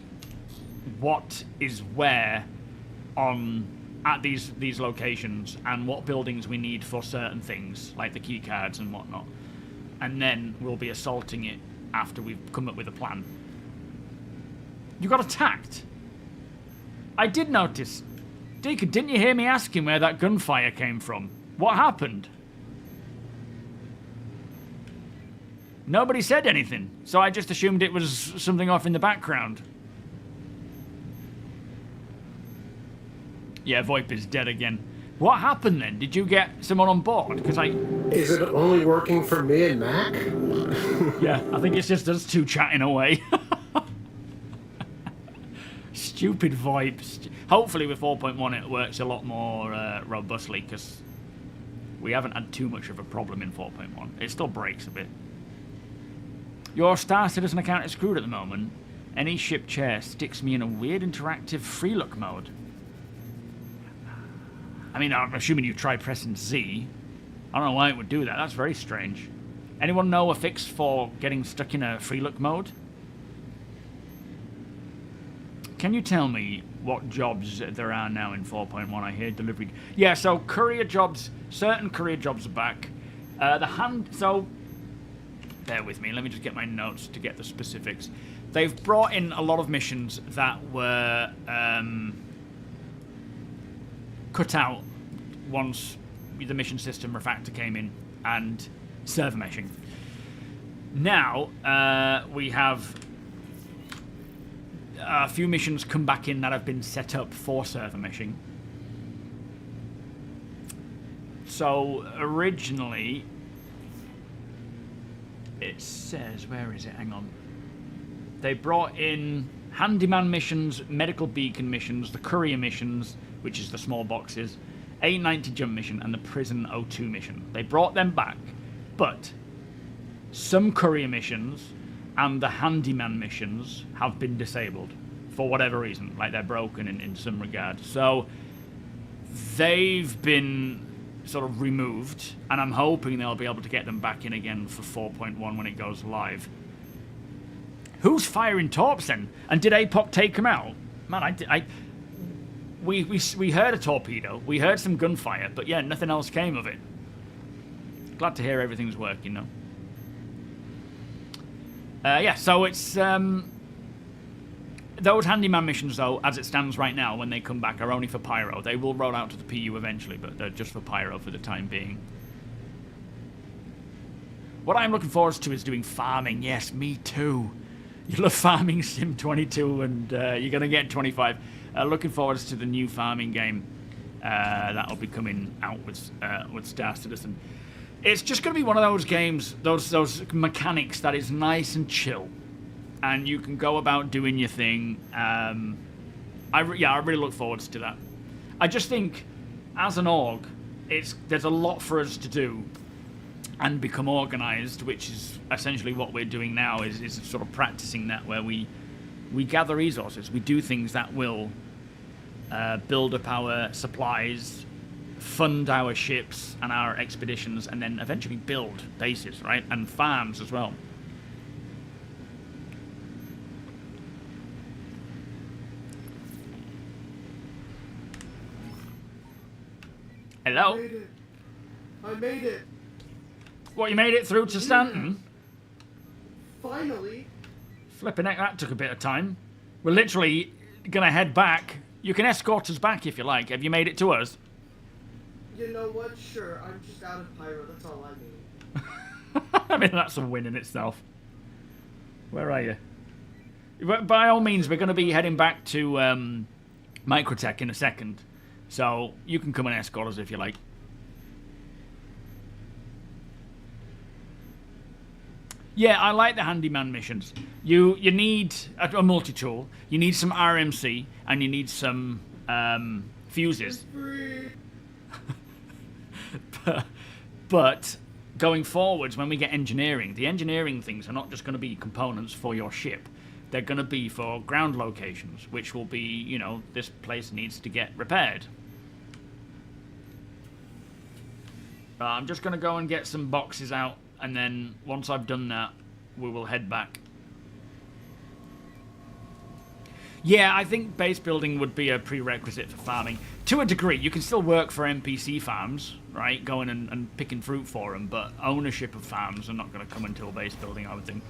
what is where at these locations and what buildings we need for certain things, like the key cards and whatnot. And then we'll be assaulting it after we've come up with a plan. You got attacked? I did notice. Deacon, didn't you hear me asking where that gunfire came from? What happened? Nobody said anything, so I just assumed it was something off in the background. Yeah, VoIP is dead again. What happened then? Did you get someone on board? Because
Is it only working for me and Mac?
Yeah, I think it's just us two chatting away. Stupid VoIP. Hopefully with 4.1 it works a lot more robustly, because we haven't had too much of a problem in 4.1. It still breaks a bit. Your Star Citizen account is screwed at the moment. Any ship chair sticks me in a weird interactive free look mode. I mean, I'm assuming you try pressing Z. I don't know why it would do that. That's very strange. Anyone know a fix for getting stuck in a free look mode? Can you tell me what jobs there are now in 4.1? I hear delivery. Yeah, so courier jobs, certain courier jobs are back. So, bear with me. Let me just get my notes to get the specifics. They've brought in a lot of missions that were cut out once the mission system refactor came in and server meshing. Now we have a few missions come back in that have been set up for server meshing. So originally it says, where is it? Hang on. They brought in handyman missions, medical beacon missions, the courier missions, which is the small boxes, A90 jump mission, and the prison O2 mission. They brought them back, but some courier missions and the handyman missions have been disabled for whatever reason, like they're broken in some regard. So they've been sort of removed, and I'm hoping they'll be able to get them back in again for 4.1 when it goes live. Who's firing torps then? And did APOC take them out? Man, we heard a torpedo, we heard some gunfire, but yeah, nothing else came of it. Glad to hear everything's working though. Yeah, so it's those handyman missions though, as it stands right now, when they come back, are only for Pyro. They will roll out to the PU eventually, but they're just for Pyro for the time being. What I'm looking forward to is doing farming. Yes, me too. You love farming Sim 22, and you're going to get 25. Looking forward to the new farming game that'll be coming out with Star Citizen. It's just going to be one of those games, those mechanics that is nice and chill. and you can go about doing your thing. I really look forward to that. I just think, as an org, there's a lot for us to do and become organised, which is essentially what we're doing now, is sort of practicing that, where we gather resources, we do things that will build up our supplies, fund our ships and our expeditions, and then eventually build bases, right? And farms as well. Hello?
I made it.
What, you made it through to Stanton?
Finally.
Flipping heck, that took a bit of time. We're literally gonna head back. You can escort us back if you like. Have you made it to us?
You know what? Sure. I'm just out of pyro. That's all I need.
I mean, that's a win in itself. Where are you? By all means, we're going to be heading back to Microtech in a second. So you can come and escort us if you like. Yeah, I like the handyman missions. You need a multi-tool, you need some RMC, and you need some fuses. But going forwards, when we get engineering, the engineering things are not just going to be components for your ship. They're going to be for ground locations, which will be, you know, this place needs to get repaired. I'm just going to go and get some boxes out, and then once I've done that, we will head back. Yeah, I think base building would be a prerequisite for farming. To a degree, you can still work for NPC farms, right? Going and picking fruit for them, but ownership of farms are not going to come until base building, I would think.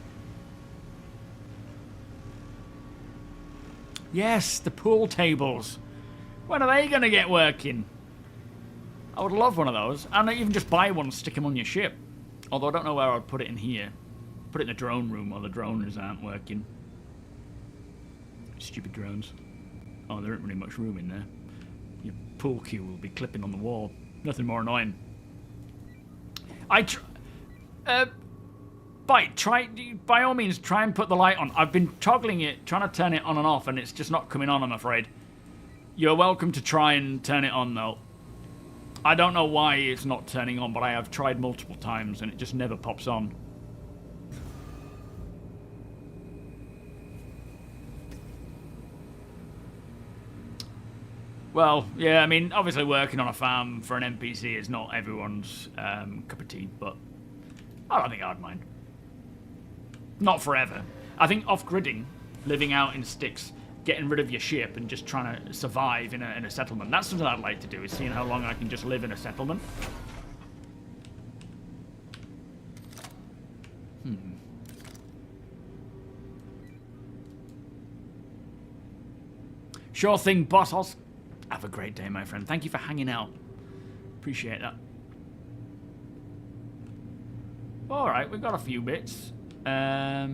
Yes, the pool tables. When are they going to get working? I would love one of those. And even just buy one and stick them on your ship. Although I don't know where I'd put it in here. Put it in the drone room while the drones aren't working. Stupid drones. Oh, there isn't really much room in there. Your pool cue will be clipping on the wall. Nothing more annoying. By all means, try and put the light on. I've been toggling it, trying to turn it on and off, and it's just not coming on, I'm afraid. You're welcome to try and turn it on, though. I don't know why it's not turning on, but I have tried multiple times, and it just never pops on. Well, yeah, I mean, obviously working on a farm for an NPC is not everyone's cup of tea, but I don't think I'd mind. Not forever. I think off-gridding, living out in sticks, getting rid of your ship and just trying to survive in a settlement, that's something I'd like to do, is seeing how long I can just live in a settlement. Sure thing, boss. Have a great day, my friend. Thank you for hanging out. Appreciate that. Alright, we've got a few bits. There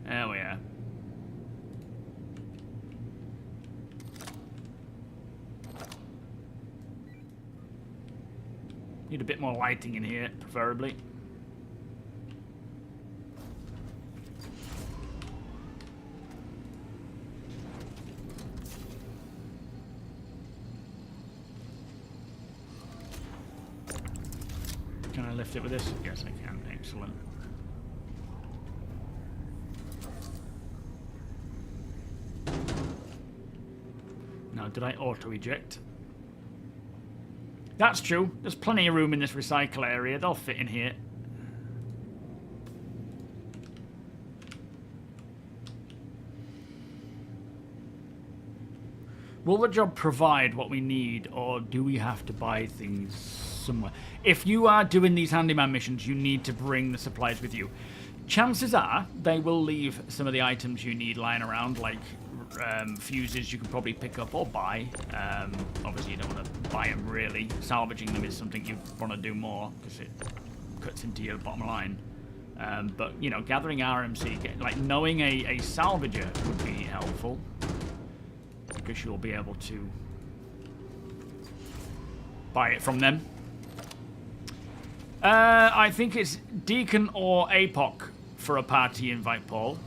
we are. Need a bit more lighting in here, preferably. Can I lift it with this? Yes, I can. Excellent. Now, did I auto-eject? That's true. There's plenty of room in this recycle area. They'll fit in here. Will the job provide what we need, or do we have to buy things somewhere? If you are doing these handyman missions, you need to bring the supplies with you. Chances are they will leave some of the items you need lying around, like fuses you can probably pick up or buy. Obviously, you don't want to buy them, really. Salvaging them is something you want to do more, because it cuts into your bottom line. But, you know, gathering RMC, like knowing a salvager would be helpful, because you'll be able to buy it from them. I think it's Deacon or APOC for a party invite, Paul.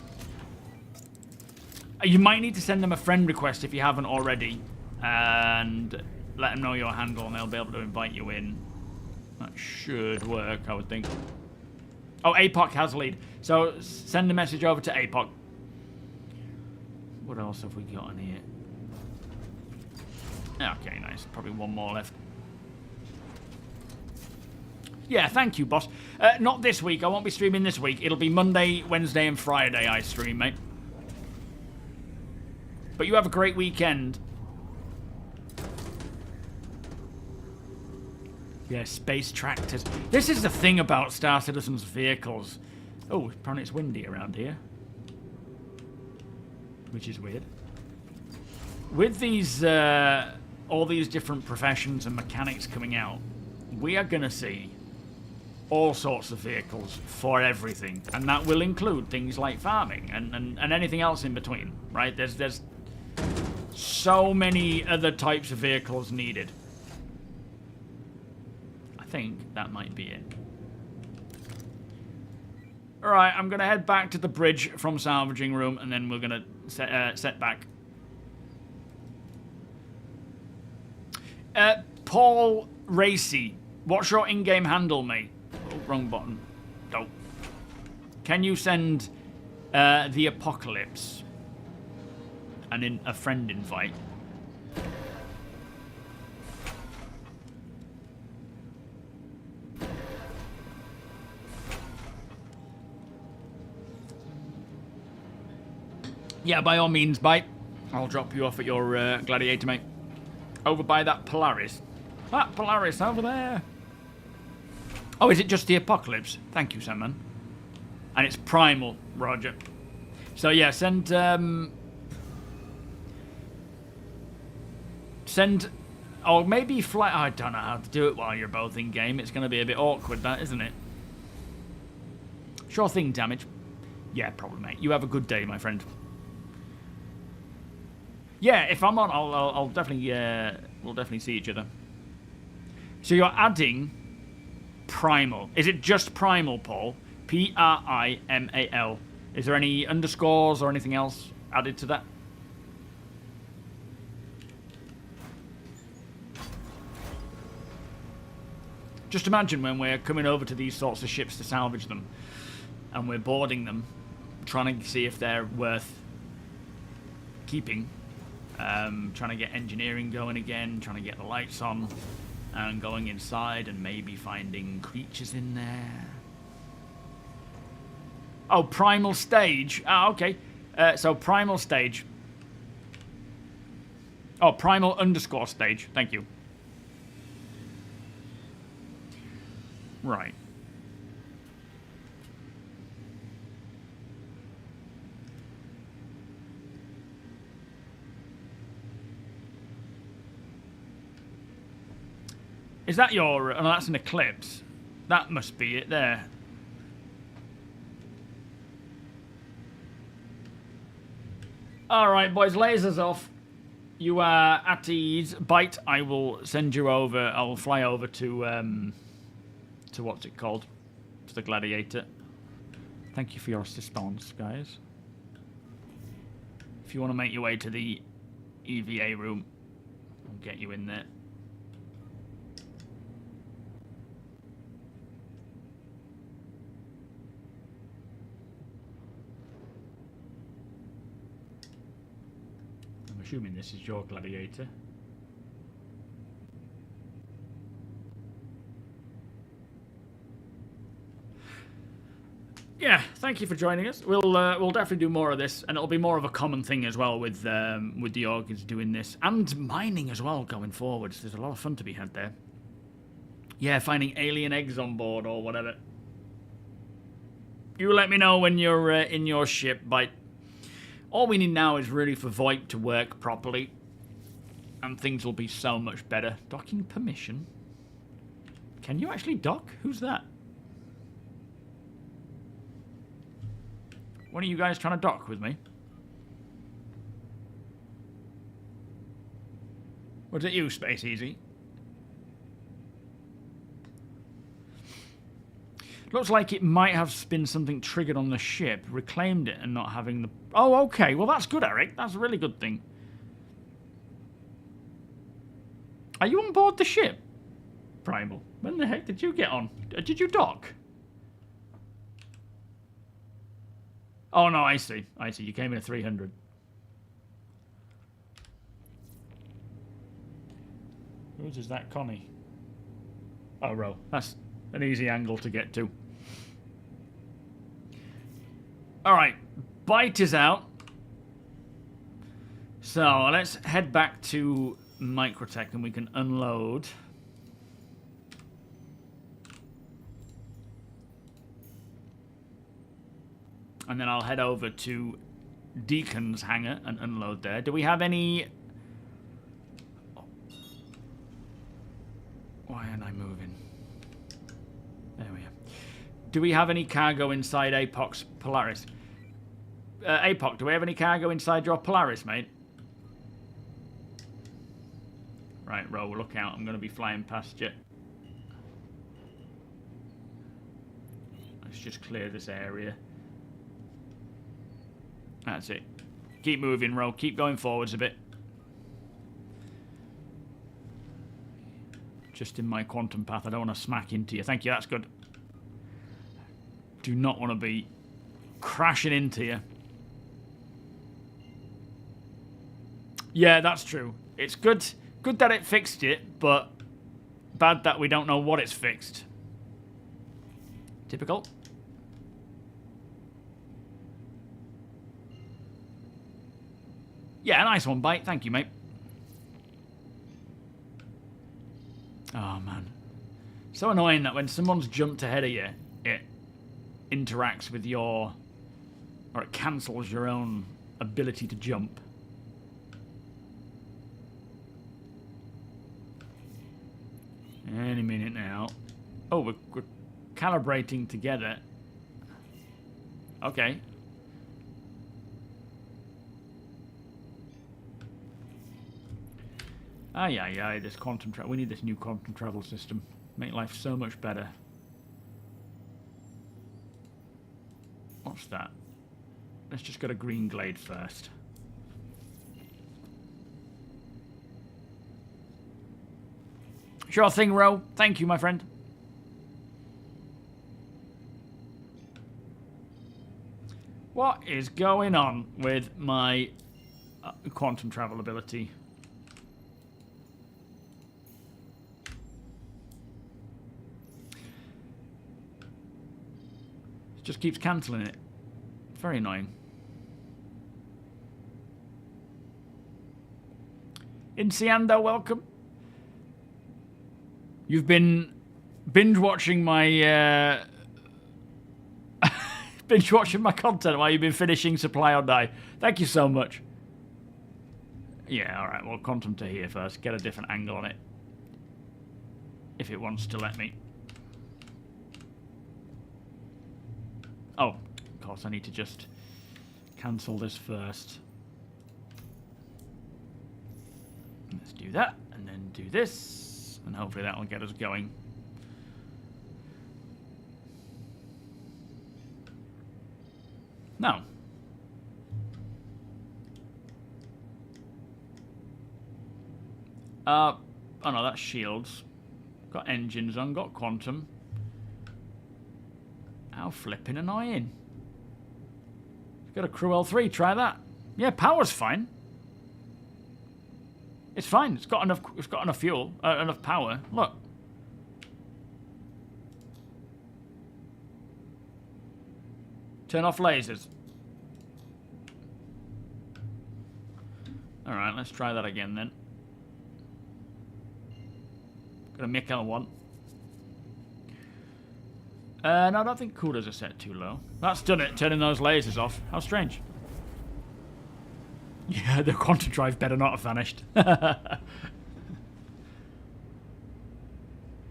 You might need to send them a friend request if you haven't already, and let them know your handle, and they'll be able to invite you in. That should work, I would think. Oh, APOC has lead. So send a message over to APOC. What else have we got in here? Okay, nice. Probably one more left. Yeah, thank you, boss. Not this week. I won't be streaming this week. It'll be Monday, Wednesday, and Friday I stream, mate. But you have a great weekend. Yeah, space tractors. This is the thing about Star Citizen's vehicles. Oh, apparently it's windy around here. Which is weird. With these, all these different professions and mechanics coming out, we are going to see all sorts of vehicles for everything. And that will include things like farming and anything else in between, right? There's so many other types of vehicles needed. I think that might be it. Alright, I'm going to head back to the bridge from salvaging room, and then we're going to set back. Paul Racy, what's your in-game handle, mate? Oh, wrong button. Oh. Can you send the Apocalypse and a friend invite? Yeah, by all means, bite. I'll drop you off at your Gladiator, mate. Over by that Polaris. That Polaris over there. Oh, is it just the Apocalypse? Thank you, Sandman. And it's Primal, Roger. So yeah, send, or maybe fly. I don't know how to do it while you're both in game. It's going to be a bit awkward, that, isn't it? Sure thing, Damage. Yeah, probably, mate. You have a good day, my friend. Yeah, if I'm on, I'll definitely, we'll definitely see each other. So you're adding Primal. Is it just Primal, Paul? Primal. Is there any underscores or anything else added to that? Just imagine when we're coming over to these sorts of ships to salvage them, and we're boarding them, trying to see if they're worth keeping. Trying to get engineering going again, trying to get the lights on, and going inside and maybe finding creatures in there. Oh, Primal Stage. Ah, okay. So Primal Stage. Oh, Primal _ Stage. Thank you. Right. Is that your... Oh, no, that's an Eclipse. That must be it there. Alright, boys. Lasers off. You are at ease. Bite, I will send you over. I will fly over to what's it called? To the Gladiator. Thank you for your response, guys. If you want to make your way to the EVA room, I'll get you in there. Assuming this is your Gladiator. Yeah, thank you for joining us. We'll definitely do more of this, and it'll be more of a common thing as well with the organs doing this, and mining as well going forwards. There's a lot of fun to be had there. Yeah, finding alien eggs on board or whatever. You let me know when you're in your ship, Bite. All we need now is really for VoIP to work properly, and things will be so much better. Docking permission? Can you actually dock? Who's that? One of you guys trying to dock with me? Was it you, Space Easy? Looks like it might have been something triggered on the ship, reclaimed it, and not having the... Oh, okay. Well, that's good, Eric. That's a really good thing. Are you on board the ship, Primal? When the heck did you get on? Did you dock? Oh, no, I see. I see. You came in at 300. Whose is that, Connie? Oh, Ro. That's an easy angle to get to. Alright. Bite is out. So, let's head back to Microtech and we can unload. And then I'll head over to Deacon's hangar and unload there. Do we have any... Why aren't I moving? There we are. Do we have any cargo inside Apoc's Polaris? Apoc, do we have any cargo inside your Polaris, mate? Right, Ro, look out. I'm going to be flying past you. Let's just clear this area. That's it. Keep moving, Ro. Keep going forwards a bit. Just in my quantum path. I don't want to smack into you. Thank you. That's good. Do not want to be crashing into you. Yeah, that's true. It's good that it fixed it, but bad that we don't know what it's fixed. Typical. Yeah, nice one, Bite. Thank you, mate. Oh, man. So annoying that when someone's jumped ahead of you, it interacts with your... or it cancels your own ability to jump. Any minute now. Oh, we're calibrating together. Okay. Yeah, this quantum travel. We need this new quantum travel system. Make life so much better. What's that? Let's just go to Green Glade first. Sure thing, Ro. Thank you, my friend. What is going on with my quantum travel ability? Just keeps cancelling it. Very annoying. Inciando, welcome. You've been binge watching my binge watching my content while you've been finishing Supply or Die. Thank you so much. Yeah, all right. Well, quantum to here first. Get a different angle on it, if it wants to let me. Oh, of course, I need to just cancel this first. Let's do that, and then do this, and hopefully that will get us going. No. Oh no, that's shields. Got engines on, got quantum. How flipping annoying. Got a crew L3, try that. Yeah, power's fine. It's fine. It's got enough fuel, enough power. Look. Turn off lasers. All right, let's try that again then. Got a Mick L1. No, I don't think coolers are set too low. That's done it, turning those lasers off. How strange. Yeah, the quantum drive better not have vanished. We got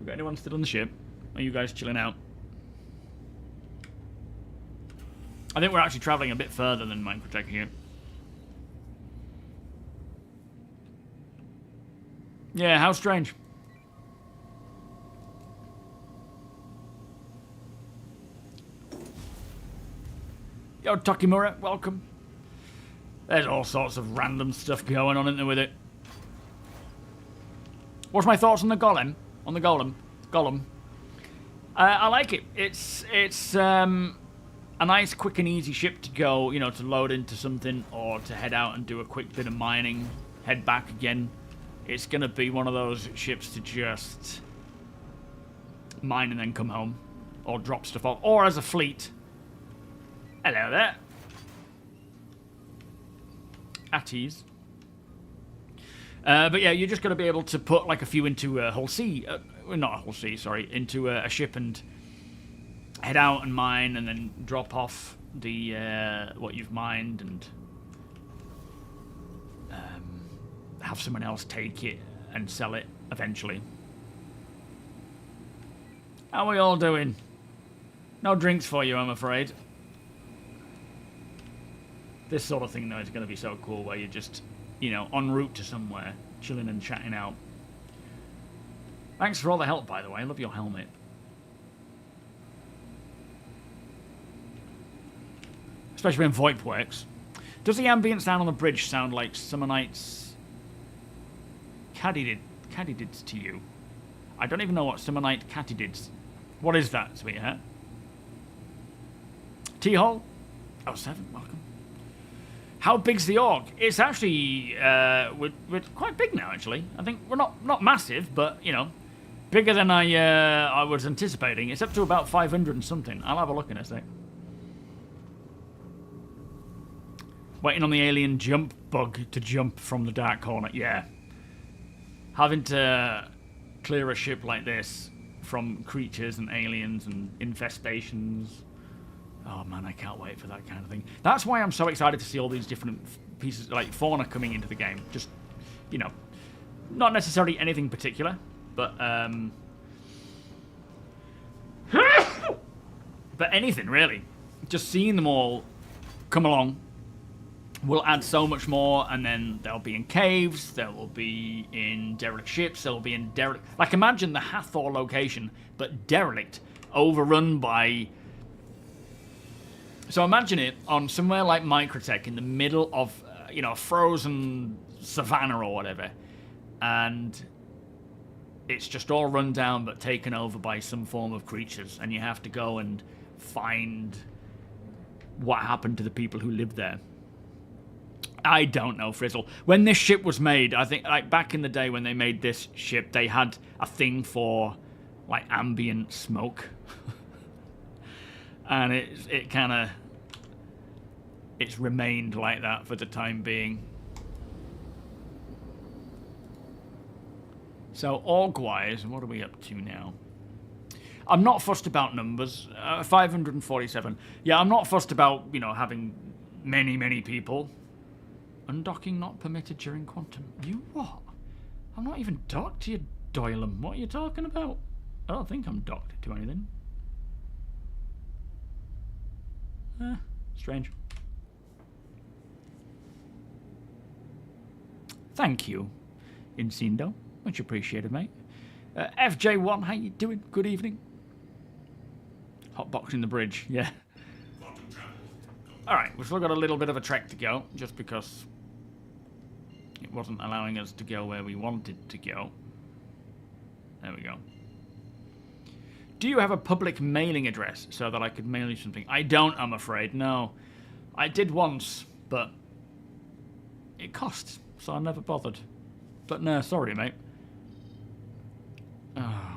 anyone still on the ship? Are you guys chilling out? I think we're actually travelling a bit further than Microtech here. Yeah, how strange. Yo, Takimura, welcome. There's all sorts of random stuff going on, isn't there, with it? What's my thoughts on the golem? On the golem? Golem. I like it. It's a nice, quick and easy ship to go, you know, to load into something or to head out and do a quick bit of mining, head back again. It's going to be one of those ships to just mine and then come home or drop stuff off, or as a fleet. Hello there. At ease. But yeah, you're just going to be able to put like a few into a Hull C, not a Hull C, sorry, into a ship and head out and mine, and then drop off the what you've mined and have someone else take it and sell it eventually. How are we all doing? No drinks for you, I'm afraid. This sort of thing, though, is going to be so cool, where you're just, you know, en route to somewhere, chilling and chatting out. Thanks for all the help, by the way. I love your helmet. Especially when VoIP works. Does the ambient sound on the bridge sound like Summer Night's Caddidids to you? I don't even know what Summer Night Caddidids. What is that, sweetheart? T-Hole? Oh, 7, welcome. How big's the org? It's actually, we're quite big now, actually. I think we're not massive, but, you know, bigger than I was anticipating. It's up to about 500 and something. I'll have a look in a sec. Waiting on the alien jump bug to jump from the dark corner. Yeah. Having to clear a ship like this from creatures and aliens and infestations. Oh man, I can't wait for that kind of thing. That's why I'm so excited to see all these different pieces, like fauna coming into the game. Just, you know, not necessarily anything particular, but but anything really. Just seeing them all come along will add so much more, and then they'll be in caves, they will be in derelict ships, they'll be in derelict... Like, imagine the Hathor location, but derelict, overrun by... So imagine it on somewhere like Microtech in the middle of, you know, a frozen savannah or whatever, and it's just all run down but taken over by some form of creatures, and you have to go and find what happened to the people who lived there. I don't know, Frizzle. When this ship was made, I think, like, back in the day when they made this ship, they had a thing for, like, ambient smoke. And it kind of... It's remained like that for the time being. So, org-wise, what are we up to now? I'm not fussed about numbers. 547. Yeah, I'm not fussed about, you know, having many people. Undocking not permitted during quantum. You what? I'm not even docked to you, Doylem. What are you talking about? I don't think I'm docked to anything. Strange. Thank you, Incindo. Much appreciated, mate. FJ1, how you doing? Good evening. Hotboxing the bridge, yeah. Alright, we've still got a little bit of a trek to go, just because it wasn't allowing us to go where we wanted to go. There we go. Do you have a public mailing address so that I could mail you something? I don't, I'm afraid, no. I did once, but it costs, so I never bothered. But no, sorry, mate.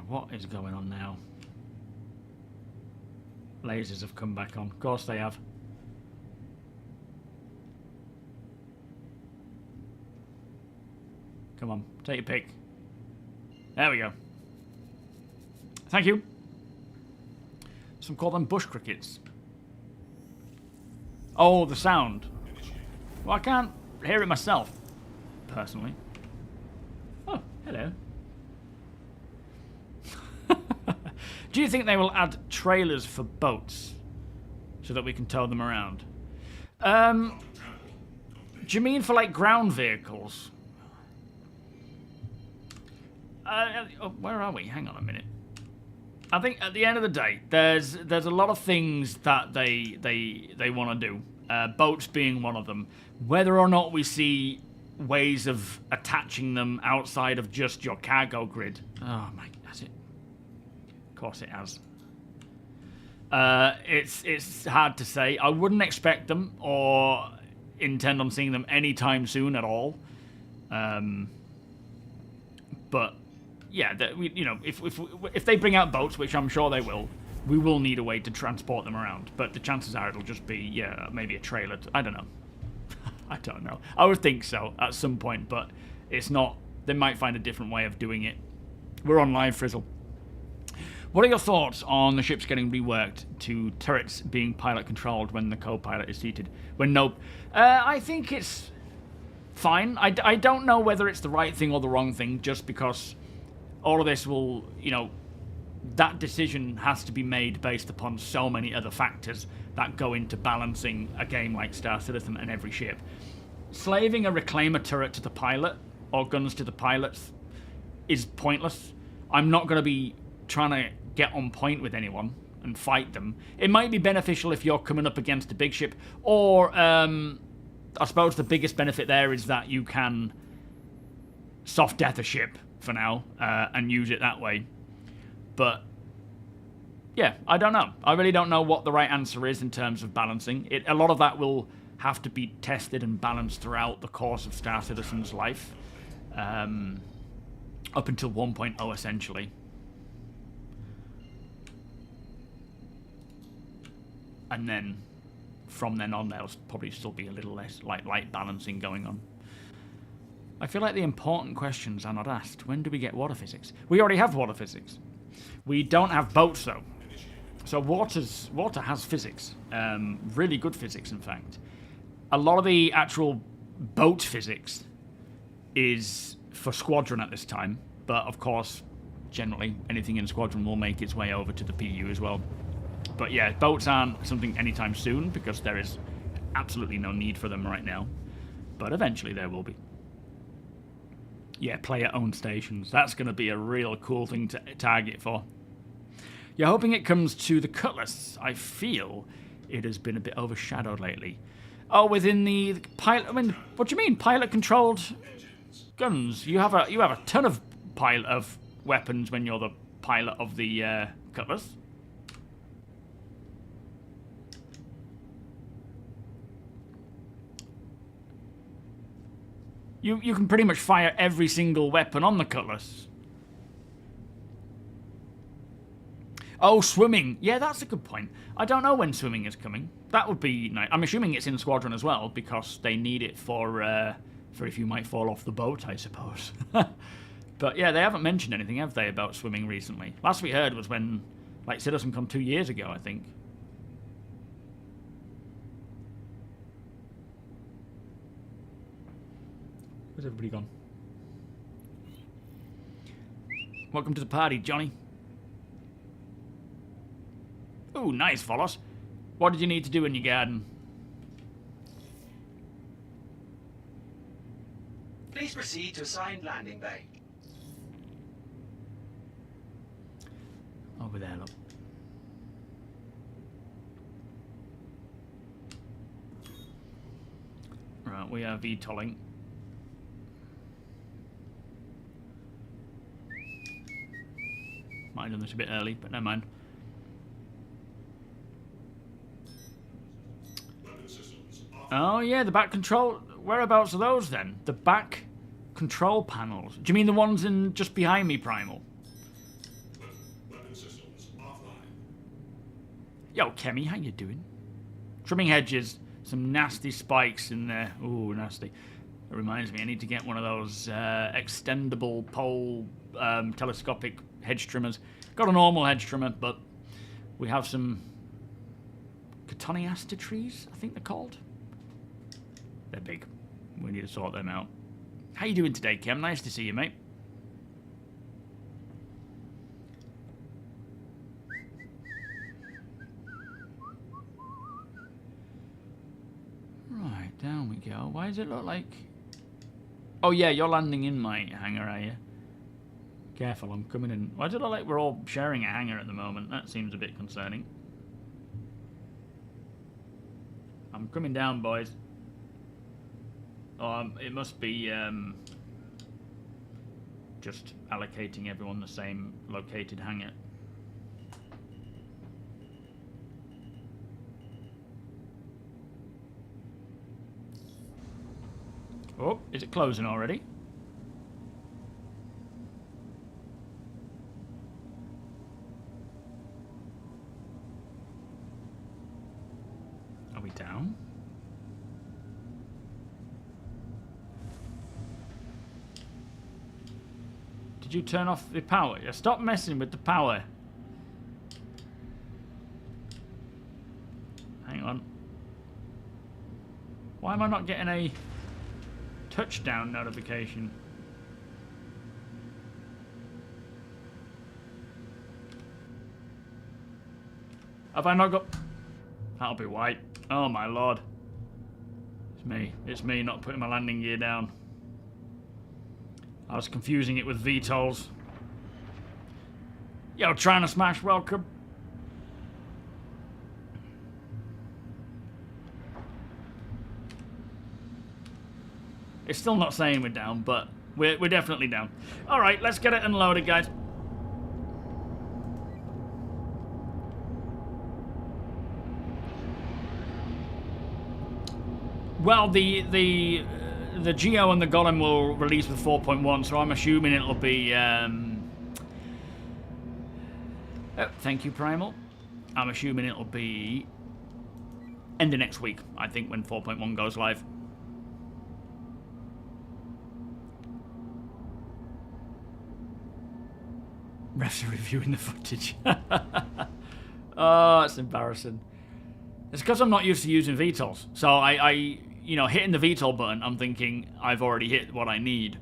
What is going on now? Lasers have come back on. Of course they have. Come on, take your pick. There we go. Thank you. Some call them bush crickets. Oh, the sound. Well, I can't hear it myself, personally. Oh, hello. Do you think they will add trailers for boats so that we can tow them around? Do you mean for, like, ground vehicles? Where are we? Hang on a minute. I think at the end of the day, there's a lot of things that they want to do. Boats being one of them. Whether or not we see ways of attaching them outside of just your cargo grid. Oh my, has it? Of course it has. It's hard to say. I wouldn't expect them or intend on seeing them anytime soon at all. But yeah, if they bring out boats, which I'm sure they will, we will need a way to transport them around. But the chances are it'll just be maybe a trailer. I don't know. I don't know. I would think so at some point, but it's not. They might find a different way of doing it. We're on live, Frizzle. What are your thoughts on the ships getting reworked to turrets being pilot-controlled when the co-pilot is seated? When nope. I think it's fine. I don't know whether it's the right thing or the wrong thing, just because all of this will, that decision has to be made based upon so many other factors that go into balancing a game like Star Citizen and every ship. Slaving a reclaimer turret to the pilot, or guns to the pilots, is pointless. I'm not going to be trying to get on point with anyone and fight them. It might be beneficial if you're coming up against a big ship, or I suppose the biggest benefit there is that you can soft death a ship for now and use it that way. But yeah, I don't know. I really don't know what the right answer is in terms of balancing. A lot of that will have to be tested and balanced throughout the course of Star Citizen's life. Up until 1.0, essentially. And then, from then on, there'll probably still be a little less light balancing going on. I feel like the important questions are not asked. When do we get water physics? We already have water physics. We don't have boats, though. So water has physics. Really good physics, in fact. A lot of the actual boat physics is for Squadron at this time. But, of course, generally, anything in Squadron will make its way over to the PU as well. But yeah, boats aren't something anytime soon, because there is absolutely no need for them right now. But eventually there will be. Yeah, player-owned stations. That's going to be a real cool thing to target for. You're hoping it comes to the Cutlass. I feel it has been a bit overshadowed lately. Oh, within the pilot... I mean, what do you mean? Pilot-controlled guns? You have a ton of weapons when you're the pilot of the Cutlass. You can pretty much fire every single weapon on the Cutlass. Oh, swimming. Yeah, that's a good point. I don't know when swimming is coming. That would be nice. I'm assuming it's in Squadron as well, because they need it for if you might fall off the boat, I suppose. But yeah, they haven't mentioned anything, have they, about swimming recently? Last we heard was when, like, CitizenCon 2 years ago, I think. Where's everybody gone? Welcome to the party, Johnny. Oh, nice, Volos. What did you need to do in your garden?
Please proceed to assigned landing bay.
Over there, look. Right, we are VTOLing. Might have done this a bit early, but never mind. Oh yeah, the back control. Whereabouts are those then? The back control panels. Do you mean the ones in just behind me, Primal? Yo, Kemi, how you doing? Trimming hedges. Some nasty spikes in there. Ooh, nasty. It reminds me, I need to get one of those extendable pole telescopic hedge trimmers. Got a normal hedge trimmer, but we have some Cotoneaster trees, I think they're called. They're big. We need to sort them out. How you doing today, Kem? Nice to see you, mate. Right, down we go. Why does it look like... Oh yeah, you're landing in my hangar, are you? Careful, I'm coming in. Why did I like we're all sharing a hangar at the moment? That seems a bit concerning. I'm coming down, boys. Oh, it must be just allocating everyone the same located hangar. Oh, is it closing already? Are we down? Did you turn off the power? Yeah, stop messing with the power. Hang on. Why am I not getting a touchdown notification? Have I not got... That'll be white. Oh my lord. It's me. It's me not putting my landing gear down. I was confusing it with VTOLs. Yo, trying to smash, welcome. It's still not saying we're down, but we're definitely down. Alright, let's get it unloaded, guys. Well, the Geo and the Golem will release with 4.1, so I'm assuming it'll be... Oh, thank you, Primal. I'm assuming it'll be end of next week, I think, when 4.1 goes live. Refs are reviewing the footage. Oh, it's embarrassing. It's because I'm not used to using VTOLs. So I you know, hitting the VTOL button, I'm thinking I've already hit what I need.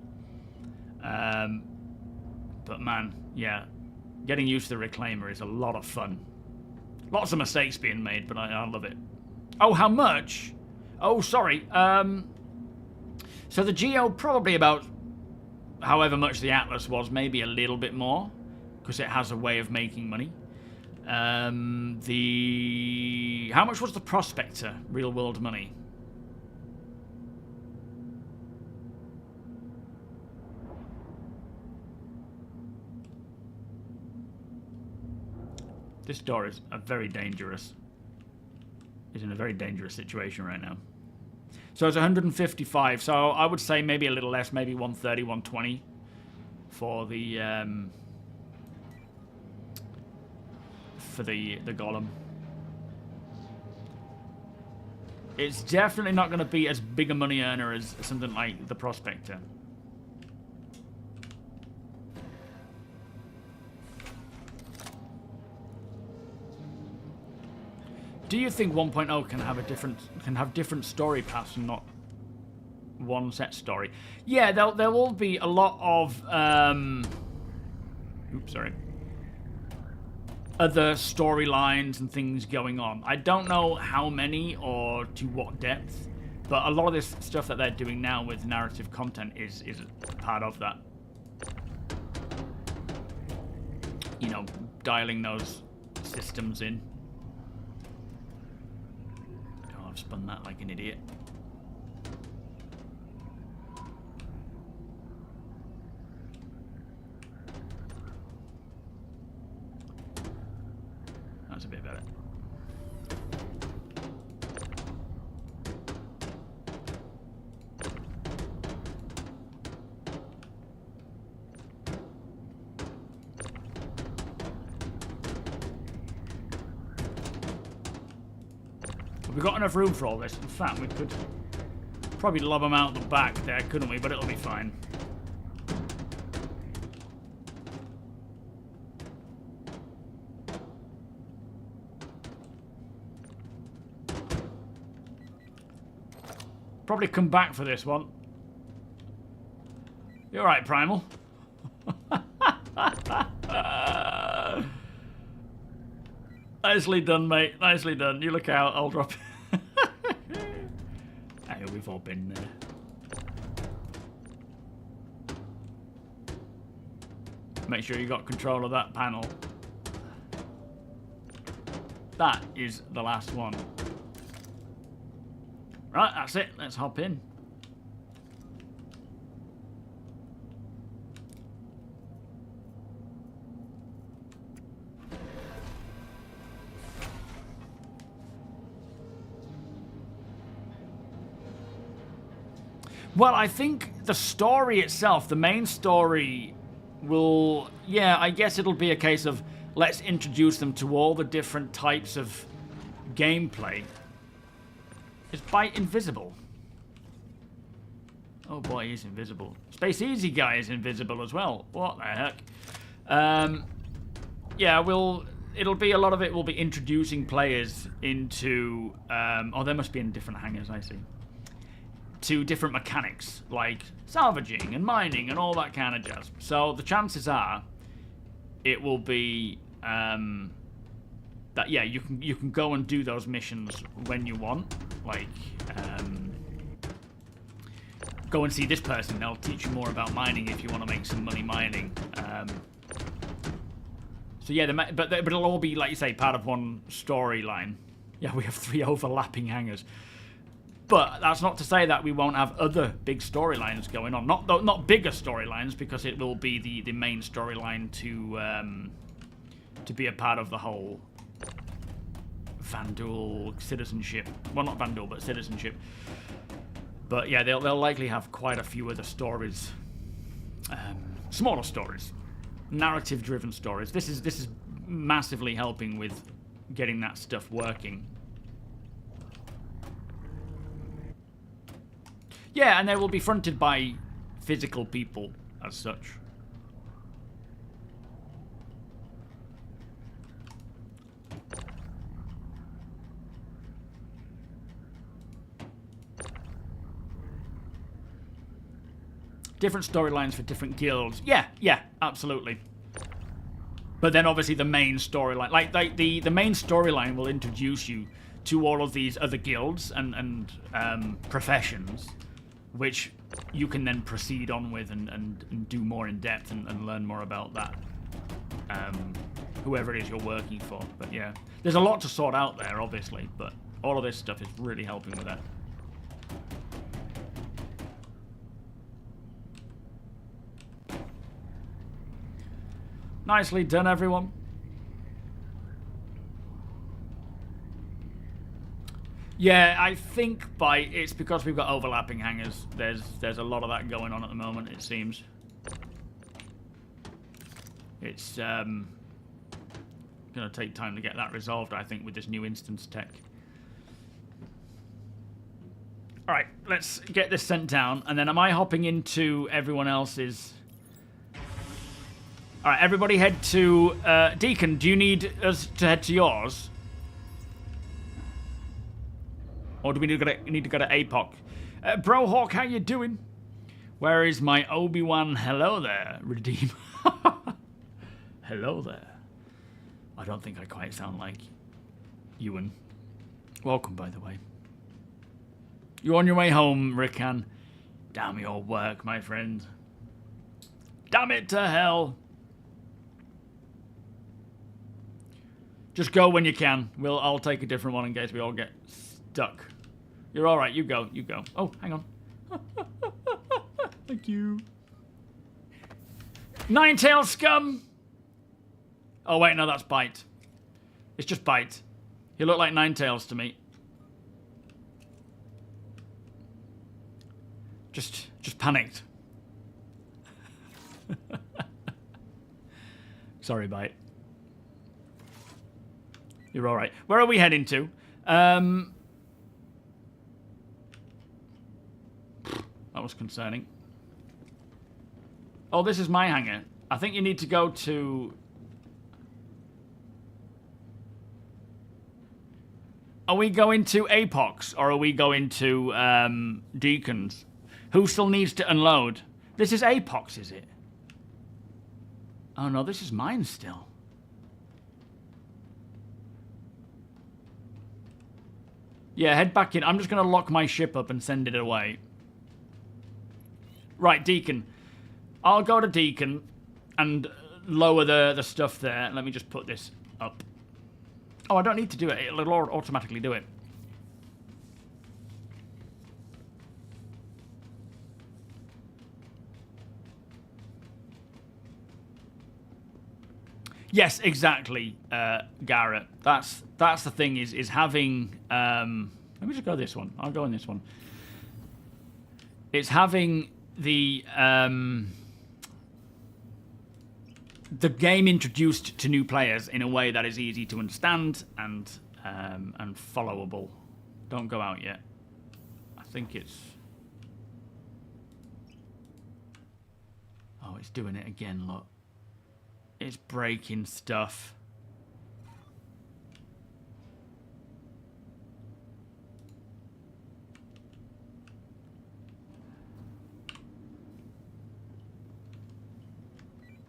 But man, yeah, getting used to the Reclaimer is a lot of fun. Lots of mistakes being made, but I love it. Oh, how much? Oh, sorry. So the Geo, probably about however much the Atlas was, maybe a little bit more, because it has a way of making money. How much was the Prospector, real world money? This door is very dangerous. Is in a very dangerous situation right now. So it's 155. So I would say maybe a little less, maybe 130, 120 for the Golem. It's definitely not going to be as big a money earner as something like the Prospector. Do you think 1.0 can have different story paths and not one set story? Yeah, there will be a lot of other storylines and things going on. I don't know how many or to what depth, but a lot of this stuff that they're doing now with narrative content is part of that. You know, dialing those systems in. Oh, I've spun that like an idiot. That's a bit better. We've got enough room for all this. In fact, we could probably lob them out the back there, couldn't we? But it'll be fine. Probably come back for this one. You're right, Primal. Nicely done, mate. Nicely done. You look out. I'll drop. Hey, we've all been there. Make sure you got control of that panel. That is the last one. Right, that's it. Let's hop in. Well, I think the story itself, the main story, will... Yeah, I guess it'll be a case of let's introduce them to all the different types of gameplay. Is Bite invisible? Oh boy, he's invisible. Space Easy guy is invisible as well. What the heck? Yeah, it'll be a lot of it will be introducing players into... oh, they must be in different hangars, I see. To different mechanics, like salvaging and mining and all that kind of jazz. So the chances are, it will be that yeah, you can go and do those missions when you want. Like go and see this person; they'll teach you more about mining if you want to make some money mining. So yeah, but it'll all be, like you say, part of one storyline. Yeah, we have 3 overlapping hangars. But that's not to say that we won't have other big storylines going on. Not bigger storylines, because it will be the main storyline to be a part of the whole Vanduul citizenship. Well, not Vanduul, but citizenship. But yeah, they'll likely have quite a few other stories, smaller stories, narrative-driven stories. This is massively helping with getting that stuff working. Yeah, and they will be fronted by physical people as such. Different storylines for different guilds. Yeah, absolutely. But then obviously the main storyline, like the main storyline will introduce you to all of these other guilds and professions, which you can then proceed on with and do more in depth and learn more about that. Whoever it is you're working for. But yeah, there's a lot to sort out there, obviously, but all of this stuff is really helping with that. Nicely done, everyone. Yeah, I think it's because we've got overlapping hangars. There's a lot of that going on at the moment, it seems. It's gonna take time to get that resolved, I think, with this new instance tech. Alright, let's get this sent down, and then am I hopping into everyone else's... Alright, everybody head to... Deacon, do you need us to head to yours? Or do we need to go to APOC? Brohawk, how you doing? Where is my Obi-Wan? Hello there, Redeem. Hello there. I don't think I quite sound like Ewan. Welcome, by the way. You on your way home, Rickan? Damn your work, my friend. Damn it to hell. Just go when you can. I'll take a different one in case we all get stuck. You're all right. You go. You go. Oh, hang on. Thank you. Nine-tailed scum. Oh wait, no, that's Bite. It's just Bite. You look like Ninetales to me. Just panicked. Sorry, Bite. You're all right. Where are we heading to? That was concerning. Oh, this is my hangar. I think you need to go to... Are we going to Apox or are we going to Deacons? Who still needs to unload? This is Apox, is it? Oh no, this is mine still. Yeah, head back in. I'm just going to lock my ship up and send it away. Right, Deacon. I'll go to Deacon and lower the stuff there. Let me just put this up. Oh, I don't need to do it. It'll automatically do it. Yes, exactly, Garrett. That's the thing is having. Let me just go this one. I'll go on this one. It's having the game introduced to new players in a way that is easy to understand and followable. Don't go out yet. I think it's. Oh, it's doing it again. Look. It's breaking stuff.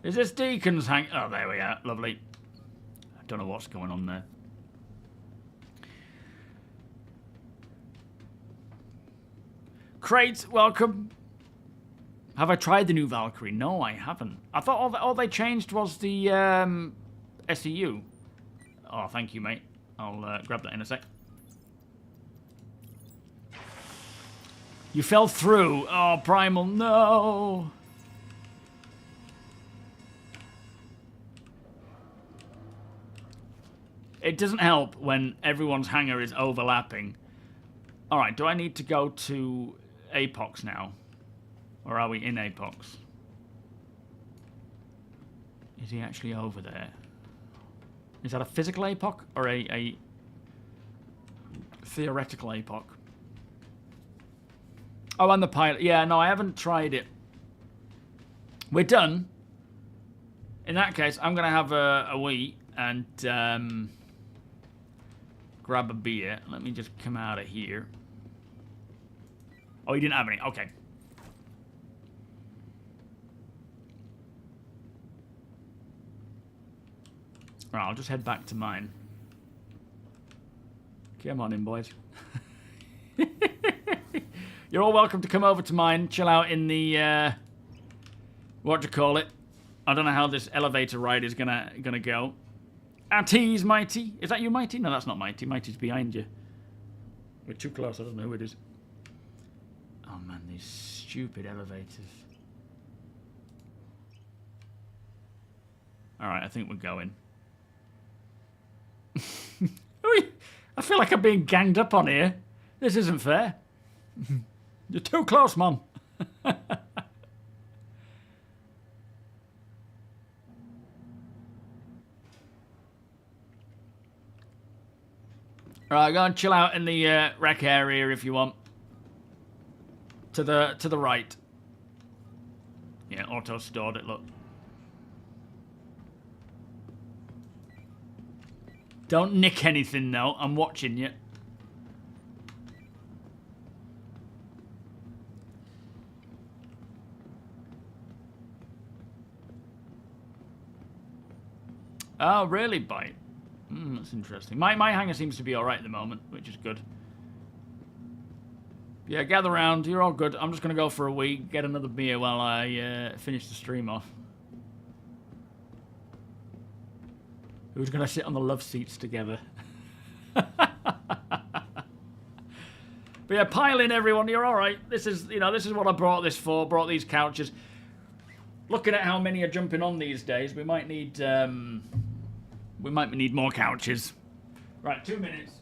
Is this Deacon's hang? Oh, there we are. Lovely. I don't know what's going on there. Crate, welcome. Have I tried the new Valkyrie? No, I haven't. I thought all they changed was the SEU. Oh, thank you, mate. I'll grab that in a sec. You fell through. Oh, Primal, no. It doesn't help when everyone's hangar is overlapping. All right, do I need to go to Apox now? Or are we in Apox? Is he actually over there? Is that a physical APOC or a theoretical APOC? Oh, and the pilot. Yeah, no, I haven't tried it. We're done. In that case, I'm going to have a wee and grab a beer. Let me just come out of here. Oh, you didn't have any. Okay. Right, I'll just head back to mine. Come on in, boys. You're all welcome to come over to mine, chill out in the, what do you call it? I don't know how this elevator ride is gonna go. Tease Mighty. Is that you, Mighty? No, that's not Mighty. Mighty's behind you. We're too close, I don't know who it is. Oh man, these stupid elevators. Alright, I think we're going. I feel like I'm being ganged up on here. This isn't fair. You're too close, Mum. Right, go and chill out in the rec area if you want. To the right. Yeah, auto stored it. Look. Don't nick anything though. I'm watching you. Oh, really, Bite? That's interesting. My hangar seems to be alright at the moment, which is good. Yeah, gather round. You're all good. I'm just going to go for a wee, get another beer while I finish the stream off. Who's going to sit on the love seats together? But yeah, pile in, everyone. You're all right. This is what I brought this for. Brought these couches. Looking at how many are jumping on these days, we might need more couches. Right, 2 minutes.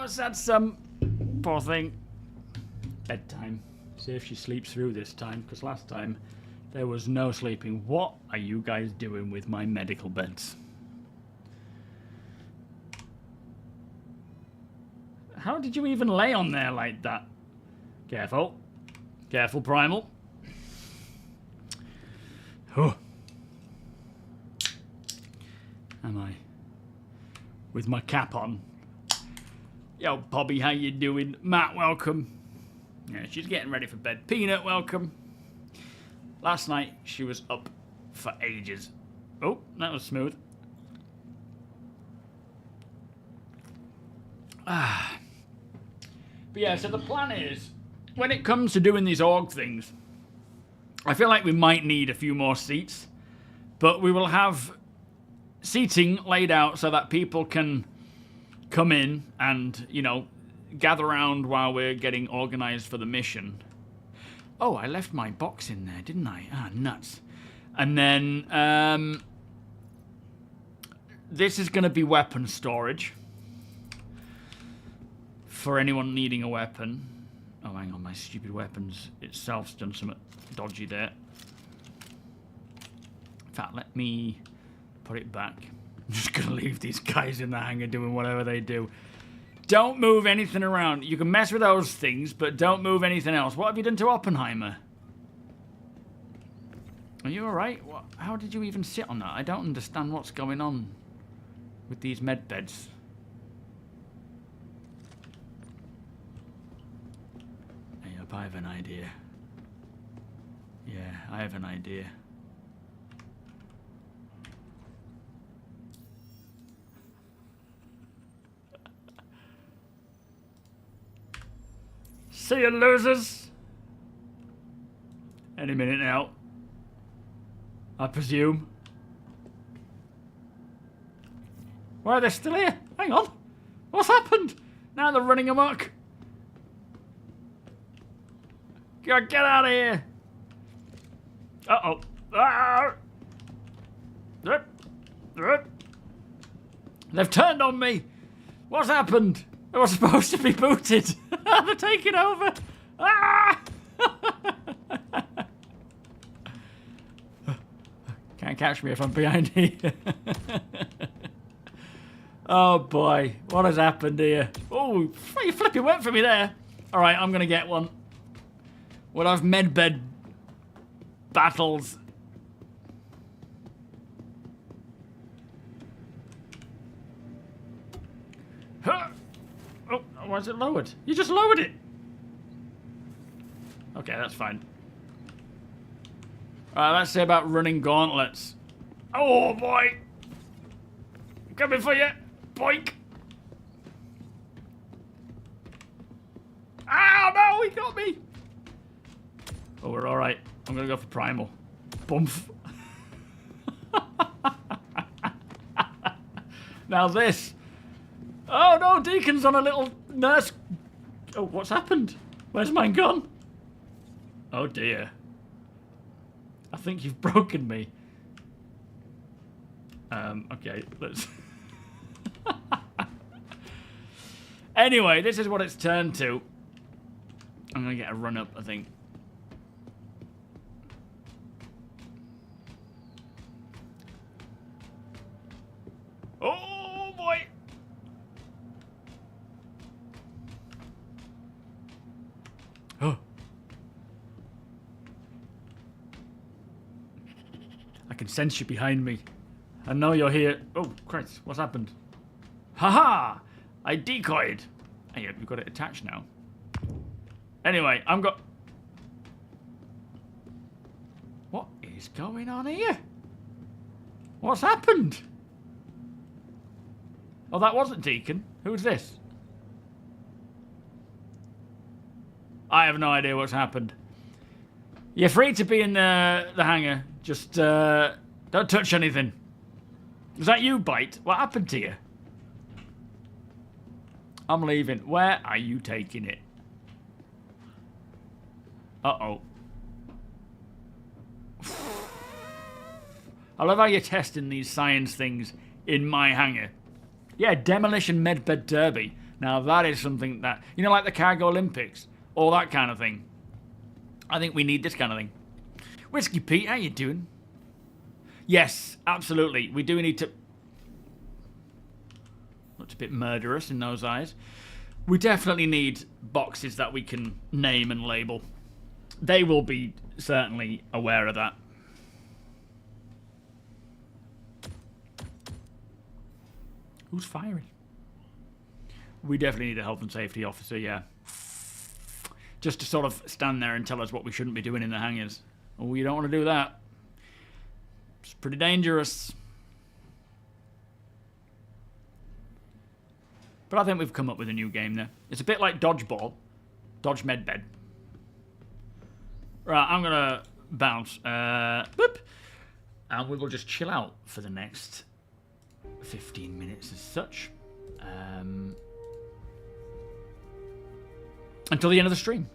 it's had some. Poor thing. Bedtime. See if she sleeps through this time, because last time there was no sleeping. What are you guys doing with my medical beds? How did you even lay on there like that? Careful. Careful, Primal. Oh. Am I? With my cap on. Yo, Bobby, how you doing? Matt, welcome. Yeah, she's getting ready for bed. Peanut, welcome. Last night, she was up for ages. Oh, that was smooth. Ah. But yeah, so the plan is, when it comes to doing these org things, I feel like we might need a few more seats, but we will have seating laid out so that people can come in and, you know, gather around while we're getting organized for the mission. Oh, I left my box in there, didn't I? Ah, nuts. And then, this is going to be weapon storage for anyone needing a weapon. Oh, hang on, my stupid weapons itself's done something dodgy there. In fact, let me put it back. I'm just going to leave these guys in the hangar doing whatever they do. Don't move anything around. You can mess with those things, but don't move anything else. What have you done to Oppenheimer? Are you alright? How did you even sit on that? I don't understand what's going on with these med beds. Hey up, I have an idea. Yeah, I have an idea. See you, losers. Any minute now, I presume. Why are they still here? Hang on. What's happened? Now they're running amok. God, get out of here. Uh-oh. Ah! They've turned on me. What's happened? I was supposed to be booted. They're taking over. Ah! Can't catch me if I'm behind here. Oh boy, what has happened here? Oh, you flipping went for me there. All right, I'm gonna get one. We'll have medbed battles. Huh. Oh, why is it lowered? You just lowered it. Okay, that's fine. Let's say about running gauntlets. Oh boy! I'm coming for you! Boink! Ah, no, he got me! Oh, we're alright. I'm gonna go for primal. Bump. Now this. Oh no, Deacon's on a little nurse. Oh, what's happened? Where's mine gone? Oh dear. I think you've broken me. Okay, let's... Anyway, this is what it's turned to. I'm gonna get a run up, I think. Oh boy! Oh. I can sense you behind me. I know you're here. Oh, Christ, what's happened? Haha! I decoyed. Oh, yeah, we've got it attached now. Anyway, What is going on here? What's happened? Oh, that wasn't Deacon. Who's this? I have no idea what's happened. You're free to be in the hangar. Just don't touch anything. Was that you, Bite? What happened to you? I'm leaving. Where are you taking it? Uh-oh. I love how you're testing these science things in my hangar. Yeah, Demolition Medbed Derby. Now that is something that, you know, like the Cargo Olympics, all that kind of thing. I think we need this kind of thing. Whiskey Pete, how you doing? Yes, absolutely. We do need to... Looks a bit murderous in those eyes. We definitely need boxes that we can name and label. They will be certainly aware of that. Who's firing? We definitely need a health and safety officer, yeah. Just to sort of stand there and tell us what we shouldn't be doing in the hangars. Oh, you don't want to do that. It's pretty dangerous. But I think we've come up with a new game there. It's a bit like dodgeball. Dodge medbed. Right, I'm going to bounce. Boop. And we will just chill out for the next 15 minutes as such. Until the end of the stream.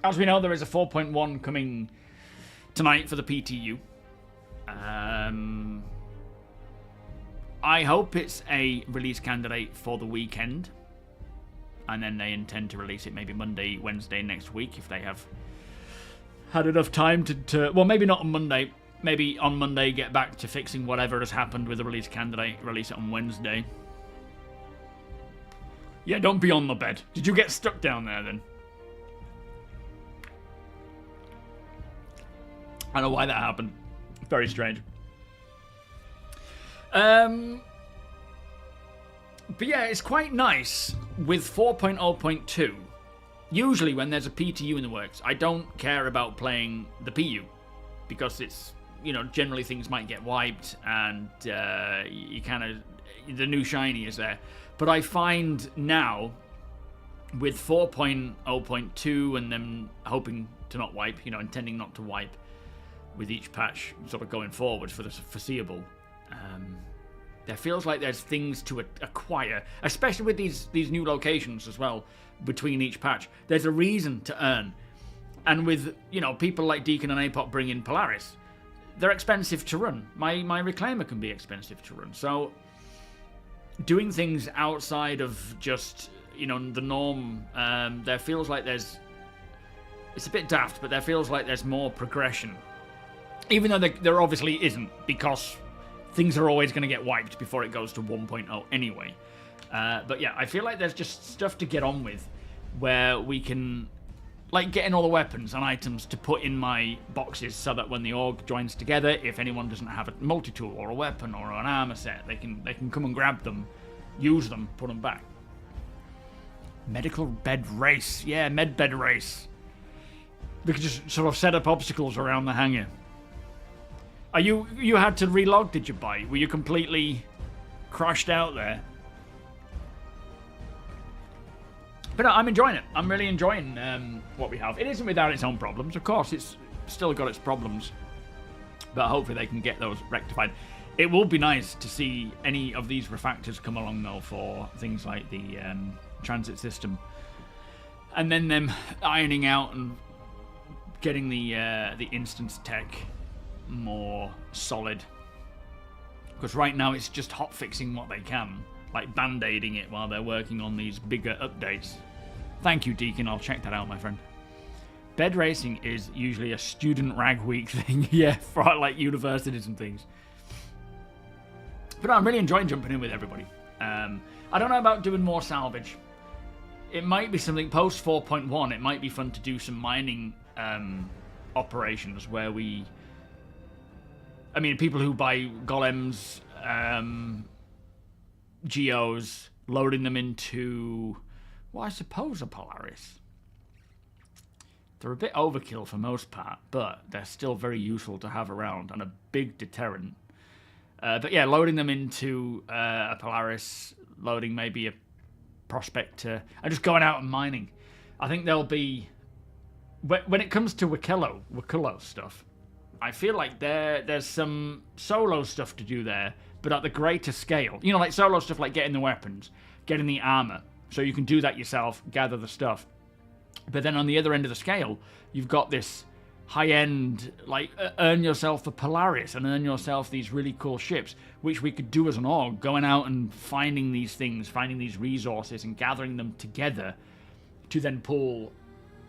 As we know, there is a 4.1 coming tonight for the PTU. I hope it's a release candidate for the weekend. And then they intend to release it maybe Monday, Wednesday next week if they have had enough time to well, maybe not on Monday. Maybe on Monday get back to fixing whatever has happened with the release candidate. Release it on Wednesday. Yeah, don't be on the bed. Did you get stuck down there then? I don't know why that happened. Very strange. But yeah, it's quite nice with 4.0.2. Usually when there's a PTU in the works, I don't care about playing the PU. Because it's, you know, generally things might get wiped and you kind of... The new shiny is there. But I find now, with 4.0.2 and them hoping to not wipe, you know, intending not to wipe with each patch sort of going forward for the foreseeable, there feels like there's things to acquire, especially with these new locations as well, between each patch. There's a reason to earn. And with, you know, people like Deacon and Apop bringing Polaris, they're expensive to run. My Reclaimer can be expensive to run. So doing things outside of just, you know, the norm, there feels like there's... It's a bit daft, but there feels like there's more progression. Even though there obviously isn't, because things are always going to get wiped before it goes to 1.0 anyway. But yeah, I feel like there's just stuff to get on with, where we can... Like getting all the weapons and items to put in my boxes so that when the org joins together, if anyone doesn't have a multi-tool or a weapon or an armor set, they can come and grab them, use them, put them back. Medical bed race. Yeah, med bed race. We could just sort of set up obstacles around the hangar. Are you had to relog, did you, buy? Were you completely crashed out there? But no, I'm enjoying it. I'm really enjoying what we have. It isn't without its own problems. Of course, it's still got its problems. But hopefully they can get those rectified. It will be nice to see any of these refactors come along, though, for things like the transit system. And then them ironing out and getting the instance tech more solid. Because right now it's just hotfixing what they can. Like band-aiding it while they're working on these bigger updates. Thank you, Deacon. I'll check that out, my friend. Bed racing is usually a student rag week thing. Yeah, for like universities and things. But no, I'm really enjoying jumping in with everybody. I don't know about doing more salvage. It might be something post 4.1. It might be fun to do some mining operations where we... I mean, people who buy golems... Geos, loading them into, well, I suppose a Polaris. They're a bit overkill for most part, but they're still very useful to have around and a big deterrent. But yeah, loading them into a Polaris, loading maybe a Prospector, and just going out and mining. I think there'll be, when it comes to Wikullo stuff, I feel like there's some solo stuff to do there, but at the greater scale. You know, like solo stuff like getting the weapons, getting the armor. So you can do that yourself, gather the stuff. But then on the other end of the scale, you've got this high-end, like, earn yourself a Polaris and earn yourself these really cool ships, which we could do as an org, going out and finding these things, finding these resources and gathering them together to then pull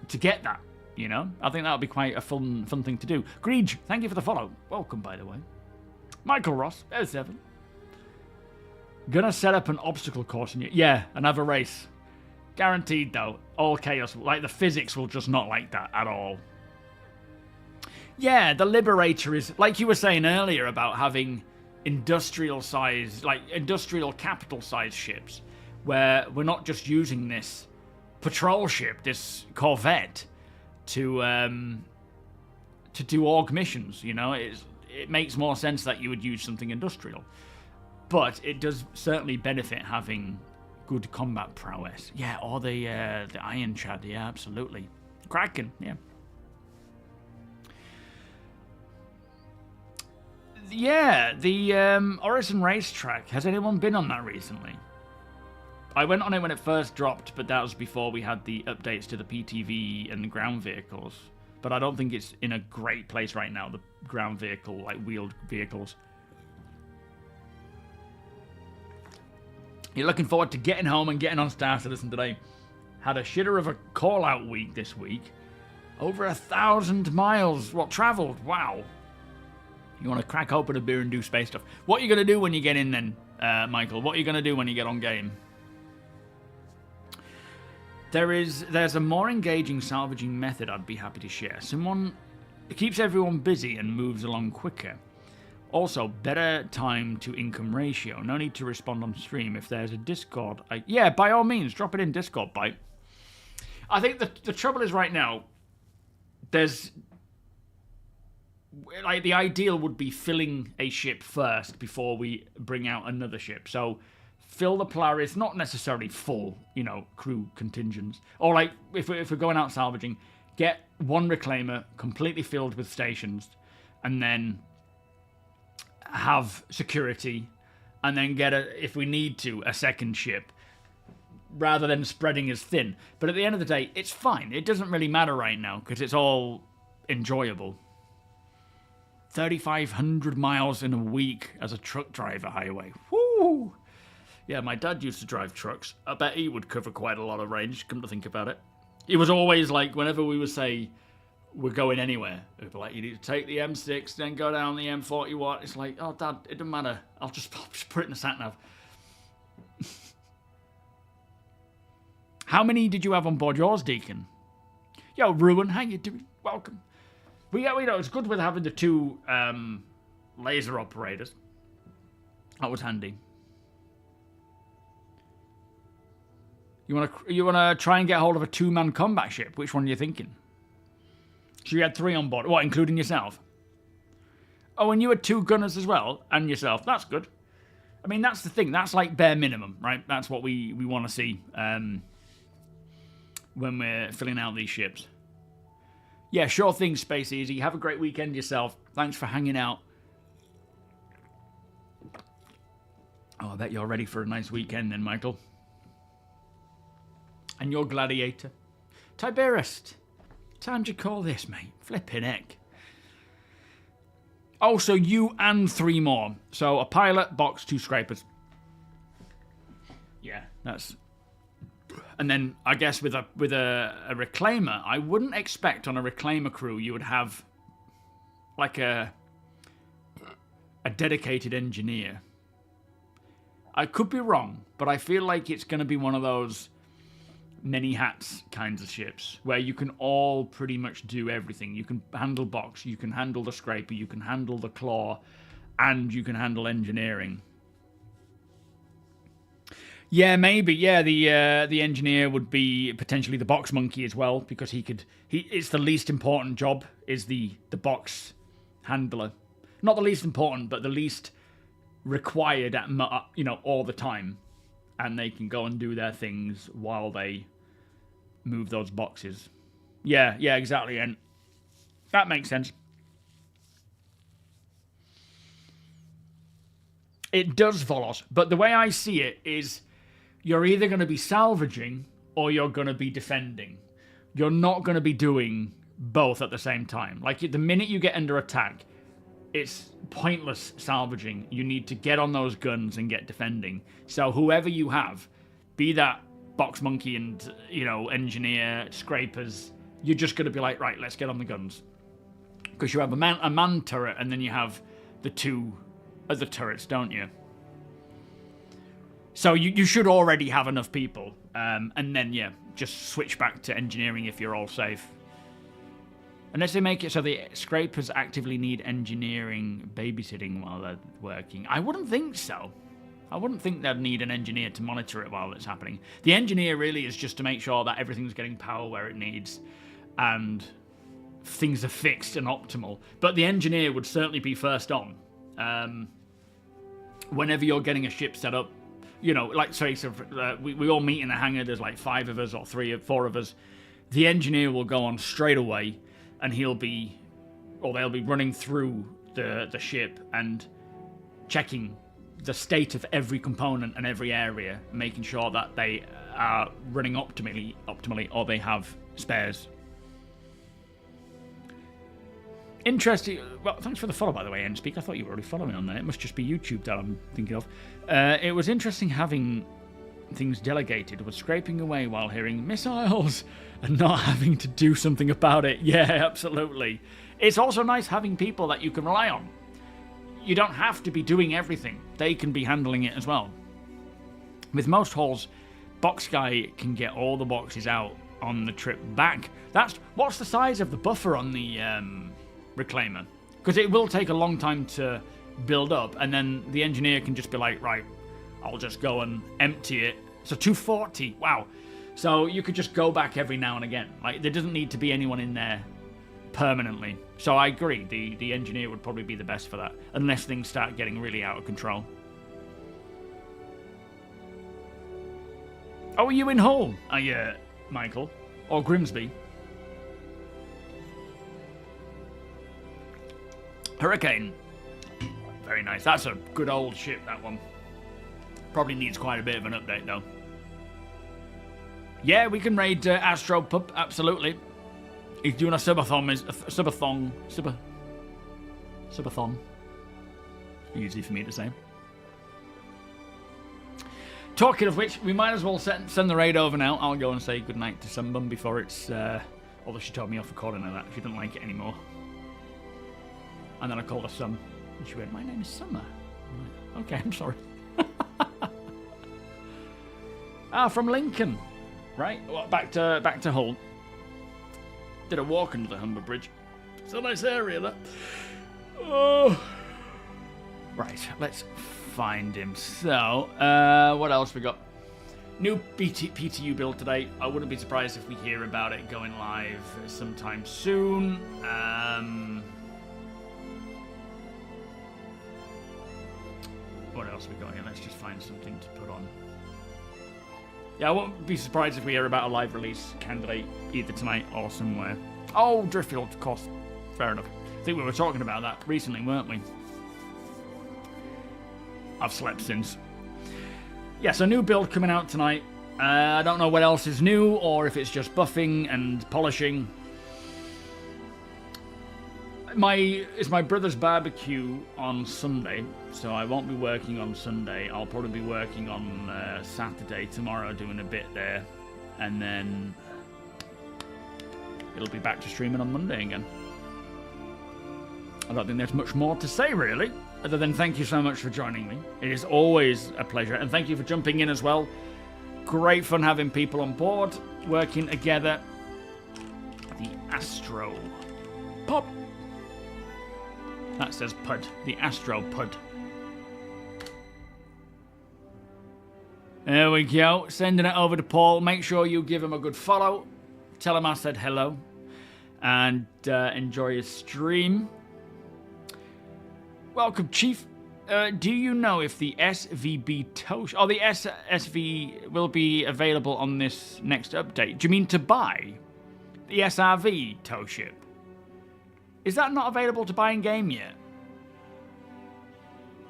to get that, you know? I think that would be quite a fun thing to do. Greege, thank you for the follow. Welcome, by the way. Michael Ross, 7. Gonna set up an obstacle course in you. Yeah, another race. Guaranteed, though. All chaos. Like, the physics will just not like that at all. Yeah, the Liberator is, like you were saying earlier about having industrial size, like industrial capital size ships, where we're not just using this patrol ship, this corvette, to do org missions, you know? It makes more sense that you would use something industrial. But it does certainly benefit having good combat prowess. Yeah, or the Iron Chad, yeah, absolutely. Kraken, yeah. Yeah, the Orison Racetrack. Has anyone been on that recently? I went on it when it first dropped, but that was before we had the updates to the PTV and the ground vehicles. But I don't think it's in a great place right now, the ground vehicle, like wheeled vehicles. You're looking forward to getting home and getting on Star Citizen today. Had a shitter of a call-out week this week. Over 1,000 miles, travelled, wow. You want to crack open a beer and do space stuff. What are you going to do when you get in then, Michael? What are you going to do when you get on game? There's a more engaging salvaging method I'd be happy to share. It keeps everyone busy and moves along quicker. Also, better time to income ratio. No need to respond on stream. If there's a Discord, yeah, by all means, drop it in Discord, Bite. I think the trouble is right now, there's... Like, the ideal would be filling a ship first before we bring out another ship. So, fill the Polaris, not necessarily full, you know, crew contingents. Or, like, if we're going out salvaging, get one reclaimer completely filled with stations, and then have security, and then get, if we need to, a second ship, rather than spreading as thin. But at the end of the day, it's fine. It doesn't really matter right now, because it's all enjoyable. 3,500 miles in a week as a truck driver highway. Woo! Yeah, my dad used to drive trucks. I bet he would cover quite a lot of range, come to think about it. He was always like, whenever we would say we're going anywhere, he'd be like, you need to take the M6, then go down the M41. It's like, oh, Dad, it doesn't matter. I'll just put it in the sat-nav. How many did you have on board yours, Deacon? Yo, Ruin, how you doing? Welcome. We know it's good with having the 2 laser operators. That was handy. You wanna try and get hold of a 2-man combat ship? Which one are you thinking? So you had 3 on board. What, including yourself? Oh, and you had 2 gunners as well, and yourself. That's good. I mean, that's the thing. That's like bare minimum, right? That's what we want to see when we're filling out these ships. Yeah, sure thing, Space Easy. Have a great weekend yourself. Thanks for hanging out. Oh, I bet you're ready for a nice weekend then, Michael. And your gladiator. Tiberist. Time to call this, mate. Flipping heck. Oh, so you and 3 more. So a pilot, box, 2 scrapers. Yeah, that's... And then, I guess, with a reclaimer, I wouldn't expect on a reclaimer crew you would have, like, a dedicated engineer. I could be wrong, but I feel like it's going to be one of those many hats kinds of ships, where you can all pretty much do everything. You can handle box, you can handle the scraper, you can handle the claw, and you can handle engineering. Yeah, maybe. Yeah, the engineer would be potentially the box monkey as well, because it's the least important job, is the box handler. Not the least important, but the least required at all the time, and they can go and do their things while they move those boxes. Yeah, exactly, and that makes sense. It does, Volos, but the way I see it is you're either going to be salvaging or you're going to be defending. You're not going to be doing both at the same time. Like, the minute you get under attack, it's pointless salvaging. You need to get on those guns and get defending. So whoever you have, be that box monkey and, you know, engineer, scrapers, you're just going to be like, right, let's get on the guns. Because you have a man turret, and then you have the 2 other turrets, don't you? So you should already have enough people. And then, yeah, just switch back to engineering if you're all safe. Unless they make it so the scrapers actively need engineering babysitting while they're working. I wouldn't think so. I wouldn't think they'd need an engineer to monitor it while it's happening. The engineer really is just to make sure that everything's getting power where it needs and things are fixed and optimal. But the engineer would certainly be first on. Whenever you're getting a ship set up, you know, like, say, so we all meet in the hangar, there's like 5 of us or 4 of us. The engineer will go on straight away, and they'll be running through the ship and checking the state of every component and every area, making sure that they are running optimally, or they have spares. Interesting. Well, thanks for the follow, by the way, Nspeak. I thought you were already following on there. It must just be YouTube that I'm thinking of. It was interesting having things delegated, was scraping away while hearing missiles and not having to do something about it. Yeah, absolutely. It's also nice having people that you can rely on. You don't have to be doing everything. They can be handling it as well. With most hauls, Box Guy can get all the boxes out on the trip back. What's the size of the buffer on the Reclaimer? Because it will take a long time to build up, and then the engineer can just be like, right, I'll just go and empty it. So 240, wow. So you could just go back every now and again. Like, there doesn't need to be anyone in there permanently. So I agree, the engineer would probably be the best for that, unless things start getting really out of control. Oh, are you in Hull? Are you, Michael? Or Grimsby? Hurricane. Very nice. That's a good old ship, that one. Probably needs quite a bit of an update, though. Yeah, we can raid Astro Pup, absolutely. He's doing a subathon. Easy for me to say. Talking of which, we might as well send the raid over now. I'll go and say goodnight to Sunbum before it's... although she told me off for calling her that. She didn't like it anymore. And then I called her Sum. And she went, my name is Summer. I'm like, okay, I'm sorry. From Lincoln. Right? Well, back to Hull. Did a walk under the Humber Bridge. It's a nice area, that. Oh. Right, let's find him. So, what else we got? New PTU build today. I wouldn't be surprised if we hear about it going live sometime soon. What else we got here? Let's just find something to put on. Yeah, I won't be surprised if we hear about a live release candidate either tonight or somewhere. Oh, Driftfield, of course. Fair enough. I think we were talking about that recently, weren't we? I've slept since. Yes, a new build coming out tonight. I don't know what else is new or if it's just buffing and polishing. It's my brother's barbecue on Sunday, so I won't be working on Sunday. I'll probably be working on Saturday, tomorrow, doing a bit there, and then it'll be back to streaming on Monday again. I don't think there's much more to say, really, other than thank you so much for joining me. It is always a pleasure, and thank you for jumping in as well. Great fun having people on board, working together. The Astro Pop. That says Pud. The Astro Pud. There we go. Sending it over to Paul. Make sure you give him a good follow. Tell him I said hello. And enjoy his stream. Welcome, Chief. Do you know if the SVB tow... Oh, the SV will be available on this next update. Do you mean to buy? The SRV tow ship? Is that not available to buy in-game yet?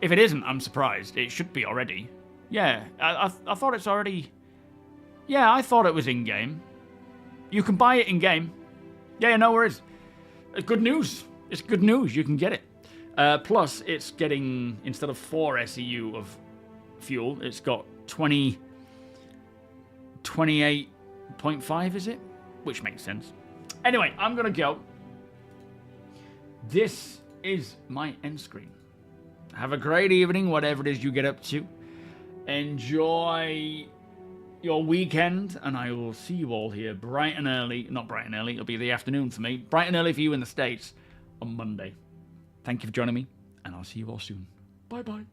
If it isn't, I'm surprised. It should be already. Yeah, I thought it's already... Yeah, I thought it was in-game. You can buy it in-game. Yeah, no worries. Good news. It's good news. You can get it. Plus, it's getting, instead of 4 SEU of fuel, it's got 28.5, is it? Which makes sense. Anyway, I'm going to go. This is my end screen. Have a great evening, whatever it is you get up to. Enjoy your weekend, and I will see you all here bright and early. Not bright and early, it'll be the afternoon for me. Bright and early for you in the States on Monday. Thank you for joining me, and I'll see you all soon. Bye-bye.